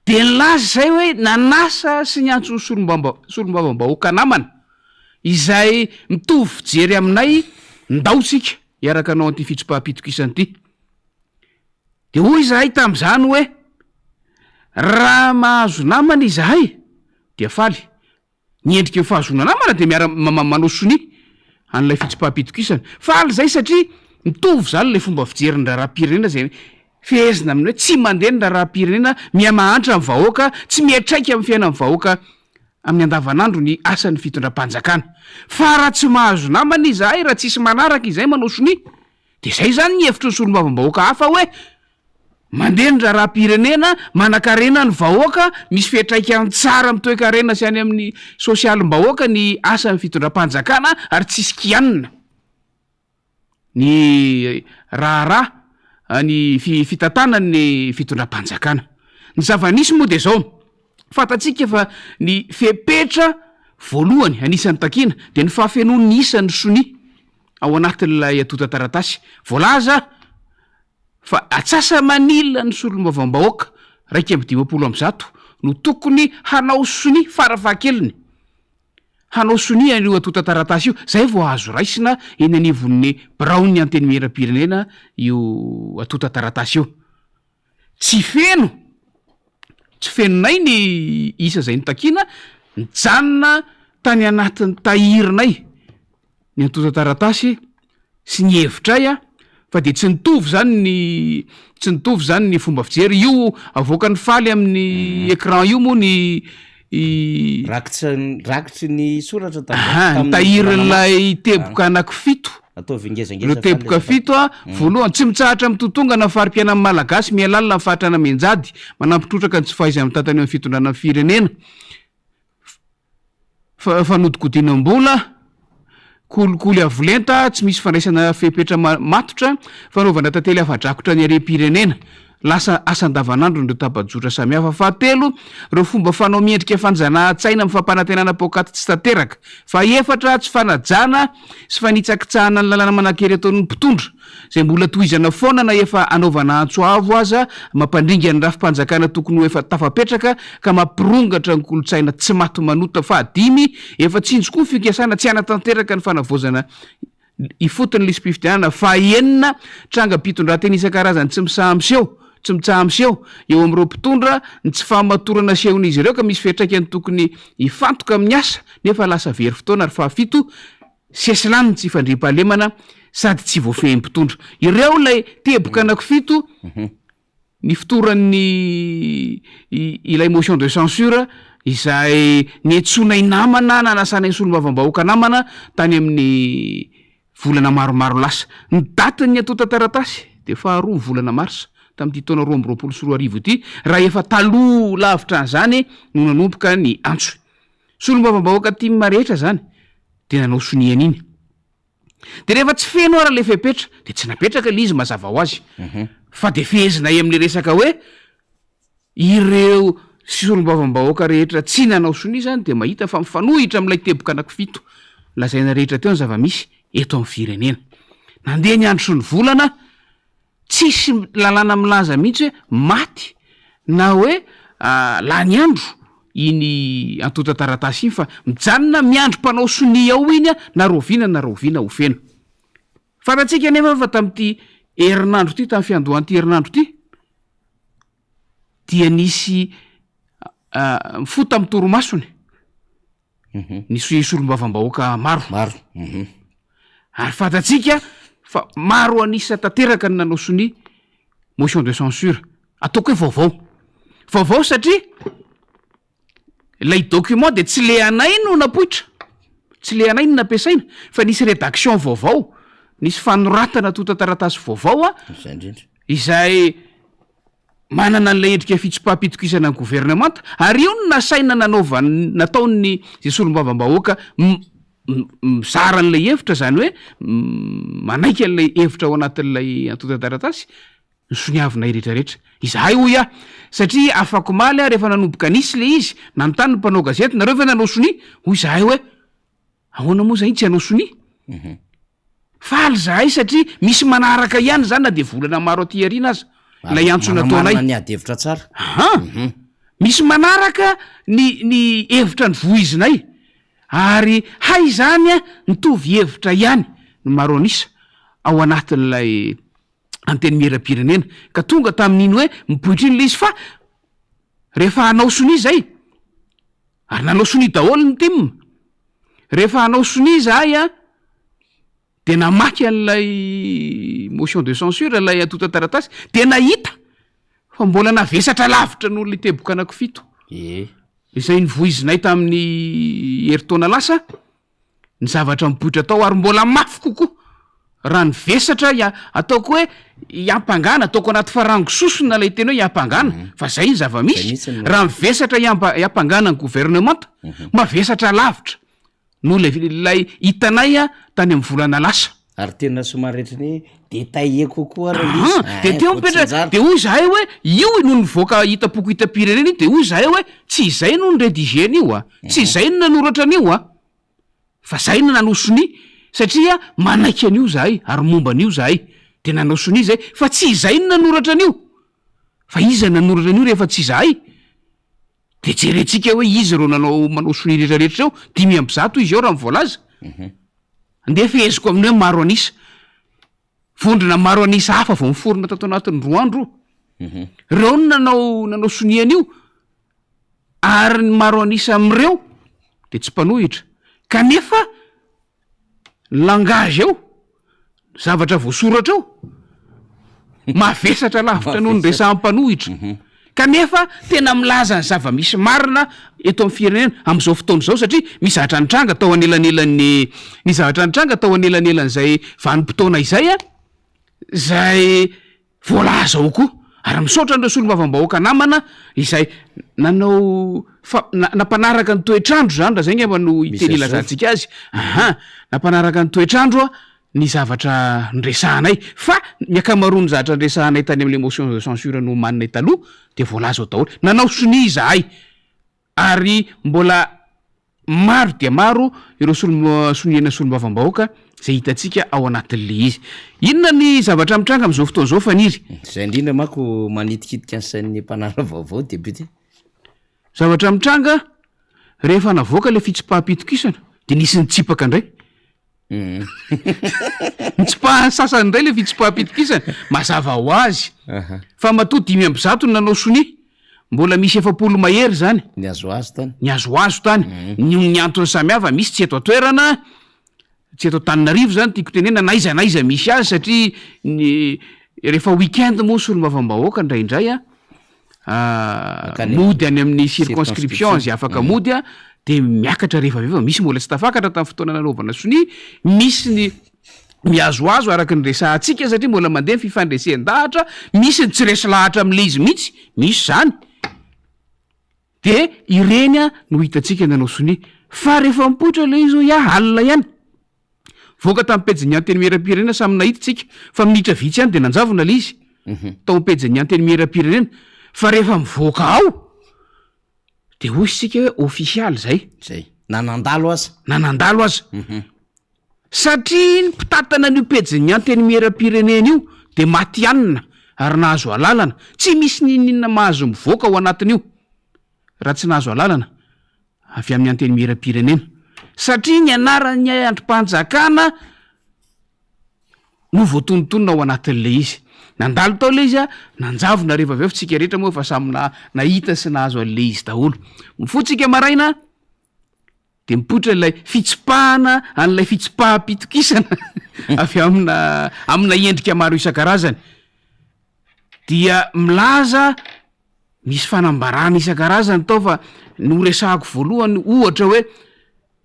de nylaza zay hoe nanasa sy ny antso solombavam-bahoaka namana izay mitovy fijery aminay ndaotsika iaraka anao anty fitsopaha-pitokisany ty de hoy izahay tam'izany hoe raha mahazo namana izahay dia faly nyendrika ny fahazona namana de miara manao soni an'ilay fitsopaha-pitokisana faly zay satria mitovy zany le fomba fijeriny raharam-pirenena zay fehezina amin'ny hoe tsy mandeha ny raharam-pirenena miamahantra amin'ny vahoaka tsy miatraika amin'ny fiainan'ny vahoaka amin'ny andavanandro ny asan'ny fitondram-panjakana fa raha tsy mahazo namana izahay raha tsisy manaraka izay manao soni de zay zany ny hevitry ny solombavam-bahoaka hafa hoe mandeha ny raharam-pirenena manan-karena ny vahoaka misy fiatraikany tsara mitoekarena sy any amin'ny sosialim-bahoaka ny asan'ny fitondram-panjakana ary tsisy kianina ny raharaha ny fitantanany fitondram-panjakana ny zava-nisy moa de zao fatatsika fa ny fepetra voalohany anisan'ny takina de ny fahafenony isan'ny soni ao anatin'ilay atotan-taratasy voalaza fa atsasa manila ny solombavam-bahoaka 150 no tokony hanao soni farafahakeliny hanao soni an'io atotan-taratasy io zay vao azo raisina eny anivon'ny Brown anteny miaram-pirenena io atotan-taratasy io tsy fenonay ny isa zay ny takina nijanona tany anatin'ny tahirinay ny atotan-taratasy sy ny hevitray a fa de tsy nitovy zany ny fomba fijery io avoaka ny faly amin'ny écran io moa ny rakitry ny soratra tahirin'lay teboka anaky 7 ataovingezangeza reo teboka 7 a voalohany tsy mitsahatra amin'ny totonga na fari-piana amin'ny malagasy mialalina ny fahatrana menjady manampitrotraka ny tsy fahaizay amin'ny tantany amin'ny fitondrana amin'ny firenena fanodikodinam-bola kolikoly avolenta tsy misy fandraisana fepetra matotra fanaovana tantely afa-drakotra ny arem-pirenena lasa asan-davanandro nireo tabajotra samihafa fahatelo reo fomba fanao miendrika fanjana-tsaina amin'ny fampanantenana pokaty tsy tanteraka fa efatra tsy fanajana sy fanitsakitsahana ny lalàna manan-kery ataon'ny mpitondra zay mbola tohizana foana na efa anaovana antsoavo aza mampandringa ny rafi-panjakana tokony ho efa tafapetraka ka mampirongatra ny kolotsaina tsy maty manota fa 5 efa tsinjokoa fikasana tsy anatanteraka ny fanavozana ifotony lisy-pifidianana fa 9 tranga-pitondranteny isan-karazany tsy mitsahamseho eo amin'ireo mpitondra ny tsy fahamatorana sehon'izy ireo ka misy fiatraikany tokony ifantoka amin'ny asa nefa lasa very fotoana ary faha-7 sesilany tsy ifandrim-pahalemana sady tsy voafehy mpitondra ireo lay teboka anaky 7 ny fitoran'ny ilay motion de censure izay niantsonay namana nanasana ny solombavam-bahoaka namana tany amin'ny volana maromaro lasa ny datiny atotan-taratasy de faharoa volana marsa tamin'ity taona 2024 ity raha efa taloha lavitra an'izany no nanompoka ny antso solombavam-bahoaka timma rehetra zany de nanao soniana iny de rehefa tsy feno ara le fepetra de tsy napetraka le izy mazava ho azy fa de fehezina am'le resaka hoe ireo solombavambahoaka rehetra tsy nanao sonia zany de mahita fa mifanohitra am'ilay teboka anankifito lazaina rehetra teo ny zava-misy eto amin'ny firenena nandeha ny andro sy ny volana tsisy lalàna milaza mihitsy hoe maty na hoe lany andro iny antota taratasy iny fa mijanona miandro mpanao sonia ao iny a na roviana hofena fatatsika nefa fa tam'ity herinandro ty tamin'ny fiandohan'ity herinandro ty dia nisy mifota amin'ny toromasony nisy solombavambahoaka maro ary fatatsika fa maro anisa tanteraka ny nanao sonia motion de censure ataoko hoe vaovao satria lay document de tsy le anay no napoitra tsy le anay no nampiasaina fa nisy rédaction vaovao nisy fanoratana tota taratasy vaovao a izay manana an'ilay endrika fitsipaham-pitokisana ny gouvernemanta ary io no nasaina nataony zay solombavambahoaka mizara n'ilay hevitra zany hoe manaiky an'ilay hevitra ao anatin'ilay antota taratasy ny soniavinay rehetrarehetra izahay hoy a satria afako maly a rehefa nanomboka nisy le izy nanontany ny mpanao gazety nareo fa nanao sonia hoy zahay hoe ahoana moa zay tsy hanao sonia faly zahay satria misy manaraka ihany zany na de volana maro aty ariana aza lay antso nataonay niady hevitra tsara misy manaraka ny hevitra ny voizinay ary hay zany a nitovy hevitra ihany no maro anisa ao anatin'lay anteny miera-pirenena ka tonga tamin'iny hoe mipoitra iny le izy fa rehefa hanao sonia zay ary nanao sonia daholo ny timina rehefa hanao sonia zahay a de namaky an'ilay motion de censure lay antota taratasy de nahita fa mbola navesatra lavitra n'olona teboka anankifito izay nyvoizinay tamin'ny heritaona lasa ny zavatra mipoitra tao ary mbola mafy kokoa raha nyvesatra ataoko hoe iampangana ataoko anaty farango sosona lay teny hoe iampangana fa zay ny zava-misy raha mivesatra iampangana ny gouvernemanta mavesatra lavitra no lay hitanay a tany amin'ny volana lasa ary tena somarehetra ny détaillé kokoa de teo mipetra de hoy zahay hoe io no nivoaka hitapoko hitam-pirenena iny de hoy zahay hoe tsy izay no nyredigena io a tsy izay no nanoratra an'io a fa zay no nanao sonia satria manaiky an'io zahay ary momba an'io zahay de nanao sonia zay fa tsy izay no nanoratra an'io fa iza nanoratra an'io rehefa tsy zahay de jerentsika hoe izy reo manao sonia rehetrarehetra eo 500 izy ao raha mivoalaza andeha feheziko amin'ny hoe maro anisa vondrona maro anisa hafa vao miforona tato anatin'ny roa andro reo no nanao sonian'io ary ny maro anisa am'ireo de tsy mpanohitra kanefa langage eo zavatra voasoratra eo mavesatra lavitra noho ny resampanohitra kanefa tena milaza ny zava-misy marina eto amin'ny firenena am'izao fotoana zao satria misy zavatra nitranga tao anelanelan'ny ny zavatra nitranga tao anelanelan'izay vanim-potoana izay a zay voalaza ao koa ary misaotra n'ireo solombavambahoaka namana izay nanao nampanaraka ny toetrandro zany raha zay ngamba no iteny ilazantsika azy nampanaraka ny toetrandro a ny zavatra nresahanay fa miakamarony zavatra nresahanay tany amin'le motion de censure no maninay taloha de voalaza ao daholo nanao sonia zahay ary mbola maro dia maro ireo soniana solombavambahoaka zay hitatsika ao anatin'le izy inona ny zavatra mitranga am'izao fotoana zao faniry zay indrindra mako manitikitika an'sain'ny mpanara vaovao député zavatra mitranga rehefa navoaka le fitsipaham-pitokisana de nisy nitsipaka indray nitsipahany sasany indray le fitsipaham-pitokisana mazava ho azy fa matoa 500 no nanao sonia mbola misy 700 mahery zany ny azoazo tany ny antony samihafa misy tsy eto atoerana tsy eto Tananarivo zany tiako tenena naiza misy azy satria rehefa weekend moa solombavambahoaka indraindray a mody any amin'ny circonscription zay afaka mody a de miakatra rehefa misy mbola tsy tafakatra tamin'ny fotoana nanaovana sonia misy ny miazoazo araky ny resahantsika satria mbola mandeha ny fifandresen-dahatra misy ny tsy resy lahatra am'le izy mihitsy misy zany de ireny a no hitatsika nanao sonia fa rehefa mipoitra le izy alina ihany voaka tamin'ny pejin'ny anteny miera-pirenena samy nahitatsika fa minitra vitsy ihany de nanjavona le izy tao pejin'ny anteny miera-pirenena fa rehefa mivoaka ao de hoy isika hoe ofisialy zay nanandalo aza satria ny mpitatana n'io pejin'ny anteny miera-pirenena io de maty anina ary nahazo alalana tsy misy ninina mahazo mivoaka ao anatin'io raha tsy nahazo alalana avy amin'ny anteny miera-pirenena satria ny anaran'ny androm-panjakana no voatonontonona ao anatin'le izy nandalo tao le izy a nanjavona rehefa avy tsika rehetra moa fa samy nahita sy nahazo an'le izy daholo mifotsika maraina de mipoitra n'lay fitsipahana an'lay fitsipaham-pitokisana avy amina endrika maro isan-karazany dia milaza misy fanambarana isan-karazany tao fa noresahako voalohany ohatra hoe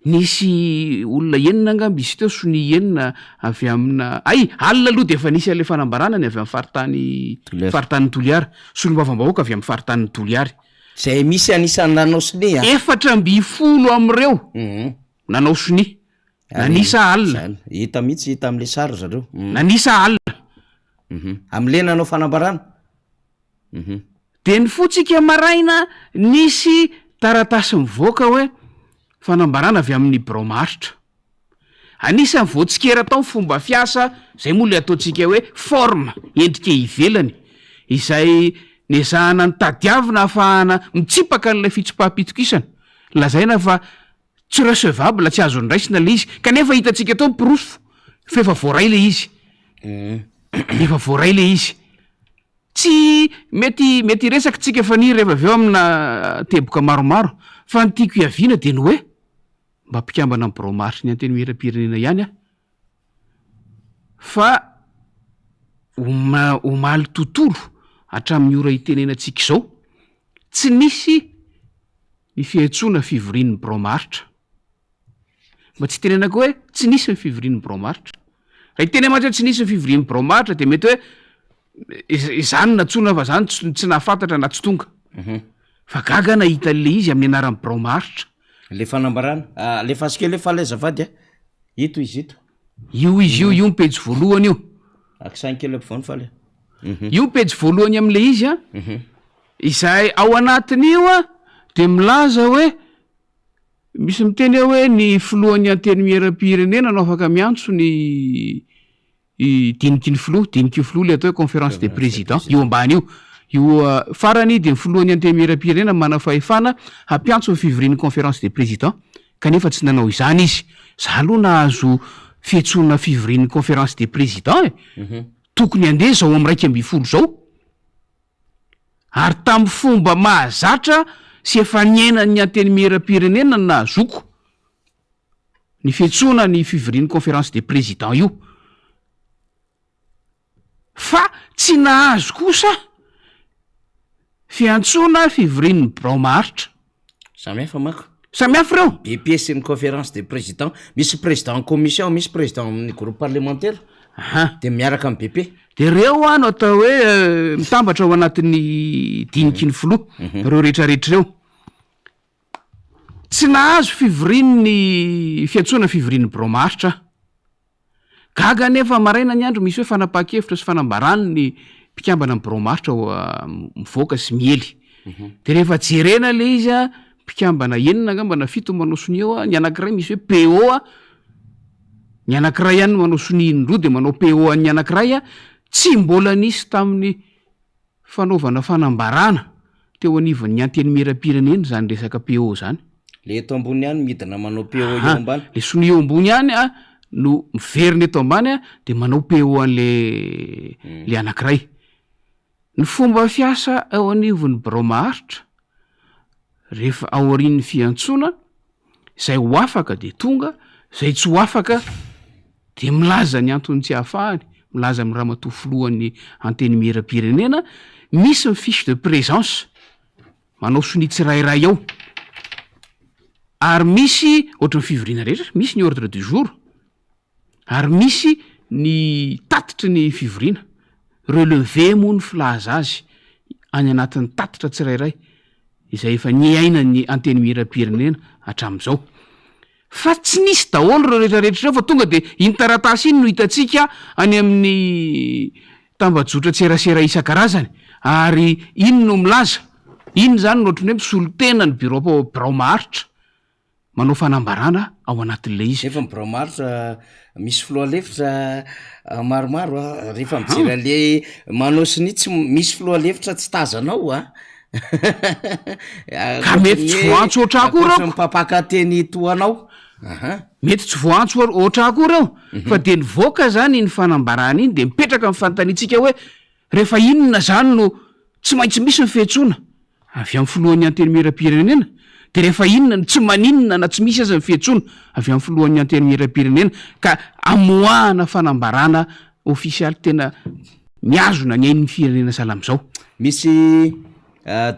nisy olona enina angamby izy teo sony enina avy amina alina aloha de efa nisy an'le fanambaranany avy amin'ny faritany Toliara solombavam-bahoaka avy amin'ny faritan'ny Toliary zay misy anisany nanao soni efatra mby folo am'ireo nanao soni nanisa alina hita mihitsy hita am'le sary zareo nanisa alina am'le nanao fanambarana de ny fotsika maraina nisy taratasy mivoaka hoe fanambarana avy amin'ny bromaritra anisany voatsikera tao ny fomba fiasa zay moa le ataontsika hoe forme endrika ivelany izay nezahana ny tadiavina ahafahana mitsipaka n'lay fitsipaham-pitokisana lazaina fa tsy recevable tsy azo ndraisina le izy kanefa hitantsika tao mipirosofo fa efa voaray le izy tsy mety resaky tsika fa ny rehefa avy eo amina teboka maromaro fa ny tiako iaviana de ny hoe mba mpikambana amin'ny bromaritra ny anteny miera-pirenena ihany fa omaly tontolo hatramin'ny ora itenenantsika izao tsy nisy ny fiantsoana fivorian'ny bromaritra mba tsy tenenako hoe tsy nisy ny fivorian'ny bromaritra raha iteny mantsy hoe tsy nisy ny fivorian'ny bromaritra de mety hoe izany natsona fa zany tsy nahafantatra na tsy tonga fa gaga nahita le izy amin'ny anaran'ny bromaritra le fanambarana le fasikeo le falazavady ito izy io mipejy voalohany io akisankely ampivoany fa le io mipejy voalohany am'le izy izay ao anatin'io de milaza hoe misy miteny hoe ny filohan'ny anteny miera-pirenena no afaka miantso ny diniky filoha le atao hoe conférence des présidents io ambany io farany de ny filohan'ny anteny miera-pirenena mana fahefana hampiantso ny fivorian'ny conférence des présidents kanefa tsy nanao izany izy za aloha nahazo fiantsoana fivorian'ny conférence des présidents tokony andeha zao am' raiky amby folo zao ary tamin'ny fomba mahazatra sy efa niainany anteny miera-pirenena nahazoko ny fiantsoana ny fivorian'ny conférence des présidents io fa tsy nahazo kosa fiantsoana fivorian'ny bromaritra samihafa mako samihafa reo BPS ny conférence des présidents misy président commission misy président amin'ny groupe parlementaire de miaraka amin'ny BP de reo no atao hoe mitambatra ao anatin'ny diniky ny filoha reo rehetrarehetra reo tsy nahazo fivorian'ny fiantsoana fivorian'ny bromaritra gaga nefa maraina ny andro misy hoe fanapaha-kevitra sy fanambarany ny mpikambana amin'ny bromaritra mivoaka sy miely de rehefa jerena le izy mpikambana enina angambana fito manao soni eo ny anankiray misy hoe PO ny anankiray ihany manao soni indroa de manao PO ny anankiray tsy mbola nisy tamin'ny fanaovana fanambarana teo anivon'ny anteny miera-pirenena zany resaka PO zany le eto ambony ihany midina manao PO eo ambany le soni eo ambony ihany no miverina eto ambany de manao PO an'le anankiray ny fomba fiasa ao anivon'ny bromaritra rehefa ao arin'ny fiantsoana zay ho afaka de tonga zay tsy ho afaka de milaza ny antony tsy hahafahany milaza amin'ny raha matofolohan'ny anteny miera-pirenena misy ny fiche de présence manao soni tsirairay ao ary misy ohatry ny fivoriana rehetra misy ny ordre du jour ary misy ny tatitry ny fivoriana relevé moa ny filaza azy any anatin'ny tatitra tsirairay izay efa ny aina ny anteny miera-pirenena hatramin'izao fa tsy nisy daholo reo rehetrarehetra reo fa tonga de iny taratasy iny no hitatsika any amin'ny tambajotra tserasera isan-karazany ary iny no milaza iny zany no ohatrany hoe misolo tena ny birao maharitra manao fanambarana ao anatin'ilay izy efa mibraomaritra misy filohalefitra maromaro a rehefa mijery ale manao sini tsy misy filohalefitra tsy tazanao a ka mety tsy voantso oatra koa reo mipapaka teny toanao mety tsy voantso oatra koa reo fa de nivoaka zany ny fanambarana iny de mipetraka amin'ny fanontanitsika hoe rehefa inona zany no tsy maintsy misy ny fihetsona avy amin'ny filohan'ny antenimieram-pirenena de rehefa inona no tsy maninona na tsy misy aza ny fihetsona avy amin'ny filohan'ny antenimieram-pirenena ka amoahana fanambarana ofisialy tena miazona ny ain'ny firenena salam'izao misy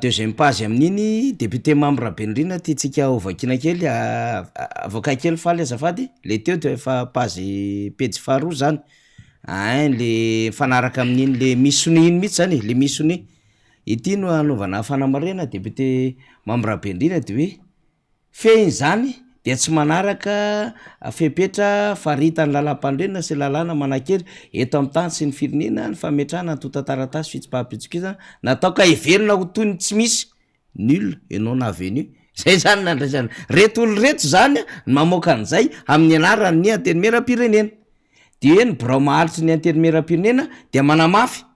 deuxième page amin'iny député membre Rabenrina tiatsika ovakina kely avoaka kely faly azafady le teo de efa page pejy faharoa zany le fanaraka amin'iny le misony iny mihitsy zany le misony ity no anaovana fanamarena député membre Rabenrina de hoe fehiny zany de tsy manaraka fepetra faritany lalam-pandrenina sy lalàna manakery eto amin'ny tany sy ny firenena ny fametrahana ny tota-taratasy fitsipaham-pitsokizana natao ka ivelona ho toy ny tsy misy nul et non avenu zay zany nandraisana reto olo reto zany mamoaka an'izay amin'ny anarany antenimieram-pirenena de hoe ny birao maharitry ny antenimieram-pirenena de manamafy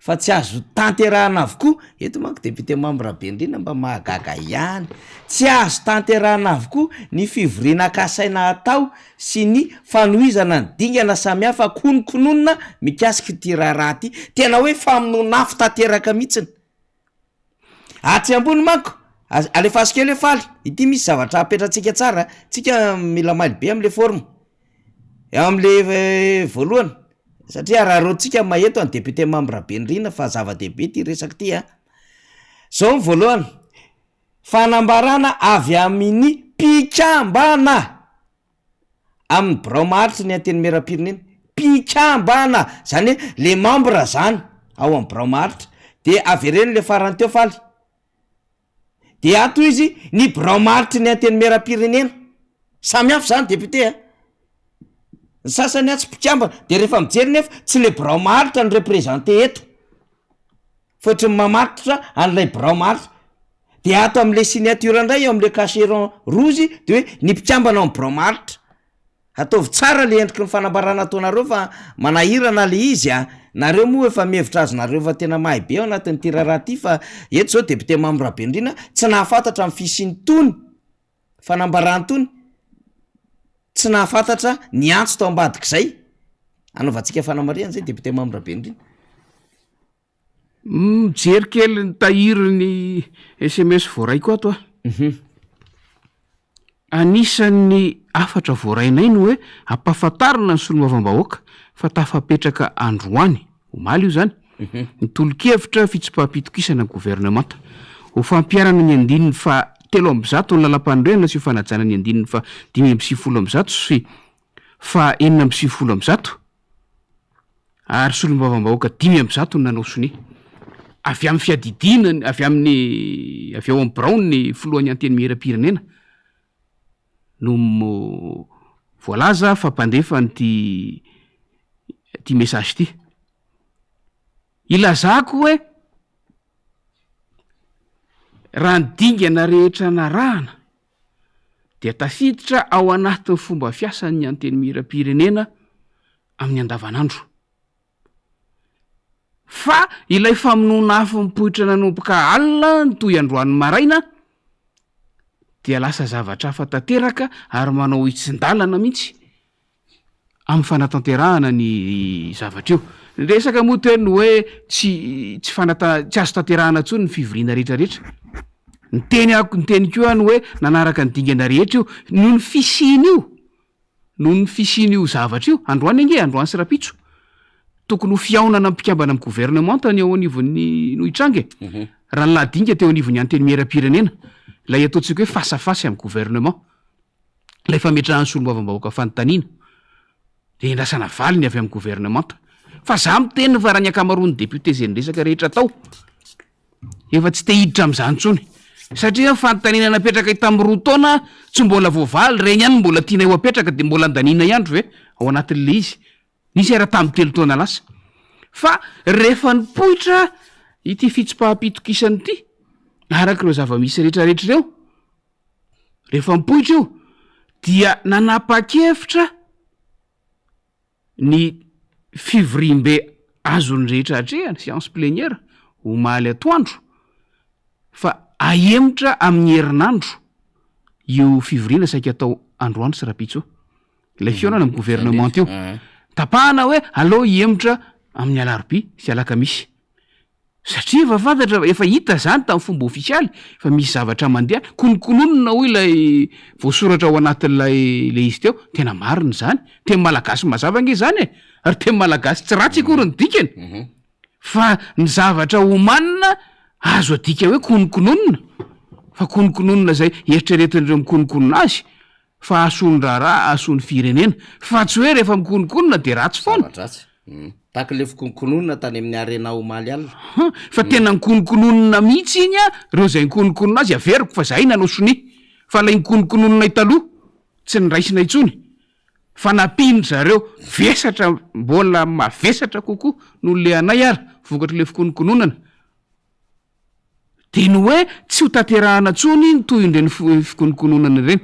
fa tsy azo tanterahana avokoa eto manko député membre Rabenrina mba mahagaga ihany tsy azo tanterahana avokoa ny fivoriana kasaina atao sy ny fanohizana ny dingana samihafa konokononona mikasika ty raharaha ty tena hoe famononafo tanteraka mihitsiny atsy ambony manko alefasika le faly ity misy zavatra apetratsika tsara tsika mila maly be am'le forme am'le voalohany satria raha roatsika maheto any député membre Rabenrina fa zava-dehibe ty resaky ty zao ny voalohany fanambarana avy amin'ny mpikambana amin'ny birao maharitry ny antenimieram-pirenena mpikambana zany hoe le membre zany ao amin'ny birao maharitra de avereny le farany teo faly de ato izy ny birao maharitry ny antenimieram-pirenena samy hafa zany député ny sasany atsy mpikambana de rehefa mijery nefa tsy le birao maharitra ny représenté eto fotriny mamaritra an'ilay birao maharitra de ato am'le signature ndray eo am'le cacheron rouge de hoe ny mpikambana ao amin'ny birao maharitra ataovy tsara le endriky ny fanambarana ataonareo fa manahirana le izy nareo moa efa mihevitra azy nareo fa tena mahay be ao anatin'ny ty raharaha ty fa eto zao député membre Rabenrina tsy nahafantatra amin'ny fisiny tony fanambarana tony tsy nahafantatra ny antso tao ambadik'izay anaovantsika fanamarihana zay député membre Rabenrina mijery kely ny tahiry ny SMS voaraiko ato anisan'ny afatra voarainay no hoe ampahafantarina ny solombavambahoaka fa tafapetraka androany omaly io zany nitolo-kevitra fitsipaham-pitokisana gouvernemanta ho fampiarana ny andininy fa 3 ny lalam-pandroana sy ho fanajana ny andininy fa 5 sy fa 4 ary solombavambahoaka 5 ny nanao soni avy amin'ny fiadidinany avy ao amin'ny Brown ny filohan'ny antenimieram-pirenena no voalaza fa mpandefa ny ty message ty ilazako hoe raha ny dingana rehetra narahana dia tafiditra ao anatin'ny fomba fiasan'ny antenimieram-pirenena amin'ny andavanandro fa ilay famonoana afo mipohitra nanomboka alina ny toy androany maraina dia lasa zavatra hafa tanteraka ary manao itsin-dalana mihitsy amin'ny fanatanterahana ny zavatra io resaka moa teny hoe tsy azo tanterahana tsony ny fivoriana rehetrarehetra ny teny ko any hoe nanaraka ny dingana rehetra io noho ny fisiny io zavatra io androany ange androany sy rapitso tokony ho fiaonana mpikambana amin'ny gouvernemanta ny ao anivon'ny no hitrange raha nladinga teo anivon'ny antenimieram-pirenena lay ataontsika hoe fasafasy amin'ny gouvernement lay fametrahany solombavambahoaka fanontaniana de endrasana valiny avy amin'ny gouvernemanta fa za miteny fa raha ny akamaroany député zay ny resaka rehetra tao efa tsy te hiditra amin'izany tsony satria fanontaniana napetraka tamin'ny roa taona tsy mbola voavaly regny ihany mbola tiana eo apetraka de mbola andaniana ihany ve ao anatin'le izy nisy era tamin'ny 3 taona lasa fa rehefa nipoitra ity fitsipahapitokisany ity araka ireo zava-misy rehetrarehetra ireo rehefa mipoitra io dia nanapa-kevitra ny fivoriam-be azony rehetra atrehany séance plénière omaly atoandro fa ahemitra amin'ny herinandro io fivoriana saika atao androandro sy rapitso ilay fionana amin'ny gouvernement teo tapahana hoe aleo hiemitra amin'ny alarobia sy alakamisy satria efa fantatra efa hita zany tamin'ny fomba ofisialy fa misy zavatra mandeha konokononona hoy ilay voasoratra ao anatin'lay le izy teo tena mariny zany teny malagasy mazava nge zany e ary teny malagasy tsy ratsy akory ny dikany fa ny zavatra homanina azo adika hoe konokononona fa konokononona zay eritreretin'ireo mikonokonona azy fa asony raharaha asony firenena fa tsy hoe rehefa mikonokonona de ratsy foana taky le fikonokononona tany amin'ny arena omaly alina fa tena nikonokononona mihitsy iny a reo zay nikonokonona azy averiko fa zay nanao soni fa lay nikonokononona italoha tsy nyraisina itsony fa napiny zareo vesatra mbola mavesatra kokoa no le anay ary vokatry le fikonokononana de ny hoe tsy ho tanterahana tsony toy indreny fikonokononana ireny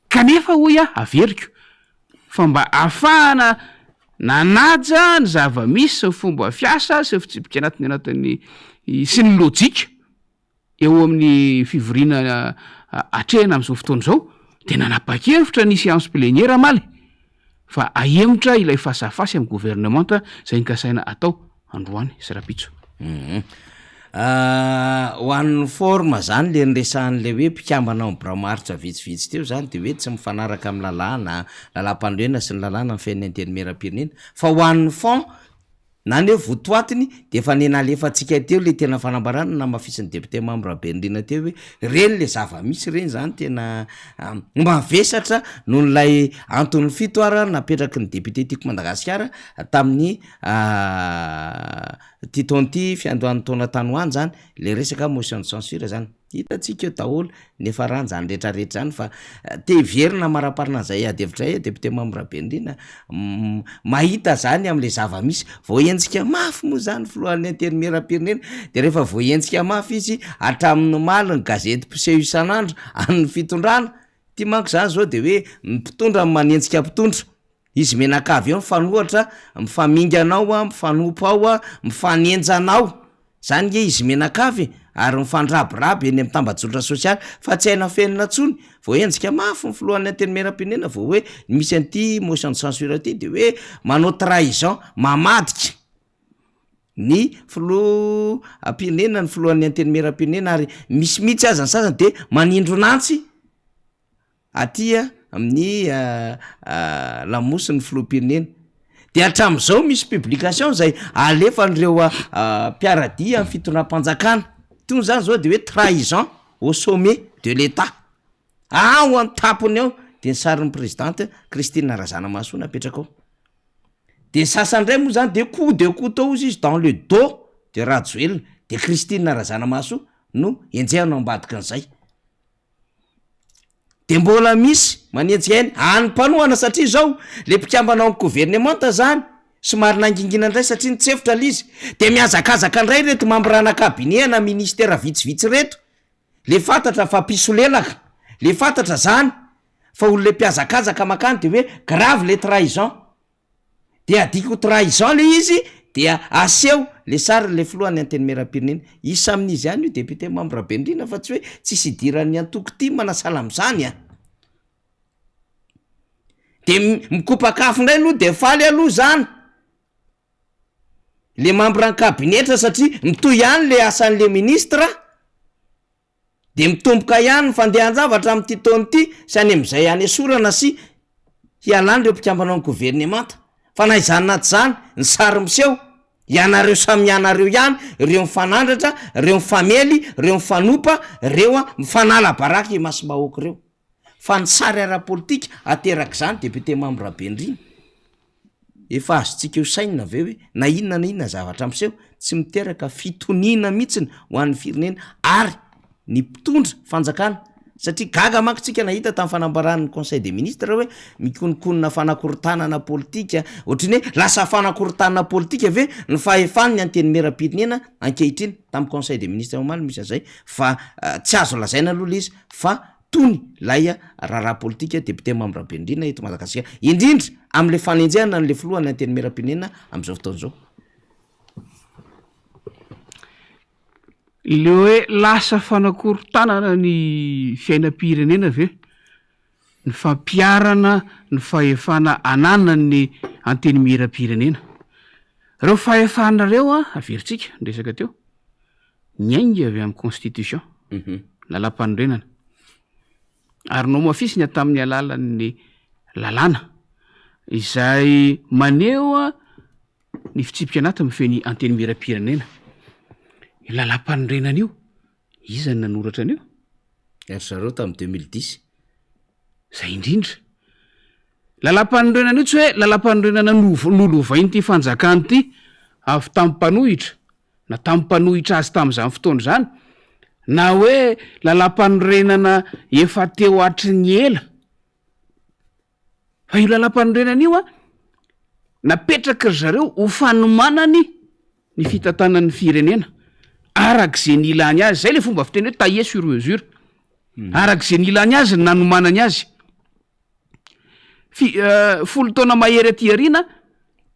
kanefa hoy a averiko fa mba ahafahana nanaja ny zava-misy sy fomba fiasa sy fitsipika anatin'ny sy ny lojika eo amin'ny fivoriana atrehana am'izao fotoana zao de nanapa-kevitra ny séance plénière amaly fa ahemitra ilay fasafasy amin'ny gouvernement zay nikasaina atao androany sy rapitso ho an'ny forme zany le nyresahan'le hoe mpikambana amin'ny bramaritra vitsivitsy teo zany de hoe tsy mifanaraka amin'ny lalàna lalam-pandroena sy ny lalàna ny fiainany teny-meram-pirenena fa ho an'ny fond nany hoe votoatiny de efa nenalefatsika teo le tena fanambarana na mafisin'ny député membre Bendrina teo hoe reny le zava-misy reny zany tena mavesatra noho nylay Antonio Fitoara napetraky ny député tiako Madagasikara tamin'ny titonty fiandohan'ny taona tanoany zany le resaka motion de censure zany hitatsika eo daholo nefa rany zany rehetrarehetra zany fa teverina maraparina zay adevitra député membre Bendrina mahita zany am'le zava-misy voaentsika mafy moa zany filohan'ny interne-meram-pirenena de rehefa voaentsika mafy izy hatramin'ny maly ny gazety piseho isan'andro amin'ny fitondrana ty manko zany zao de hoe mpitondra manentsika mpitondra izy menakavy eo mifanohatra mifaminganao a mifanompo ao a mifanenjanao zany nge izy menakavy ary mifandrabiraby eny amin'ny tambajotra sosialy fa tsy haina fenina tsony vao enjika mafy ny filohan'ny interne-meram-pirenena vao hoe misy an'ity motion de censure ty de hoe manao trahison mamadika ny filoam-pirenena ny filohan'ny interne-meram-pirenena ary misy mihitsy aza ny sasany de manindro nantsy atya amin'ny lamosy ny filoam-pirenena de hatram'izao misy publication zay alefan'ireo mpiaradia amin'ny fitondram-panjakana tony zany zao de hoe trahison au sommet de l'état ao amin'ny tapony ao de ny sarin'ny présidente Christine Razanamahasoa napetraka ao de ny sasandray moa zany de couteau izy dans le dos de Rajoelina de Christine Razanamahasoa no enjehana ambadika an'izay de mbola misy manenjika eny any mpanohana satria zao le mpikambana amin'ny gouvernement zany somary nangingina indray satria nitsefitra lizy de miazakazaka indray reto mambrana cabinet na ministère vitsivitsy reto le fantatra fa pisolelaka le fantatra zany fa olo le mpiazakazaka makany de hoe grave le trahison de adiko trahison le izy de aseho le sary le filohan'ny interne-meram-pirenena isa amin'izy ihany io député membre Bendrina fa tsy hoe tsisy idiran'ny antoko ty manasala am'zany a de mikopakafo indray aloha de faly aloha zany le membre ny kabinetra satria mitoy ihany le asan'le ministra de mitomboka ihany ny fandehan-javatra am'ty taony ty sy any am'izay any esorana sy hialany reo mpikambana ny gouvernement fa na izany naty zany ny sary miseho ianareo samy ianareo ihany reo mifanandratra reo mifamely reo mifanopa reo a mifanala baraky masom-bahoaka reo fa ny sary ara-politika ateraky zany député membre Bendrina efa azotsika eo sainina aveo hoe na inona zavatra miseho tsy miteraka fitonina mihitsiny ho an'ny firenena ary ny mpitondra fanjakana satria gaga mankotsika nahita tamin'ny fanambaran'ny conseil des ministres hoe mikonikonina fanakorontanana politika ohatrany hoe lasa fanakorotanana politika ave ny fahefany ny anteny meram-pirenena ankehitriny tamin'ny conseil des ministres omaly misy azay fa tsy azo lazaina aloha la izy fa tony laya raharaha politika député mambrabendrina eto Madagasikara indrindra am'le fanenjehana n'le filohany anteny meram-pirenena am'izao fotoan'izao le hoe lasa fanakorontanana ny fiainam-pirenena ve ny fampiarana ny fahefana anana ny anteny meram-pirenena reo fahefanareo averitsika ndresaka teo nyainga avy amin'ny constitution lalam-panorenana ary no mafisina tamin'ny alalan'ny lalàna izay maneho ny fitsipika anaty mifeny anteny meram-pirenena lalam-panorenana io iza ny nanoratra an'io ary zareo tamin'ny 2010 zay indrindra lalam-panorenana io tsy hoe lalam-panorenana nolovainy ty fanjakany ty avy tamin'ny mpanohitra na tamin'ny mpanohitra azy tamin'izany fotoana zany na hoe lalam-panorenana efa teo atry ny ela fa io lalam-panorenana io napetraka ry zareo ho fanomanany ny fitantanan'ny firenena arak'izay ny ilany azy zay le fomba fiteny hoe tailler sur mesure arak'izay ny ilany azy ny nanomanany azy folo taona mahery aty arina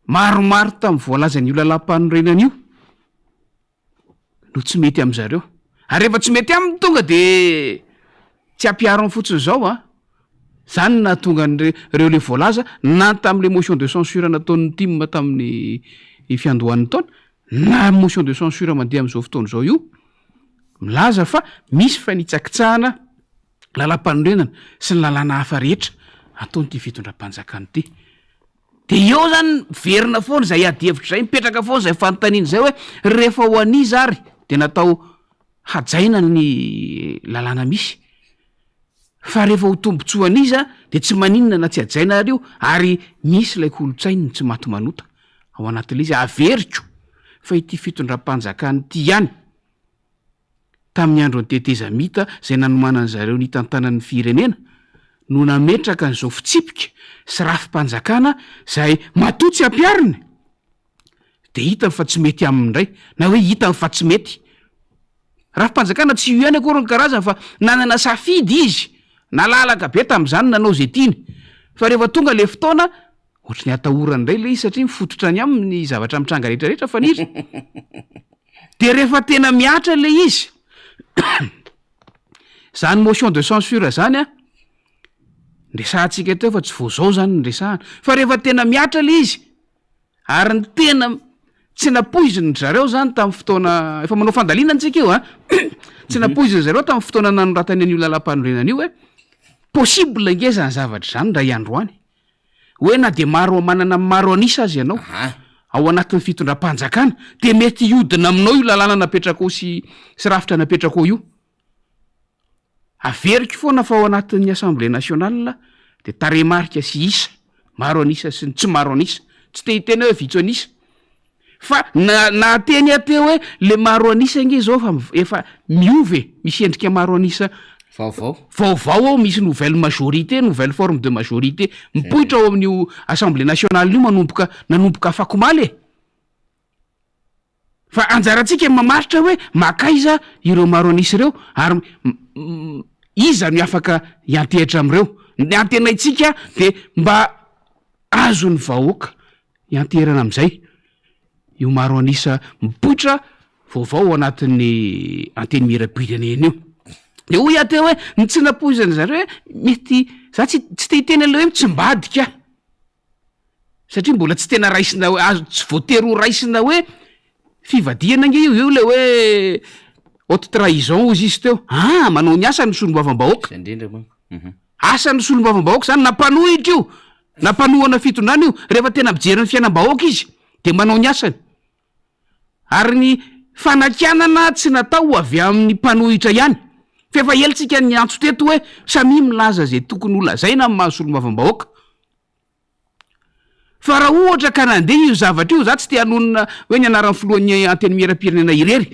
maromaro tamin'ny voalazan'io lalam-panorenana io no tsy mety am'zareo ary rehefa tsy mety aminy tonga de tsy ampiaro am fotsiny zao zany na tonga reo le voalaza na tamin'le motion de censure nataon'ny tim tamin'ny fiandohan'ny taona na motion de censure mandeha am'izao fotoana zao io milaza fa misy fa nitsakitsahana lalam-panorenana sy ny lalàna hafa rehetra ataonyty fitondram-panjakany ty de eo zany verina foana zay adihevitra zay mipetraka foana zay fanontaniana zay hoe rehefa ho aniza ary de natao hajaina ny lalàna misy fa rehefa ho tombontsoa aniza de tsy maninona na tsy hajaina ary io ary misy lay kolotsainy tsy maty manota ao anatin'le izy averiko fa ity fitondram-panjakany ty ihany tamin'ny andro ny tetezamita zay nanomanany zareo ny tantanan'ny firenena no nametraka n'izao fitsipika sy rafim-panjakana zay matotsy ampiariny de hitany fa tsy mety amindray na hoe hitany fa tsy mety rafim-panjakana tsy io ihany akory ny karazany fa nanana safidy izy nalalaka be tamin'izany nanao zay tiany fa rehefa tonga le fotoana ohatry ny atahorany ray le izy satria mifototra any amin'ny zavatra mitranga rehetrarehetra fa nizy de rehefa tena miatra le izy zany motion de censure zany ndresahantsika teo fa tsy vo zao zany ndresahana fa rehefa tena miatra le izy ary ny tena tsy napoiziny zareo zany tamin'ny fotoana efa manao fandalina antsika io tsy napoiziny zareo tamin'ny fotoana nanoratany an'io lalam-panorenana io hoe possible nge zany zavatra zany raha iandroany hoe na de maro manana maro anisa azy ianao ao anatin'ny fitondram-panjakana de mety iodina aminao io lalàna napetrako sy rafitra napetrako io averiko foana fa ao anatin'ny assemblée nationale de taremarika sy isa maro anisa sy tsy maro anisa tsy te hitena hoe vitso anisa fa na teny ateo hoe le maro anisa nge zao fa efa miove misy endrika maro anisa vaovao ao misy nouvelle majorité nouvelle forme de majorité mipoitra ao amin'io assemblée nationale io nanomboka afakomaly fa anjarantsika mamaritra hoe makaiza ireo maro anisy ireo ary iza no afaka iantehitra am'ireo ny antenaitsika de mba azony vahoaka ianterana am'izay io maro anisa mipoitra vaovao anatin'ny anteny miram-pirenena io de hoy ateo hoe ny tsy napoizany zareo hoe mety za tsy te hitena le hoe mitsimbadika satria mbola tsy tena raisina hoe azo tsy voatery ho raisina hoe fivadiana nge io le hoe haute trahison izy izy teo manao ny asany solombavam-bahoaka asany solombavam-bahoaka zany nampanohitra io nampanohana fitondrana io rehefa tena mijery ny fiainam-bahoaka izy de manao ny asany ary ny fanakanana tsy natao avy amin'ny mpanohitra ihany fa efa elitsika ny antso teto hoe samy milaza zay tokony olazaina amin'ny mahasolomavam-bahoaka fa raha ohatra ka nandeha io zavatra io za tsy te hanonona hoe ny anaran'ny filohan'ny anteny miram-pirenena irery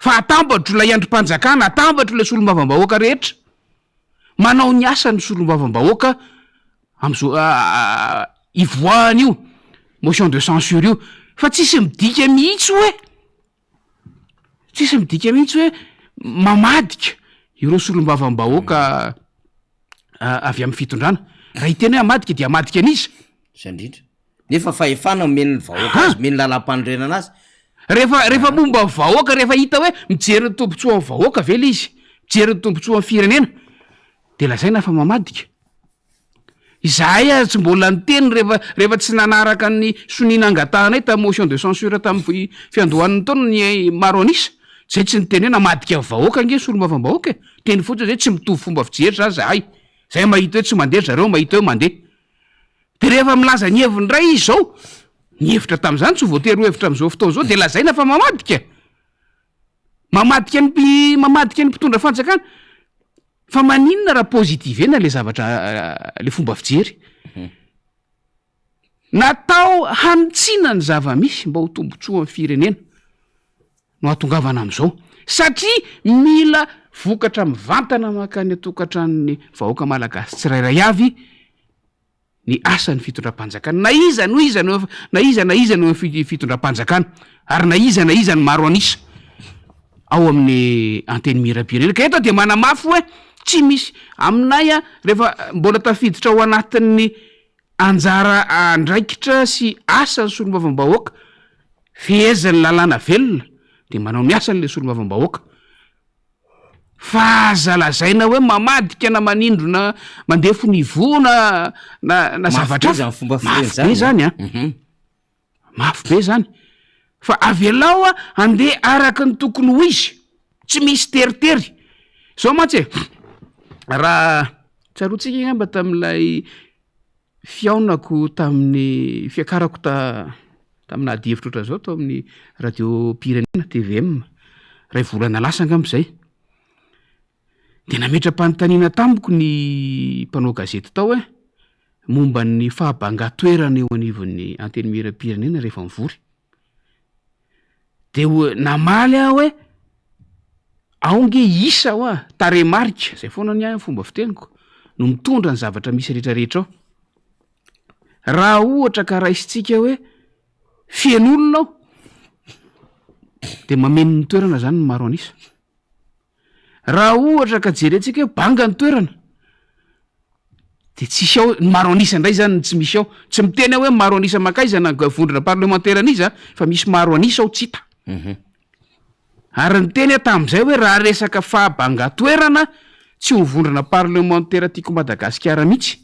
fa atambatro lay androm-panjakana atambatro lay solombavam-bahoaka rehetra manao ny asa ny solombavam-bahoaka am'zao ivoahany io motion de censure io fa tsisy midika mihitsy hoe mamadika ireo solombavam-bahoaka avy amin'ny fitondrana raha hiteny hoe amadika dia amadika an'izy sandrindra nefa fahefana men'ny vahoaka azy meny lalam-panorenana azy rehefa momba vahoaka rehefa hita hoe mijery ny tombontsoa amin'ny vahoaka vela izy mijery ny tombontsoa amin'ny firenena de lazaina fa mamadika izahay tsy mbola nyteny rehefa tsy nanaraka ny sonina angatahanay tamin'ny motion de censure tamin'ny fiandohan'ny taona ny maro anisa zay tsy niteny hoe namadika vahoaka nge solombavam-bahoaka teny fotsiny zay tsy mitovy fomba fijery za zahay zay mahita hoe tsy mandeha zareo mahita hoe mandeha de rehefa milaza ny heviny ray izy zao ny hevitra tam'izany tsy voatery ho hevitra am'izao fotoana zao de lazaina fa mamadika ny mpitondra fanjakana fa maninona raha pozitive ena le zavatra le fomba fijery natao hanitsiana ny zava-misy mba ho tombotsoa amin'ny firenena no atongavana am'izao satria mila vokatra mivantana makany atokatranony vahoaka malagasy tsirairay avy ny asan'ny fitondram-panjakana na iza no fitondram-panjakana ary na iza ny maro anisa ao amin'ny anteny miram-pirenena ka eto de manamafy hoe tsy misy aminay rehefa mbola tafiditra ao anatin'ny anjara andraikitra sy asan'ny solombavam-bahoaka fehezan'ny lalàna velona de manao ny asan'le solombavam-bahoaka fa azalazaina hoe mamadika na manindrona mandefo ny vona na zavatra mafy be zany mafy be zany fa avelao andeha araka ny tokony ho izy tsy misy teritery zao mantsy raha tsaroantsika ingamba tamin'ilay fiaonako tamin'ny fiakarako tamin'ny adihevitra oatra zao tao amin'ny radio pirenena tvm ray volana lasa angam'izay de nametra-panontaniana tamiko ny mpanao gazety tao hoe momba ny fahabanga-toerana eo anivon'ny anteny miram-pirenena rehefa mivory de namaly aho hoe aonge isa ho taremarika zay foana ny fomba fiteniko no mitondra ny zavatra misy rehetrarehetra ao raha ohatra ka raisitsika hoe fian'olona ao de mameno ny toerana zany ny maro anisa raha ohatra ka jerentsika hoe banga ny toerana de tsisy ao ny maro anisa indray zany tsy misy ao tsy miteny hoe maro anisa makaizana vondrona parlementaire an'izy fa misy maro anisa ao tsy hita ary ny teny tam'izay hoe raha resaka fahabanga-toerana tsy ho vondrana parlementaire tiako madagasikara mihitsy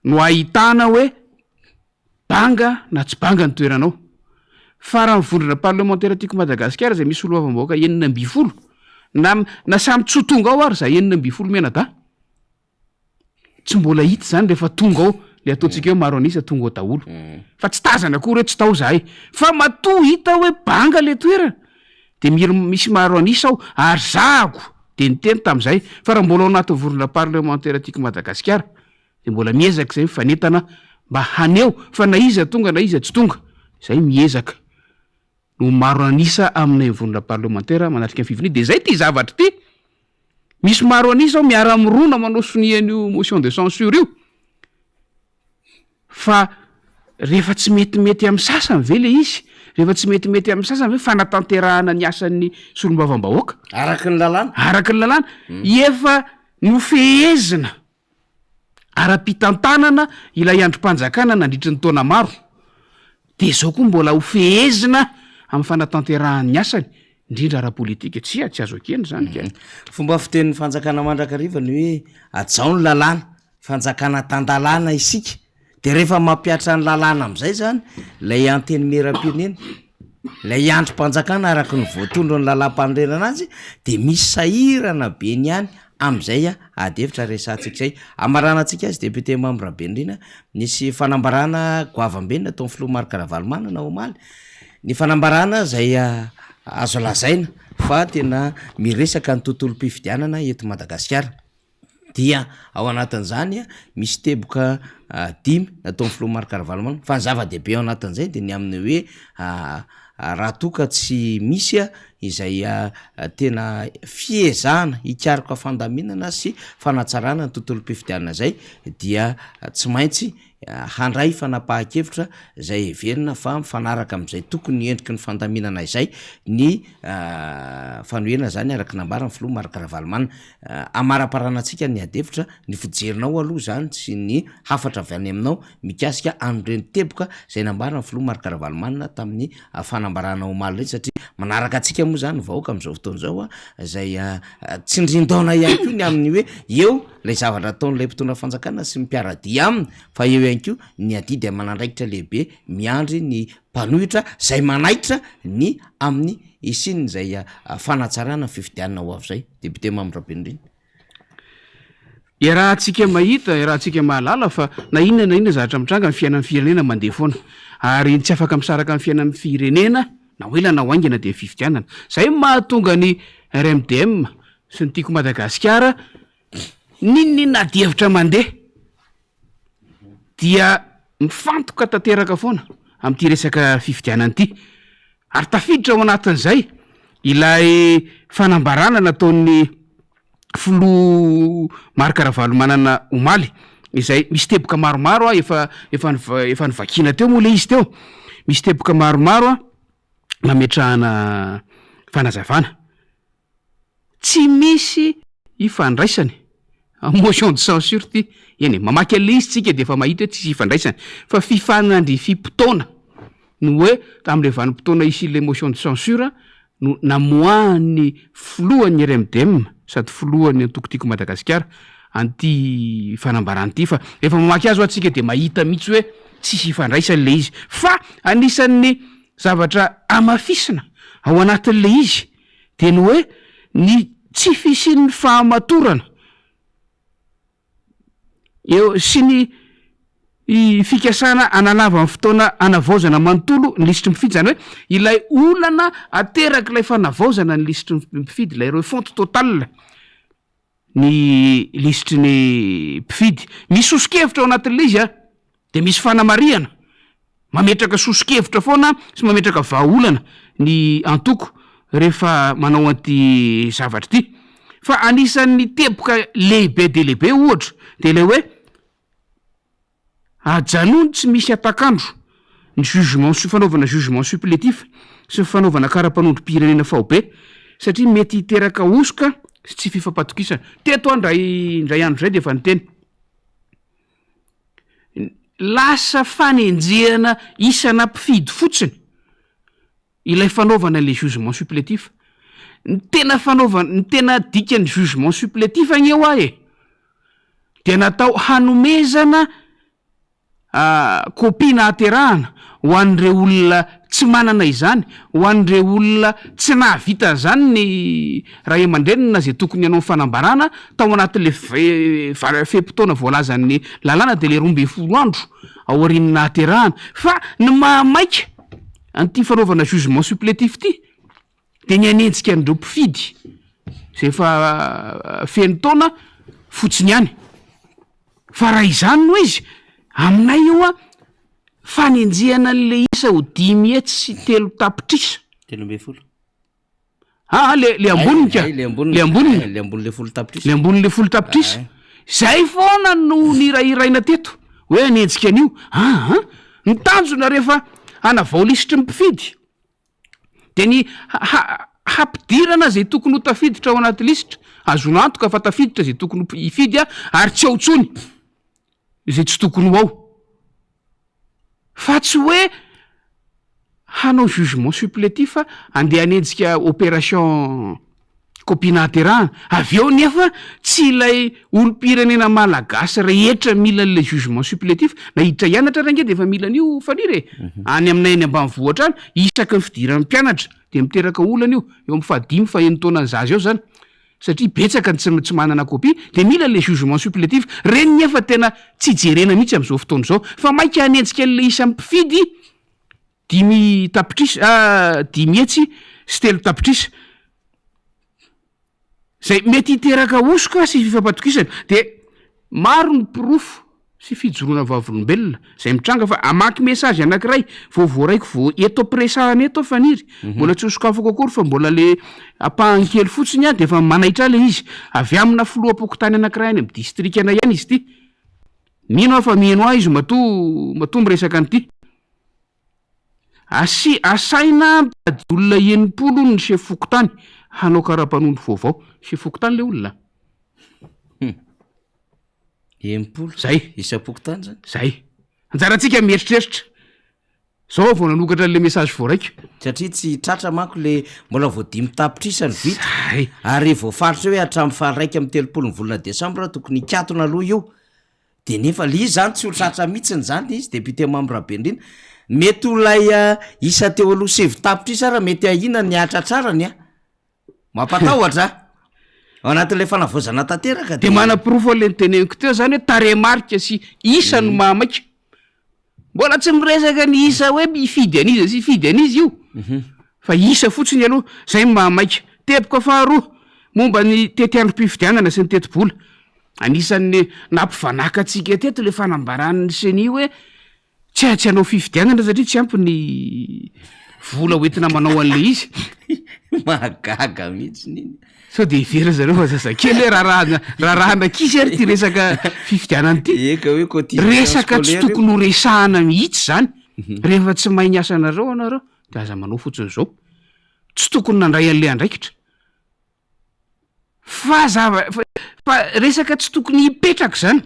no ahitana hoe banga na tsy banga ny toeranao fa raha mivondrana parlementaire tiako madagasikara zay misy solombavam-bahoaka 9 na samy tsy ho tonga ao ary za 9 menada tsy mbola hita zany rehefa tonga ao le ataontsika hoe maro anisa tonga ao daholo fa tsy tazana akory hoe tsy tao zahay fa matoa hita hoe banga le toerana de misy maro anisa ao ary zahako de niteny tam'izay fa raha mbola ao anatin'ny vorona parlementaire tiako madagasikara de mbola miezaka zay mifanentana mba haneo fa na iza tonga na iza tsy tonga zay miezaka no maro anisa aminay vorona parlementaire manatrika ny fiviny de zay ty zavatra ty misy maro anisa ao miara mirona manao sonian'io motion de censure io fa rehefa tsy metimety amin'ny sasany ve le izy rehefa tsy metimety amin'ny sasany ve fanatanterahana ny asan'ny solombavam-bahoaka araky ny lalàna efa nofehezina ara-pitantanana ilay androm-panjakana nandritry ny taona maro de zao koa mbola ho fehezina amin'ny fanatanterahany asany indrindra ara-politika tsy azo akeny zany ka fomba fitenin'ny fanjakana mandrakarivany hoe ajao ny lalàna fanjakana tandalàna isika de rehefa mampiatra ny lalàna am'izay zany lay anteny meram-pirenena lay androm-panjakana araky ny voatondro ny lalam-panorenana azy de misy sahirana be ny any am'izay adevitra resantsika zay amaranantsika azy député membre benrina nisy fanambarana goavam-benina taon'ny filoha markaravalimana na omaly ny fanambarana zay azo lazaina fa tena miresaka ny tontolo mpifidianana eto madagasikara dia ao anatin'izany misy teboka 10 nataon'ny filoha markaravalimana fa ny zava-dehibe ao anatin'izay de ny amin'ny hoe raha toka tsy misy a izay tena fiezahana hikariko fandaminana sy fanatsarana ny tontolo mpifidianana zay dia tsy maintsy handray fanapahan-kevitra zay everina fa mifanaraka am'izay tokony endriky ny fandaminana izay ny fanoena zany araky nambara ny filoha marakaravalomanina amara-paranantsika ny adevitra ny fijerinao aloha zany sy ny hafatra avy any aminao mikasika an'ireny teboka zay nambara ny filoha marakaravalomanina tamin'ny fanambarana omaly reny satria manaraka atsika moa zany vahoaka am'izao fotoan'zao zay tsindrin-daona ihany ko ny amin'ny hoe eo lay zavatra ataon'lay mpitondra fanjakana sy mipiaradia aminy fa eo ihany ko ny adidy manandraikitra lehibe miandry ny mpanohitra zay manaikitra ny amin'ny isiny zay fanatsarana fifidianana ho avy zay debute mamirabeniriny rahantsika mahita rahantsika mahalala fa na inona zavatra mitranga ny fiainan'ny firenena mandeha foana ary tsy afaka misaraka amin'ny fiainan'ny firenena na hoela na hoaingana de fifidianana zay mahatonga ny RMDM sy ny tiako Madagasikara ninona diavitra mandeha dia mifantoka tanteraka foana am'ty resaka fifidianana ity ary tafiditra ao anatin'izay ilay fanambarana nataon'ny filoha marakaravalomanana omaly izay misy teboka maromaro efa nivakina teo moa le izy teo misy teboka maromaro mametrahana fanazavana tsy misy ifandraisany motion de censure ty eny mamaky an'le izy tsika de efa mahita hoe tsisy ifandraisany fa fifanandry fipotona no hoe tam'le vanim-potoana isy le motion de censure no namoahan'ny filohan'ny RMDM sady filohan'ny antokotiko Madagasikara anty fanambaran'ity fa efa mamaky azy ho atsika de mahita mihitsy hoe tsisy ifandraisany le izy fa anisan'ny zavatra amafisina ao anatin'le izy de ny hoe ny tsy fisin'ny fahamatorana eo sy ny fikasana analava amin'ny fotoana anavaozana manontolo ny lisitry mifidy zany hoe ilay olana ateraka ilay fanavaozana ny lisitry mpifidy ilay refonte totale ny lisitry ny mpifidy misy sosikevitra ao anatin'le izy de misy fanamariana mametraka sosikevitra foana sy mametraka vahaolana ny antoko rehefa manao anty zavatra ity fa anisan'ny teboka lehibe de lehibe ohatra de le hoe ajanony tsy misy atakandro ny jugement fanaovana jugement supplétif sy fanaovana karapanondrom-pirenena faobe satria mety hiteraka osoka sy tsy fifampatokisana teto ndray andro zay de efa niteny lasa fanenjehana isana mpifidy fotsiny ilay fanaovana le jugement supplétif ny tena dikan'ny jugement supplétif agny eo ahy de natao hanomezana kopina aterahana ho an'ireo olona tsy manana izany ho an'ireo olona tsy nahavita zany ny raha aman-drenina zay tokony ianao fanambarana tao anatin'le fepotona voalazan'ny lalàna de le 12 andro ao arinina aterahana fa ny mahamaika an'ity fanaovana jugement supplétif ty de ny anenjika an'ireo mpifidy zay fa feno taona fotsiny ihany fa raha izany no izy aminay io fanenjehana an'le isa ho 10 hetsy sy 3 tapitrisa le amboniny le amboniny le folo tapitrisa zay foana no nirairaina teto hoe anenjika an'io ny tanjona rehefa anavao lisitry mpifidy de ny hampidirana zay tokony ho tafiditra ao anaty lisitra azona antoka fa tafiditra zay tokony ho ifidy ary tsy ao tsony zay tsy tokony ho ao fa tsy hoe hanao jugement supplétif andeha anenjika opération kopina aterahana avy eo nefa tsy ilay olom-pirenena malagasy rehetra mila n'le jugement supplétif na hiditra hianatra range de efa mila an'io fanire any aminay any ambanivohatra any isaky ny fidiran'ny mpianatra de miteraka olana io eo amin'ny fahadimy fa enitaona ny zaza eo zany satria betsaka ny tsy manana kopia de mila le jugement supplétif reny nefa tena tsy jerena mihitsy am'izao fotoana zao fa maika anenjika an'le isa mpifidy 10 tapitrisa 10 hetsy sy 3 tapitrisa zay mety hiteraka osoka sy fifampatokisana de maro ny pirofo sy fijoroana vavolombelona zay mitranga fa amaky mesazy anankiray voaraiko vo eto presahana eto faniry mbola tsy hosokafako akory fa mbola le ampahany-kely fotsiny de efa manaitra le izy avy amina filoha-pokotany anankiray any amy distrikana ihany izy ty mino fa mino izy mato miresaka an'ity asaina mitady olona 80 ny se fokotany hanao karaha-panondro vaovao se fokotany le olona zay isa-pokotany zany zay anjarantsika mieritreritra zao vao nanokatra le message voaraiko satria tsy tratra manko le mbola voadimy tapitrisa ny vita ary voafaritra hoe hatramin'ny faharaiky amin'ny 30 volana desambra tokony ikatona aloha io de nefa le izy zany tsy ho tratra mihitsiny zany izy député membre Rabendrina mety olay isa teo aloha sevy tapitrisa raha mety ahina ny atratrarany mampatahotra ao anatin'le fanavozana tanteraka de mana-pirofo le niteneniko teo zany hoe taremarika sy isa no mahamaika mbola tsy miresaka ny isa hoe mifidy anizy sy fidy anizy io fa isa fotsiny aloha zay mahamaika teboka faharoa momba ny tetiandrom-pifidianana sy ny tetibola anisan'ny nampivanaka atsika teto le fanambaran'ny seni hoe tsy hanao fifidianana satria tsy ampy ny vola hoentina manao an'le izy mahagaga mihitsiny iny so de ivera zareo fa zazakely hoe raharahanakisy ary ty resaka fifidianana ty eka hoe resaka tsy tokony ho resahana mihitsy zany rehefa tsy mahay ny asanareo anareo de aza manao fotsiny zao tsy tokony nandray an'le andraikitra fa resaka tsy tokony hipetraka zany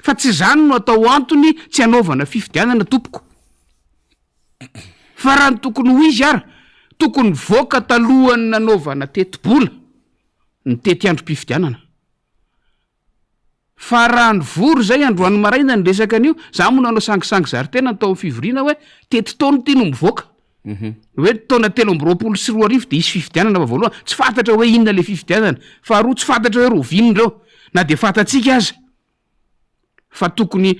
fa tsy zany no atao antony tsy hanaovana fifidianana tompoko fa raha ny tokony ho izy ara tokony voaka talohany nanaovana tetibola ny tetiandrom-pifidianana fa raha ny vory zay androany maraina ny resaka an'io za moa nanao sangisangy zaritena ny tao amin'ny fivoriana hoe tety taona ty no mivoaka hoe taona 13 de isy fifidianana fa voalohany tsy fantatra hoe inona le fifidianana faharoa tsy fantatra hoe rovinindreo na de fantatsika aza fa tokony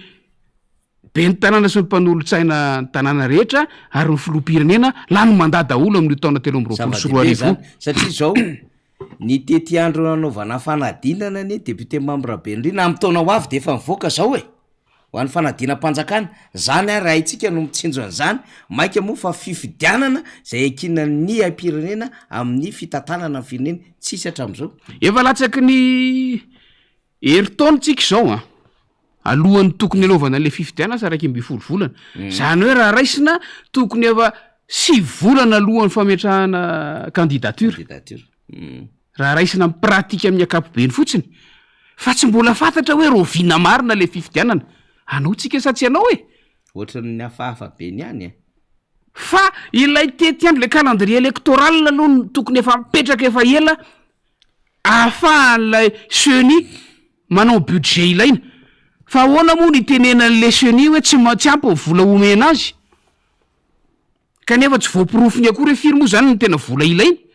be ny tanàna sy ny mpanolontsaina ny tanàna rehetra ary ny filoha-pirenena lany mandada olo amin'io taona 13 satria zao ny tety andro nanaovana fanadinana ny député membre Rabendrina amin'ny taona ho avy de efa mivoaka zao ho an'ny fanadina-mpanjakana zany ary haitsika no mitsinjo an'izany maika moa fa fifidianana zay akina ny am-pirenena amin'ny fitantanana ny firenena tsisy hatram'izao efa latsaky ny heritaonitsika zao alohan'ny tokony anaovana le fifidianana saraiky 10 volana zany hoe raha raisina tokony efa 6 volana alohan'ny fametrahana candidature raha raisina amin'ny pratika amin'ny akapobeny fotsiny fa tsy mbola fantatra hoe rovina marina le fifidianana anaotsika sa tsy anao ohatran'ny hafahafa be ny any fa ilay tety andro le calendrier électoral aloha no tokony efa mipetraka efa ela ahafahan'lay seni manao budget ilaina fa ahoana moa ny tenenan'le seni hoe tsy ampy vola omena azy kanefa tsy voapirofony akory hoe firy moa zany ny tena vola ilaina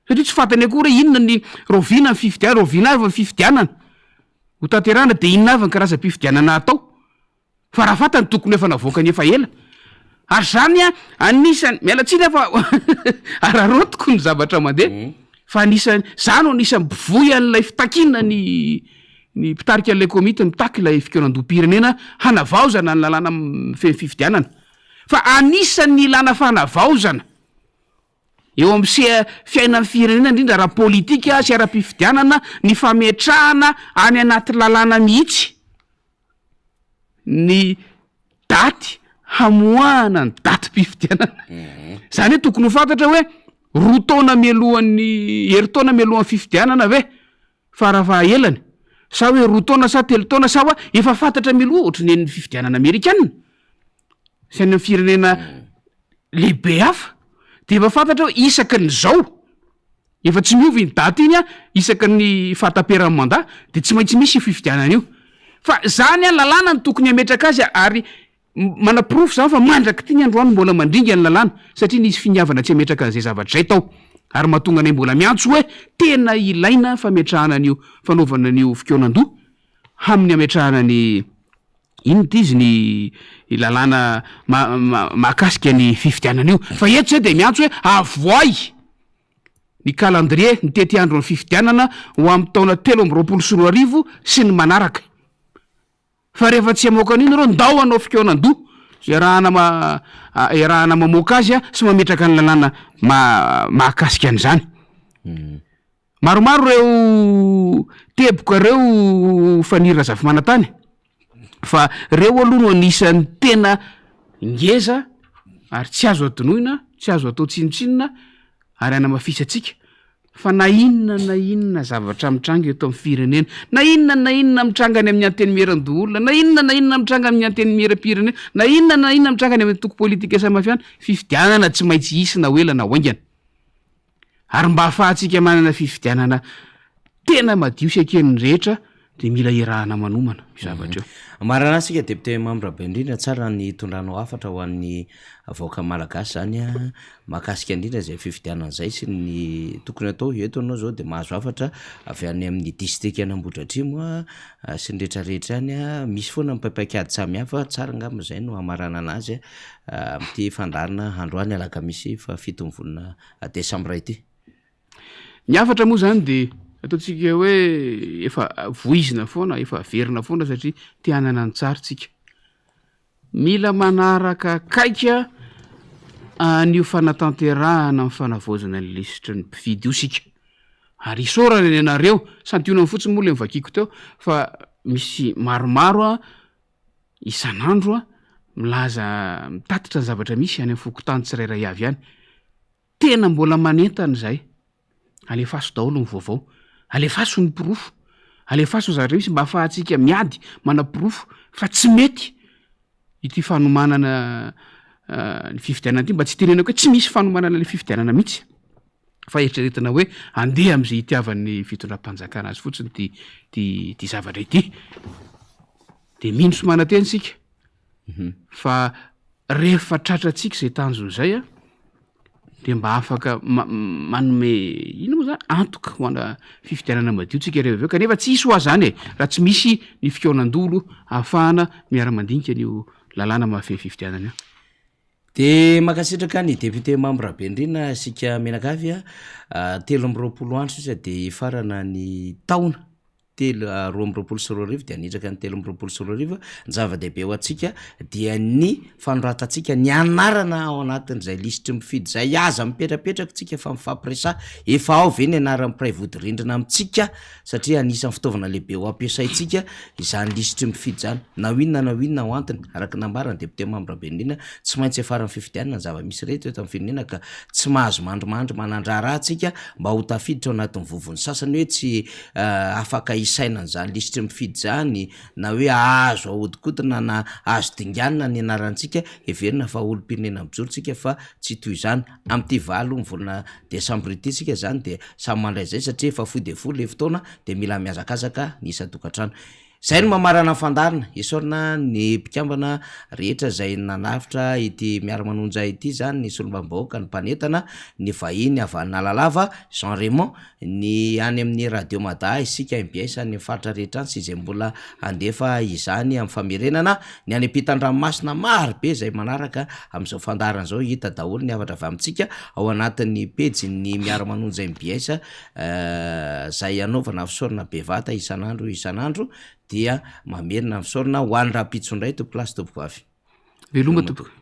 satria tsy fantany akory hoe inona ny rovina ny fifidianana rovina avy ny fifidianana ho tanterana de inona avy ny karazam-pifidianana atao fa raha fantany tokony efa navoakany efa ela ary zany anisany mialatsiny fa ararotiko ny zavatra mandeha fa anisany zany o anisany mpivoy an'lay fitakina ny mpitarika an'lay komity mitaky ilay fikonan-doam-pirenena hanavaozana ny lalàna fifidianana fa anisany ilana fanavaozana eo am'se fiainan'ny firenena indrindra raha politika sy ara-pifidianana ny fametrahana any anaty lalàna mihitsy ny daty hamoahana ny daty-pifidianana zany hoe tokony ho fantatra hoe roa taona mialohan'ny heritaona mialohan'ny fifidianana ve fa raha fahaelany sa hoe roa taona sa 3 taona sa hoa efa fantatra miloha ohatrany ny fifidianana amerikanina sy any amin'ny firenena lehibe hafa de efa fantatra hoe isaky ny zao efa tsy miovy ny daty iny isaky ny fahataperan'ny mandat de tsy maintsy misy fifidianana io fa zany lalàna ny tokony ametraka azy ary manapirofo zany fa mandraky ty ny androany mbola mandringa ny lalàna satria nisy finiavana tsy ametraka an'izay zavatra zay tao ary mahatonga anay mbola miantso hoe tena ilaina fametrahana an'io fanaovana an'io fikonan-doha amin'ny ametrahana ny ino ty izy ny lalàna mahakasika ny fifidianana io fa eto zay de miantso hoe avoay ny calendrier ny tety andro ny fifidianana ho amin'ny taona 13 sy ny manaraka fa rehefa tsy amoaka an'iny reo ndao anao fikeonan-doha irahana mamoaka azy a sy mametraka ny lalàna mahakasika an'izany maromaro reo teboka reo fanira zavy manantany fa reo aloha no anisan'ny tena ngeza ary tsy azo adonoina tsy azo atao tsinotsinona ary anamafisa atsika fa na inona zavatra mitranga eto amin'ny firenena na inona mitranga any amin'ny anteny meran-doolona na inona mitranga amin'ny anteny meram-pirenena na inona mitranga any amin'ny toko politika samafiana fifidianana tsy maintsy isy na oelana oaingana ary mba ahafahantsika manana fifidianana tena madio seken'ny rehetra de mila irahana manomana io zavatra eo marana asika député Mambrabe indrindra tsara ny tondranao afatra ho an'ny avoaka malagasy zany a mahakasika indrindra zay fifidianan'izay sy ny tokony atao eto anao zao de mahazo afatra avy any amin'ny district Anambohidratrimo a sy ny rehetrarehetra any a misy foana mipaipaiky ady samihafa tsara angambazay no hamarana anazy am'ty fandarina androany alakamisy fa 7 volana desambra ity ny afatra moa zany de ataontsika hoe efa voizina foana efa averina foana satria te hanana ny tsara tsika mila manaraka kaika an'io fanatanterahana amin'ny fanavaozana ny lisitry ny mpifidy io sika ary isorana ny anareo santionany fotsiny moa le mivakiko teo fa misy maromaro a isan'andro a milaza mitatitra ny zavatra misy any amin'ny fokotany tsirairay avy any tena mbola manentana zay alefaso daholo ny vaovao alefaso ny pirofo alefaso ny zavatra misy mba ahafahantsika miady manapirofo fa tsy mety ity fanomanana ny fifidianana ity mba tsy tenenako hoe tsy misy fanomanana le fifidianana mihitsy fa eritreretina hoe andeha am'izay itiavan'ny fitondram-panjakana azy fotsiny ty zavatra ity de mino somanateny sika fa rehefa tratratsika zay tanjon'izay a de mba afaka manome ino moa zany antoka ho ana fifidianana madio tsika rehefa aveo kanefa tsy isy ho azy zany raha tsy misy ny fikeonandolo ahafahana miara-mandinika n'io lalàna mahafehy fifidianana io de makasitraka ny député Mambrabe indrindra sika menakavy a 13 andro sisa de farana ny taona 13 de anitraka ny 13 ny zava-dehibe ho atsika dia ny fanoratantsika ny anarana ao anatin'izay lisitry mifidy zay aza mipetrapetraka tsika fa mifampiresaha efa ao ve ny anaran'ny piray vodirindrina amintsika satria anisan'ny fitaovana lehibe ho ampiasaitsika izany lisitry mifidy zany na inona ho antony araka nambarany député Mambrabe indrindra tsy maintsy efaran'ny fifidianana ny zava-misy reto eto amin'ny firenena ka tsy mahazo mandromandry manandraraha tsika mba ho tafiditra ao anatin'ny vovony sasany hoe tsy afaka isaina n'zany lisitry mifidy zany na hoe azo ahodikodina na azo dinganina ny anarantsika everina fa olo-pirenena mijorotsika fa tsy toy izany am'ty 9 ny volana desambra ity sika zany de samy mandray zay satria efa foy de fo le fotoana de mila miazakazaka ny isa-tokantrano zay no mamarana fandarina esorina ny mpikambana rehetra zay nanafitra ity miara-manonja ity zany ny solombam-bahoaka ny mpanentana ny vahiny avanalalava Jean Raymond ny any amin'ny radio Mada isika MBS ny faritra rehetra sy izay mbola andefa izany amin'ny famerenana ny any ampitan-dranomasina maro be zay manaraka amin'izao fandarana zao hita daholo ny avatra avy amintsika ao anatin'ny pejy ny miara-manonja MBS zay anaovana fisaorana bevata isan'andro dia mamerina fisaorana ho any raha pitsondray to plasy tompoko avy veloma tompoko